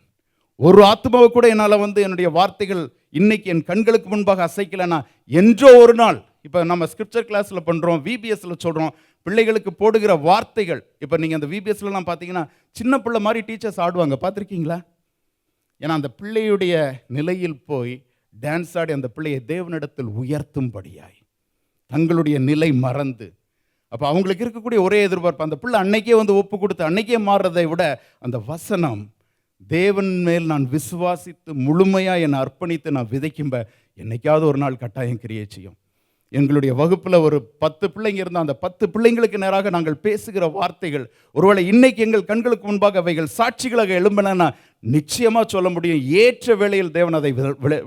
E: ஒரு ஆத்மாவை கூட என்னால் வந்து என்னுடைய வார்த்தைகள் இன்னைக்கு என் கண்களுக்கு முன்பாக அசைக்கலைன்னா என்றோ ஒரு நாள், இப்போ நம்ம ஸ்கிரிப்சர் கிளாஸில் பண்ணுறோம், விபிஎஸ்ல சொல்கிறோம், பிள்ளைகளுக்கு போடுகிற வார்த்தைகள். இப்போ நீங்கள் அந்த விபிஎஸ்லாம் பார்த்தீங்கன்னா சின்ன பிள்ளை மாதிரி டீச்சர்ஸ் ஆடுவாங்க, பார்த்துருக்கீங்களா? ஏன்னா அந்த பிள்ளையுடைய நிலையில் போய் டான்ஸ் ஆடி அந்த பிள்ளையை தேவனிடத்தில் உயர்த்தும்படியாய் தங்களுடைய நிலை மறந்து, அப்போ அவங்களுக்கு இருக்கக்கூடிய ஒரே எதிர்பார்ப்பு, அந்த பிள்ளை அன்னைக்கே வந்து ஒப்பு கொடுத்து அன்னைக்கே மாறுறதை விட அந்த வசனம் தேவன் மேல் நான் விசுவாசித்து முழுமையாக என்னை அர்ப்பணித்து நான் விதைக்கும்ப என்னைக்காவது ஒரு நாள் கட்டாயம் கிரியை செய்யும். எங்களுடைய வகுப்பில் ஒரு 10 பிள்ளைங்க இருந்தால் அந்த 10 பிள்ளைங்களுக்கு நேராக நாங்கள் பேசுகிற வார்த்தைகள் ஒருவேளை இன்னைக்கு எங்கள் கண்களுக்கு முன்பாக அவைகள் சாட்சிகளாக எழும்பினா நிச்சயமாக சொல்ல முடியும், ஏற்ற வேளையில் தேவன் அதை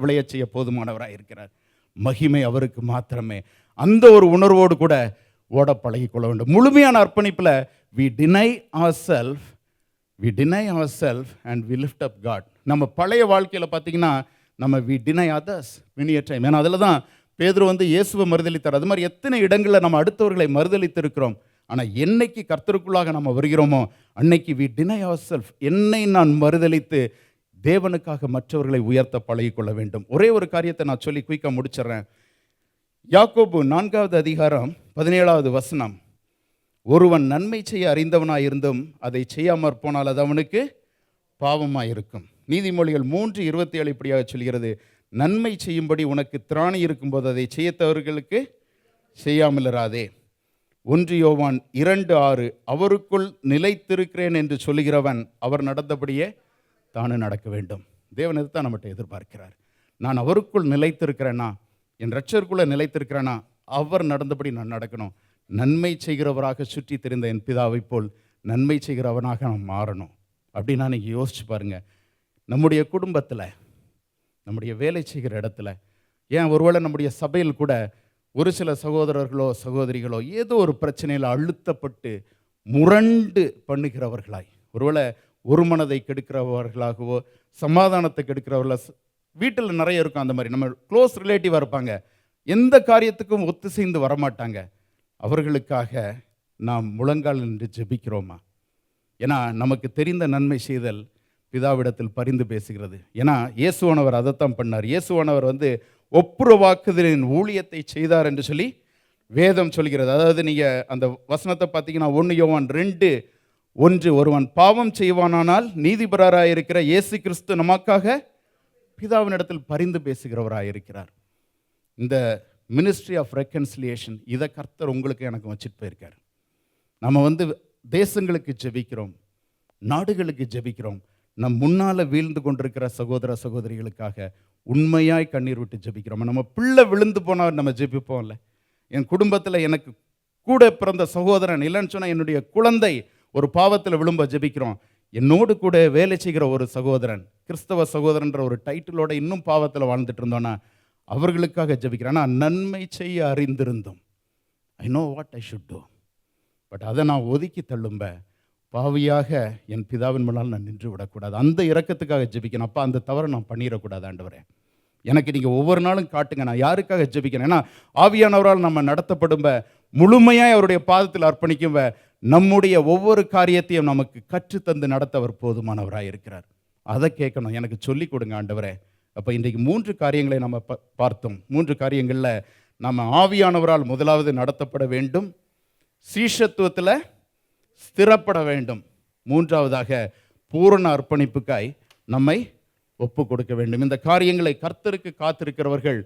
E: விளையச் செய்ய போதுமானவராக இருக்கிறார். மகிமை அவருக்கு மாத்திரமே. அந்த ஒரு உணர்வோடு கூட ஓட பழகிக்கொள்ள வேண்டும். முழுமையான அர்ப்பணிப்பில் we deny ourselves and we lift up God. நம்ம பழைய வாழ்க்கையில் பார்த்தீங்கன்னா நம்ம we deny others many a time. ஏன்னா அதில் தான் பேதுரு இயேசுவை மறுதலித்தார். அது மாதிரி எத்தனை இடங்களில் நம்ம அடுத்தவர்களை மறுதலித்து இருக்கிறோம். ஆனால் என்னைக்கு கர்த்தருக்குள்ளாக நம்ம வருகிறோமோ அன்னைக்கு we deny ourselves, என்னை நான் மறுதலித்து தேவனுக்காக மற்றவர்களை உயர்த்த பழகிக்கொள்ள வேண்டும். ஒரே ஒரு காரியத்தை நான் சொல்லி குயிக்காக முடிச்சிடுறேன். யாக்கோபு 4வது அதிகாரம் 17வது வசனம், ஒருவன் நன்மை செய்ய அறிந்தவனாயிருந்தும் அதை செய்யாமற் போனால் அது அவனுக்கு பாவமாயிருக்கும். நீதிமொழிகள் 3:27 இப்படியாக சொல்கிறது, நன்மை செய்யும்படி உனக்கு திராணி இருக்கும்போது அதை செய்யத்தவர்களுக்கு செய்யாமல் இராதே. 1 யோவான் 2:6, அவருக்குள் நிலைத்திருக்கிறேன் என்று சொல்லுகிறவன் அவர் நடந்தபடியே தானே நடக்க வேண்டும். தேவன் இதுதான் நம்மகிட்ட எதிர்பார்க்கிறார். நான் அவருக்குள் நிலைத்திருக்கிறேன்னா, என் இரட்சகருக்குள்ளே நிலைத்திருக்கிறேன்னா அவர் நடந்தபடி நான் நடக்கணும். நன்மை செய்கிறவராக சுற்றி திரிந்த என் பிதாவை போல் நன்மை செய்கிறவனாக நான் மாறணும். அப்படின்னு நான் யோசிச்சு பாருங்க. நம்முடைய குடும்பத்தில், நம்முடைய வேலை செய்கிற இடத்துல, ஏன் ஒருவேளை நம்முடைய சபையில் கூட ஒரு சில சகோதரர்களோ சகோதரிகளோ ஏதோ ஒரு பிரச்சனையில் அழுத்தப்பட்டு முரண்டு பண்ணுகிறவர்களாய், ஒருவேளை ஒரு மனதை கெடுக்கிறவர்களாகவோ சமாதானத்தை கெடுக்கிறவர்கள வீட்டில் நிறைய இருக்கும். அந்த மாதிரி நம்ம க்ளோஸ் ரிலேட்டிவாக இருப்பாங்க, எந்த காரியத்துக்கும் ஒத்துசைந்து வரமாட்டாங்க. அவர்களுக்காக நாம் முழங்கால் நின்று ஜெபிக்கிறோமா? ஏன்னா நமக்கு தெரிந்த நன்மை செய்தல் பிதாவிடத்தில் பரிந்து பேசுகிறது. ஏன்னா இயேசுவானவர் அதைத்தான் பண்ணார். இயேசுவானவர் ஒப்புரவாக்குதலின் ஊழியத்தை செய்தார் என்று சொல்லி வேதம் சொல்கிறது. அதாவது நீங்கள் அந்த வசனத்தை பார்த்தீங்கன்னா 1 யோவான் 2:1, ஒருவன் பாவம் செய்வானானால் நீதிபரராக இருக்கிற இயேசு கிறிஸ்து நமக்காக பிதாவினிடத்தில் பரிந்து பேசுகிறவராக இருக்கிறார். இந்த மினிஸ்ட்ரி ஆஃப் ரெக்கன்சிலியேஷன் இதை கர்த்தர் உங்களுக்கு எனக்கு வச்சுட்டு போயிருக்கார். நம்ம தேசங்களுக்கு ஜெபிக்கிறோம், நாடுகளுக்கு ஜெபிக்கிறோம். நம் முன்னால் வீழ்ந்து கொண்டிருக்கிற சகோதர சகோதரிகளுக்காக உண்மையாய் கண்ணீர் விட்டு ஜெபிக்கிறோம். நம்ம பிள்ளை விழுந்து போனால் நம்ம ஜெபிப்போம்ல. என் குடும்பத்தில் எனக்கு கூட பிறந்த சகோதரன் இல்லைன்னு சொன்னால் என்னுடைய குழந்தை ஒரு பாவத்தில் விழும்ப ஜெபிக்கிறோம். என்னோடு கூட வேலை செய்கிற ஒரு சகோதரன், கிறிஸ்தவ சகோதரன்ற ஒரு டைட்டிலோட இன்னும் பாவத்தில் வாழ்ந்துட்டு இருந்தோன்னா அவர்களுக்காக ஜெபிக்கிறேன். ஆனால் நன்மை செய்ய அறிந்திருந்தோம், I know what I should do, but அதை நான் ஒதுக்கி தள்ளும்ப பாவியாக என் பிதாவின் முன்னால் நான் நின்று விடக்கூடாது. அந்த இரக்கத்துக்காக ஜெபிக்கணும். அப்போ அந்த தவறை நான் பண்ணிடக்கூடாது. ஆண்டவரே, எனக்கு நீங்கள் ஒவ்வொரு நாளும் காட்டுங்க, நான் யாருக்காக ஜெபிக்கிறேன். ஏன்னா ஆவியானவரால் நம்ம நடத்தப்படும்ப முழுமையாக அவருடைய பாதத்தில் அர்ப்பணிக்கும்ப நம்முடைய ஒவ்வொரு காரியத்தையும் நமக்கு கற்றுத்தந்து நடத்த அவர் போதுமானவராக இருக்கிறார். அதை கேட்கணும், எனக்கு சொல்லிக் கொடுங்க ஆண்டவரே. அப்போ இன்றைக்கு 3 காரியங்களை நம்ம பார்த்தோம். 3 காரியங்களில் நம்ம ஆவியானவரால் முதலாவது நடத்தப்பட வேண்டும், சீஷத்துவத்தில் ஸ்திரப்பட வேண்டும், 3வதாக பூரண அர்ப்பணிப்புக்காய் நம்மை ஒப்பு கொடுக்க வேண்டும். இந்த காரியங்களை கர்த்தருக்கு காத்திருக்கிறவர்கள்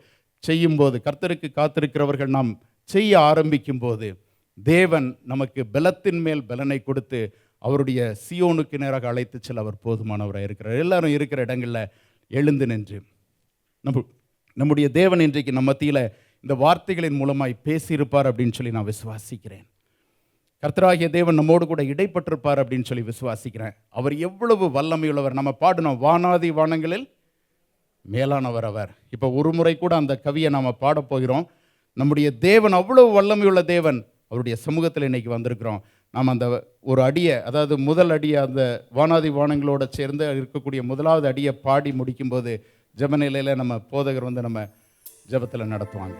E: செய்யும்போது, கர்த்தருக்கு காத்திருக்கிறவர்கள் நாம் செய்ய ஆரம்பிக்கும் போது தேவன் நமக்கு பலத்தின் மேல் பலனை கொடுத்து அவருடைய சியோனுக்கு நேராக அழைத்து செல்ல அவர் போதுமானவராக இருக்கிறார். எல்லாரும் இருக்கிற இடங்களில் எழுந்து நின்று நம்முடைய தேவன் இன்றைக்கு நம்ம மத்தியில் இந்த வார்த்தைகளின் மூலமாய் பேசியிருப்பார் அப்படின்னு சொல்லி நான் விசுவாசிக்கிறேன். கர்த்தராகிய தேவன் நம்மோடு கூட இடைப்பட்டிருப்பார் அப்படின்னு சொல்லி விசுவாசிக்கிறேன். அவர் எவ்வளவு வல்லமையுள்ளவர். நம்ம பாடணும், வானாதி வானங்களில் மேலானவர் அவர். இப்போ ஒரு முறை கூட அந்த கவியை நாம் பாடப்போகிறோம். நம்முடைய தேவன் அவ்வளவு வல்லமையுள்ள தேவன், அவருடைய சமூகத்தில் இன்னைக்கு வந்திருக்கிறோம். நாம் அந்த ஒரு அடியை, அதாவது முதல் அடியை, அந்த வானாதி வானங்களோட சேர்ந்து இருக்கக்கூடிய முதலாவது அடியை பாடி முடிக்கும்போது ஜெபநிலையில் நம்ம போதகர் நம்ம ஜெபத்தில் நடத்துவாங்க.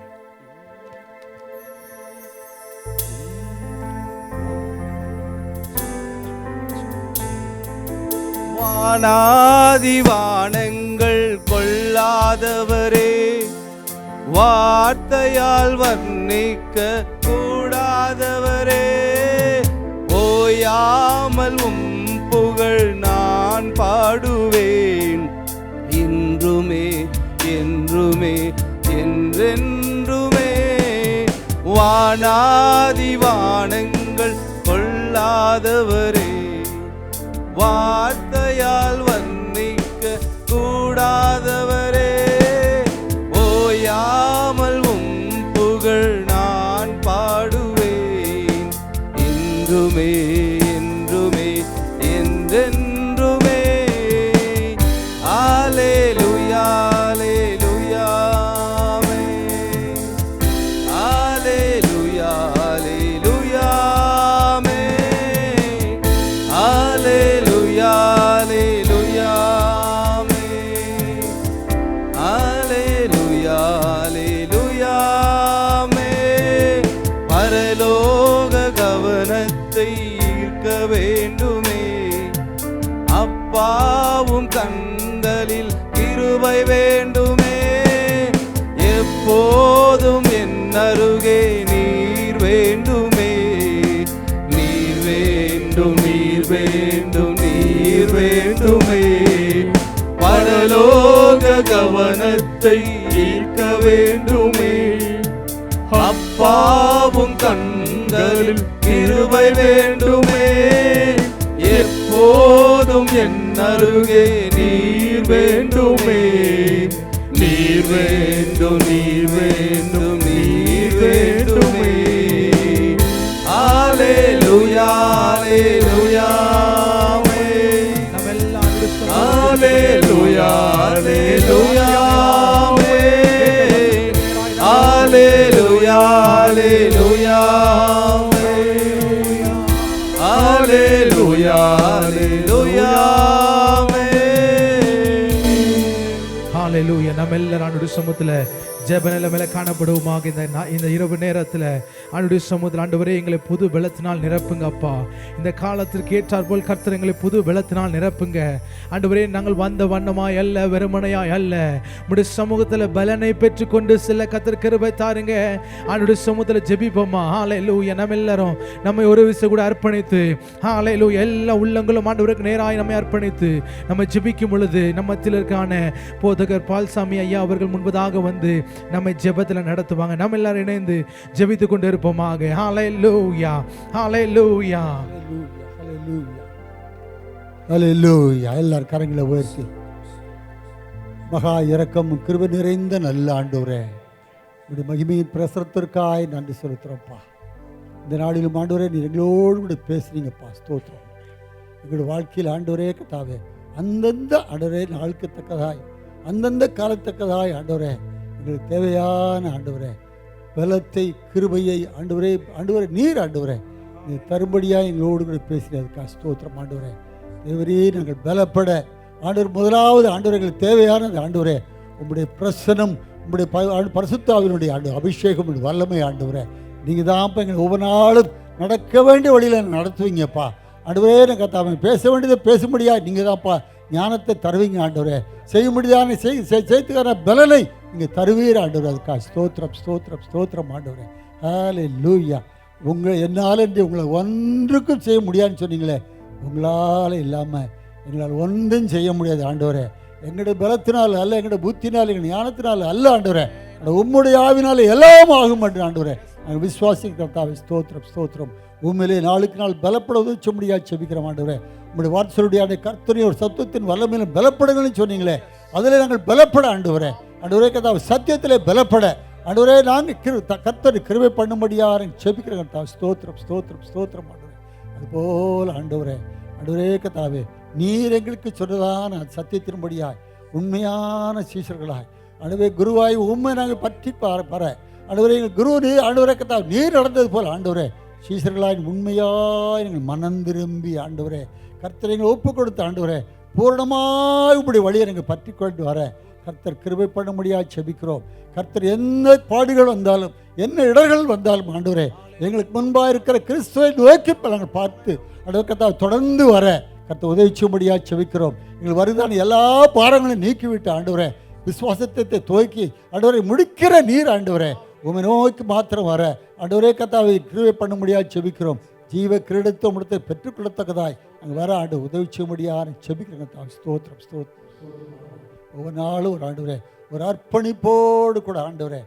A: வானாதி வானங்கள் கொள்ளாதவரே, வார்த்தையால் வர்ணிக்க கூடாதவரே, ஓயாமல் புகழ் நான் பாடுவேன், இன்றுமே என்றுமே என்றென்றுமே. வானாதி வானங்கள் கொள்ளாதவரே, வார்த்தையால் அப்பாவும் கண்களில் கிருபை வேண்டுமே. எப்போதும் என் அருகே நீர் வேண்டுமே. நீர் வேண்டும், நீர் வேண்டும், நீர் வேண்டுமே. பரலோக கவனத்தை ஈர்க்க வேண்டுமே. அப்பாவும் கண்களில் கிருபை வேண்டுமே. எப்போதும் என் அருகே நீர் வேண்டுமே. நீர் வேண்டும், நீர் வேண்டும், நீர் வேண்டுமே. அல்லேலூயா, அல்லேலூயா, அல்லேலூயா, அல்லேலூயா, அல்லேலூயா, அல்லேலூயா, அல்லேலூயா, அல்லேலூயா.
D: ஹalleluya. நம்ம எல்லாரும் ஆண்டவருடைய சமூகத்துல ஜெப நிலைமையில காணப்படுவோமாக. இந்த இரவு நேரத்தில் ஆண்டவருடைய சமூகத்தில் ஆண்டவரே எங்களை புது பலத்தினால் நிரப்புங்க அப்பா. இந்த காலத்திற்கு ஏற்றாற்போல் கர்த்தர் எங்களை புது பலத்தினால் நிரப்புங்க ஆண்டவரே. நாங்கள் வந்த வண்ணமாய் அல்ல, வெறுமனையாய் அல்ல, உம்முடைய சமூகத்தில் பலனை பெற்றுக்கொண்டு சில கர்த்தர் கிருபை தாருங்க. ஆண்டவருடைய சமூகத்தில் ஜெபிப்போமா. ஹalleluya. நம்ம எல்லாரும் நம்மை ஒரு விஷயம் கூட அர்ப்பணித்து ஹalleluya எல்லா உள்ளங்களும் ஆண்டவருக்கு நேராய் நம்மை அர்ப்பணித்து நம்ம ஜெபிக்கும் பொழுது நம்ம மத்தியிற்கான போதகர் பால்சாமி ஐயா அவர்கள் முன்பதாக வந்து நம்மை ஜெபத்தில் நடத்துவாங்க. நம்ம எல்லாரும் இணைந்து ஜெபித்து கொண்டு இருப்போமாக. ஹalleluya, ஹalleluya,
F: ஹalleluya. எல்லாரும் கரங்களை உயர்த்தி மகா இரக்கம் கிருபை நிறைந்த நல்ல ஆண்டவரே, உடைய மகிமையின் பிரசரத்திற்காய் நன்றி செலுத்துறோம்ப்பா. இந்த நாளிலும் ஆண்டவரே நீ எங்களோடு கூட பேசுறீங்கப்பா. ஸ்தோத்திரம். எங்களுடைய வாழ்க்கையில் ஆண்டவரே கர்த்தாவே அந்தந்த ஆண்டவரே நாளுக்கு தக்கதாய் அந்தந்த காலத்தக்கதாய் ஆண்டவரே எங்களுக்கு தேவையான ஆண்டவரே பலத்தை கிருபையை ஆண்டவரே நீர் ஆண்டவரே நீ தரும்படியாக எங்களோடு கூட பேசினதுக்கா ஸ்தோத்திரம் ஆண்டவரே. தேவரே நாங்கள் பலப்பட ஆண்டவர் முதலாவது ஆண்டவரை எங்களுக்கு தேவையானது ஆண்டவரே உங்களுடைய பிரசனம், உங்களுடைய பரிசுத்தாவினுடைய அபிஷேகம், வல்லமை ஆண்டவரே. நீங்கள் தான் எங்களுக்கு ஒவ்வொரு நாளும் நடக்க வேண்டிய வழியில் நடத்துவீங்கப்பா ஆண்டவரே. எனக்கு கர்த்தாவே பேச வேண்டியதை பேச முடியாது, நீங்கள் தான்ப்பா ஞானத்தை தருவீங்க ஆண்டவரே. செய்ய முடியாத செய்துக்கான பலனை நீங்கள் தருவீர் ஆண்டவரே. அதுக்காக ஸ்தோத்திரம், ஸ்தோத்திரம், ஸ்தோத்திரம் ஆண்டவரே. ஹல்லேலூயா. என்னால் என்று உங்களை ஒன்றுக்கும் செய்ய முடியாதுன்னு சொன்னீங்களே, உங்களால் இல்லாமல் எங்களால் ஒன்றும் செய்ய முடியாது ஆண்டவரே. எங்களுடைய பலத்தினால் அல்ல, எங்களுடைய புத்தினால், எங்கள் ஞானத்தினால் அல்ல ஆண்டவரே, உம்முடைய ஆவினால எல்லாம் ஆகும் என்று ஆண்டவரே நாங்கள் விசுவாசிக்கிறதாவே. ஸ்தோத்திரம், ஸ்தோத்திரம். உண்மையிலே நாளுக்கு நாள் பலப்பட உதவிச்ச முடியாது செபிக்கிறோம் ஆண்டவரே. உங்களுடைய வார்த்தையுடைய அந்த கர்த்தனை ஒரு சத்துவத்தின் வல்லமையிலும் பலப்படுங்கள்னு சொன்னீங்களே, அதில் நாங்கள் பலப்பட ஆண்டவரே. ஆண்டவரே கர்த்தாவே சத்தியத்திலே பலப்பட ஆண்டவரே நாங்கள் கர்த்தரை கிருபை பண்ணும்படியாக செபிக்கிறோம் கர்த்தாவே. ஸ்தோத்திரம், ஸ்தோத்திரம், ஸ்தோத்திரம் ஆண்டவரே. அதுபோல் ஆண்டவரே கர்த்தாவே நீர் எங்களுக்கு சொன்னதான சத்தியத்தின்படியாய் உண்மையான சீஷர்களாய் ஆண்டவரே குருவாய் உண்மை நாங்கள் பற்றி பார ஆண்டவரே எங்கள் குரு நீர் ஆண்டவரே கர்த்தாவே நீர் நடந்தது போல் ஆண்டவரே சீஷர்களாய் உண்மையாய் நீங்கள் மனம் திரும்பி ஆண்டவரே கர்த்தரை எங்களை ஒப்பு கொடுத்த ஆண்டவரே பூரணமாய் உங்களுடைய வழியை நாங்கள் பற்றி கொண்டு வர கர்த்தர் கிருபை பண்ண முடியாது செபிக்கிறோம். கர்த்தர் என்ன பாடுகள் வந்தாலும் என்ன இடர்கள் வந்தாலும் ஆண்டவரே எங்களுக்கு முன்பாக இருக்கிற கிறிஸ்துவை நோக்கி நாங்கள் பார்த்து ஆண்டவர் கர்த்தாவை தொடர்ந்து வர கர்த்தர் உதவிச்சும்படியாக செபிக்கிறோம். எங்கள் வருதான எல்லா பாரங்களையும் நீக்கிவிட்டு ஆண்டவரே விசுவாசத்தை துவக்கி ஆண்டவரை முடிக்கிற நீர் ஆண்டவரே உமை நோக்கி மாத்திரம் வர ஆண்டவரே கர்த்தாவை கிருபை பண்ண முடியாது செபிக்கிறோம். ஜீவ கிரீடத்தை உம்மிடத்தை பெற்றுக்கொள்ளத்தக்கதாய் நாங்கள் வர ஆண்டு உதவி செய்யும்படியாக செபிக்கிறோங்க. ஸ்தோத்திரம், ஸ்தோத்திரம். ஒவ்வொரு நாளும் ஒரு ஆண்டவரே ஒரு அர்ப்பணிப்போடு கூட ஆண்டவரே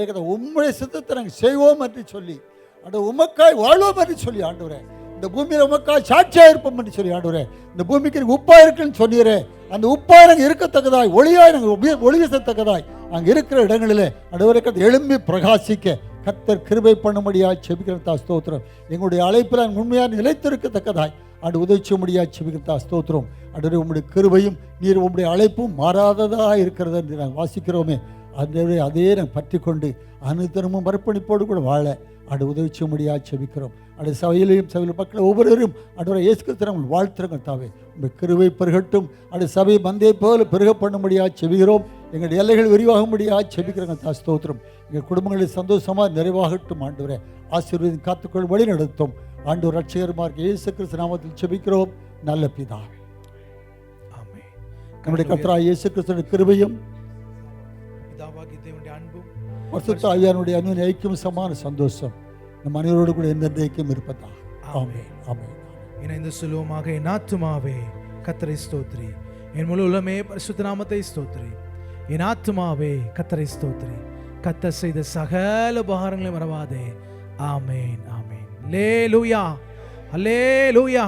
F: கதை உம்முடைய சித்தத்தை நாங்கள் செய்வோம் என்று சொல்லி ஆண்டவர் உமக்காய் வாழ்வோம் என்று சொல்லி ஆண்டவரே இந்த பூமியில் உமக்காய் சாட்சியாக இருப்போம் என்று சொல்லி ஆண்டவரே இந்த பூமிக்கு எனக்கு உப்பாக இருக்குன்னு சொன்னீரே அந்த உப்பாக நாங்கள் இருக்கத்தக்கதாய் ஒளியாய் நாங்கள் ஒளி வீசத்தக்கதாய் நாங்கள் இருக்கிற இடங்களில் ஆண்டவரே கதை எழும்பி பிரகாசிக்க கர்த்தர் கிருபை பண்ணும்படியாக செபிக்கிறதா ஸ்தோத்திரம். எங்களுடைய அழைப்பில் உண்மையாக நிலைத்திருக்கத்தக்கதாய் ஆண்டு உதவி முடியாது செபிக்கிறதா ஸ்தோத்திரம். ஆண்டவரே உங்களுடைய கிருபையும் நீர் உங்களுடைய அழைப்பும் மாறாததாக இருக்கிறது என்று நாங்கள் வாசிக்கிறோமே ஆண்டவரே அதே நாங்கள் பற்றி கொண்டு அனுதினமும் அர்ப்பணிப்போடு கூட வாழ ஆண்டு உதவி முடியாது செபிக்கிறோம். ஆண்டு சபையிலையும் மக்கள் ஒவ்வொருவரும் ஆண்டவரை இயேசு கிறிஸ்துவின் வாழ்த்துறங்கள் தாவே உங்கள் கிருபை பெருகட்டும். ஆண்டு சபை மந்தையை போல பெருக பண்ணும்படியாக செபிக்கிறோம். எங்களுடைய எல்லைகள் விரிவாகும்படியாக செபிக்கிறோங்க தா ஸ்தோத்திரம். எங்கள் குடும்பங்களில் சந்தோஷமாக நிறைவாகட்டும் ஆண்டவரே ஆசீர்வாதம் காத்துக்கொள் வழி நடத்தும் ஆண்டவர் ரட்சகருமார் இயேசு கிறிஸ்து நாமத்தில் செபிக்கிறோம் நல்ல பிதாவே. ஆமென். நம்முடைய கர்த்தராகிய இயேசு கிறிஸ்துவின் கிருபையும்
D: பிதாவாகிய தேவனுடைய அன்பும்
F: பரிசுத்த ஆவியானுடைய அன்பின் ஐக்கியம் சமான சந்தோஷம் நம் அனைவரோடு கூட என்றென்றைக்கும் இருப்பதாக. ஆமென். ஆமென்.
D: இணைந்து சொல்லுவோமாக. என் ஆத்துமாவே கர்த்தரை ஸ்தோத்திரி, என் முழு உள்ளமே பரிசுத்த நாமத்தை ஸ்தோத்திரி. என் ஆத்துமாவே கர்த்தரை ஸ்தோத்திரி, கர்த்தர் செய்த சகல உபகாரங்களை மறவாதே. ஆமென். ஆமென். அல்லேலூயா, அல்லேலூயா.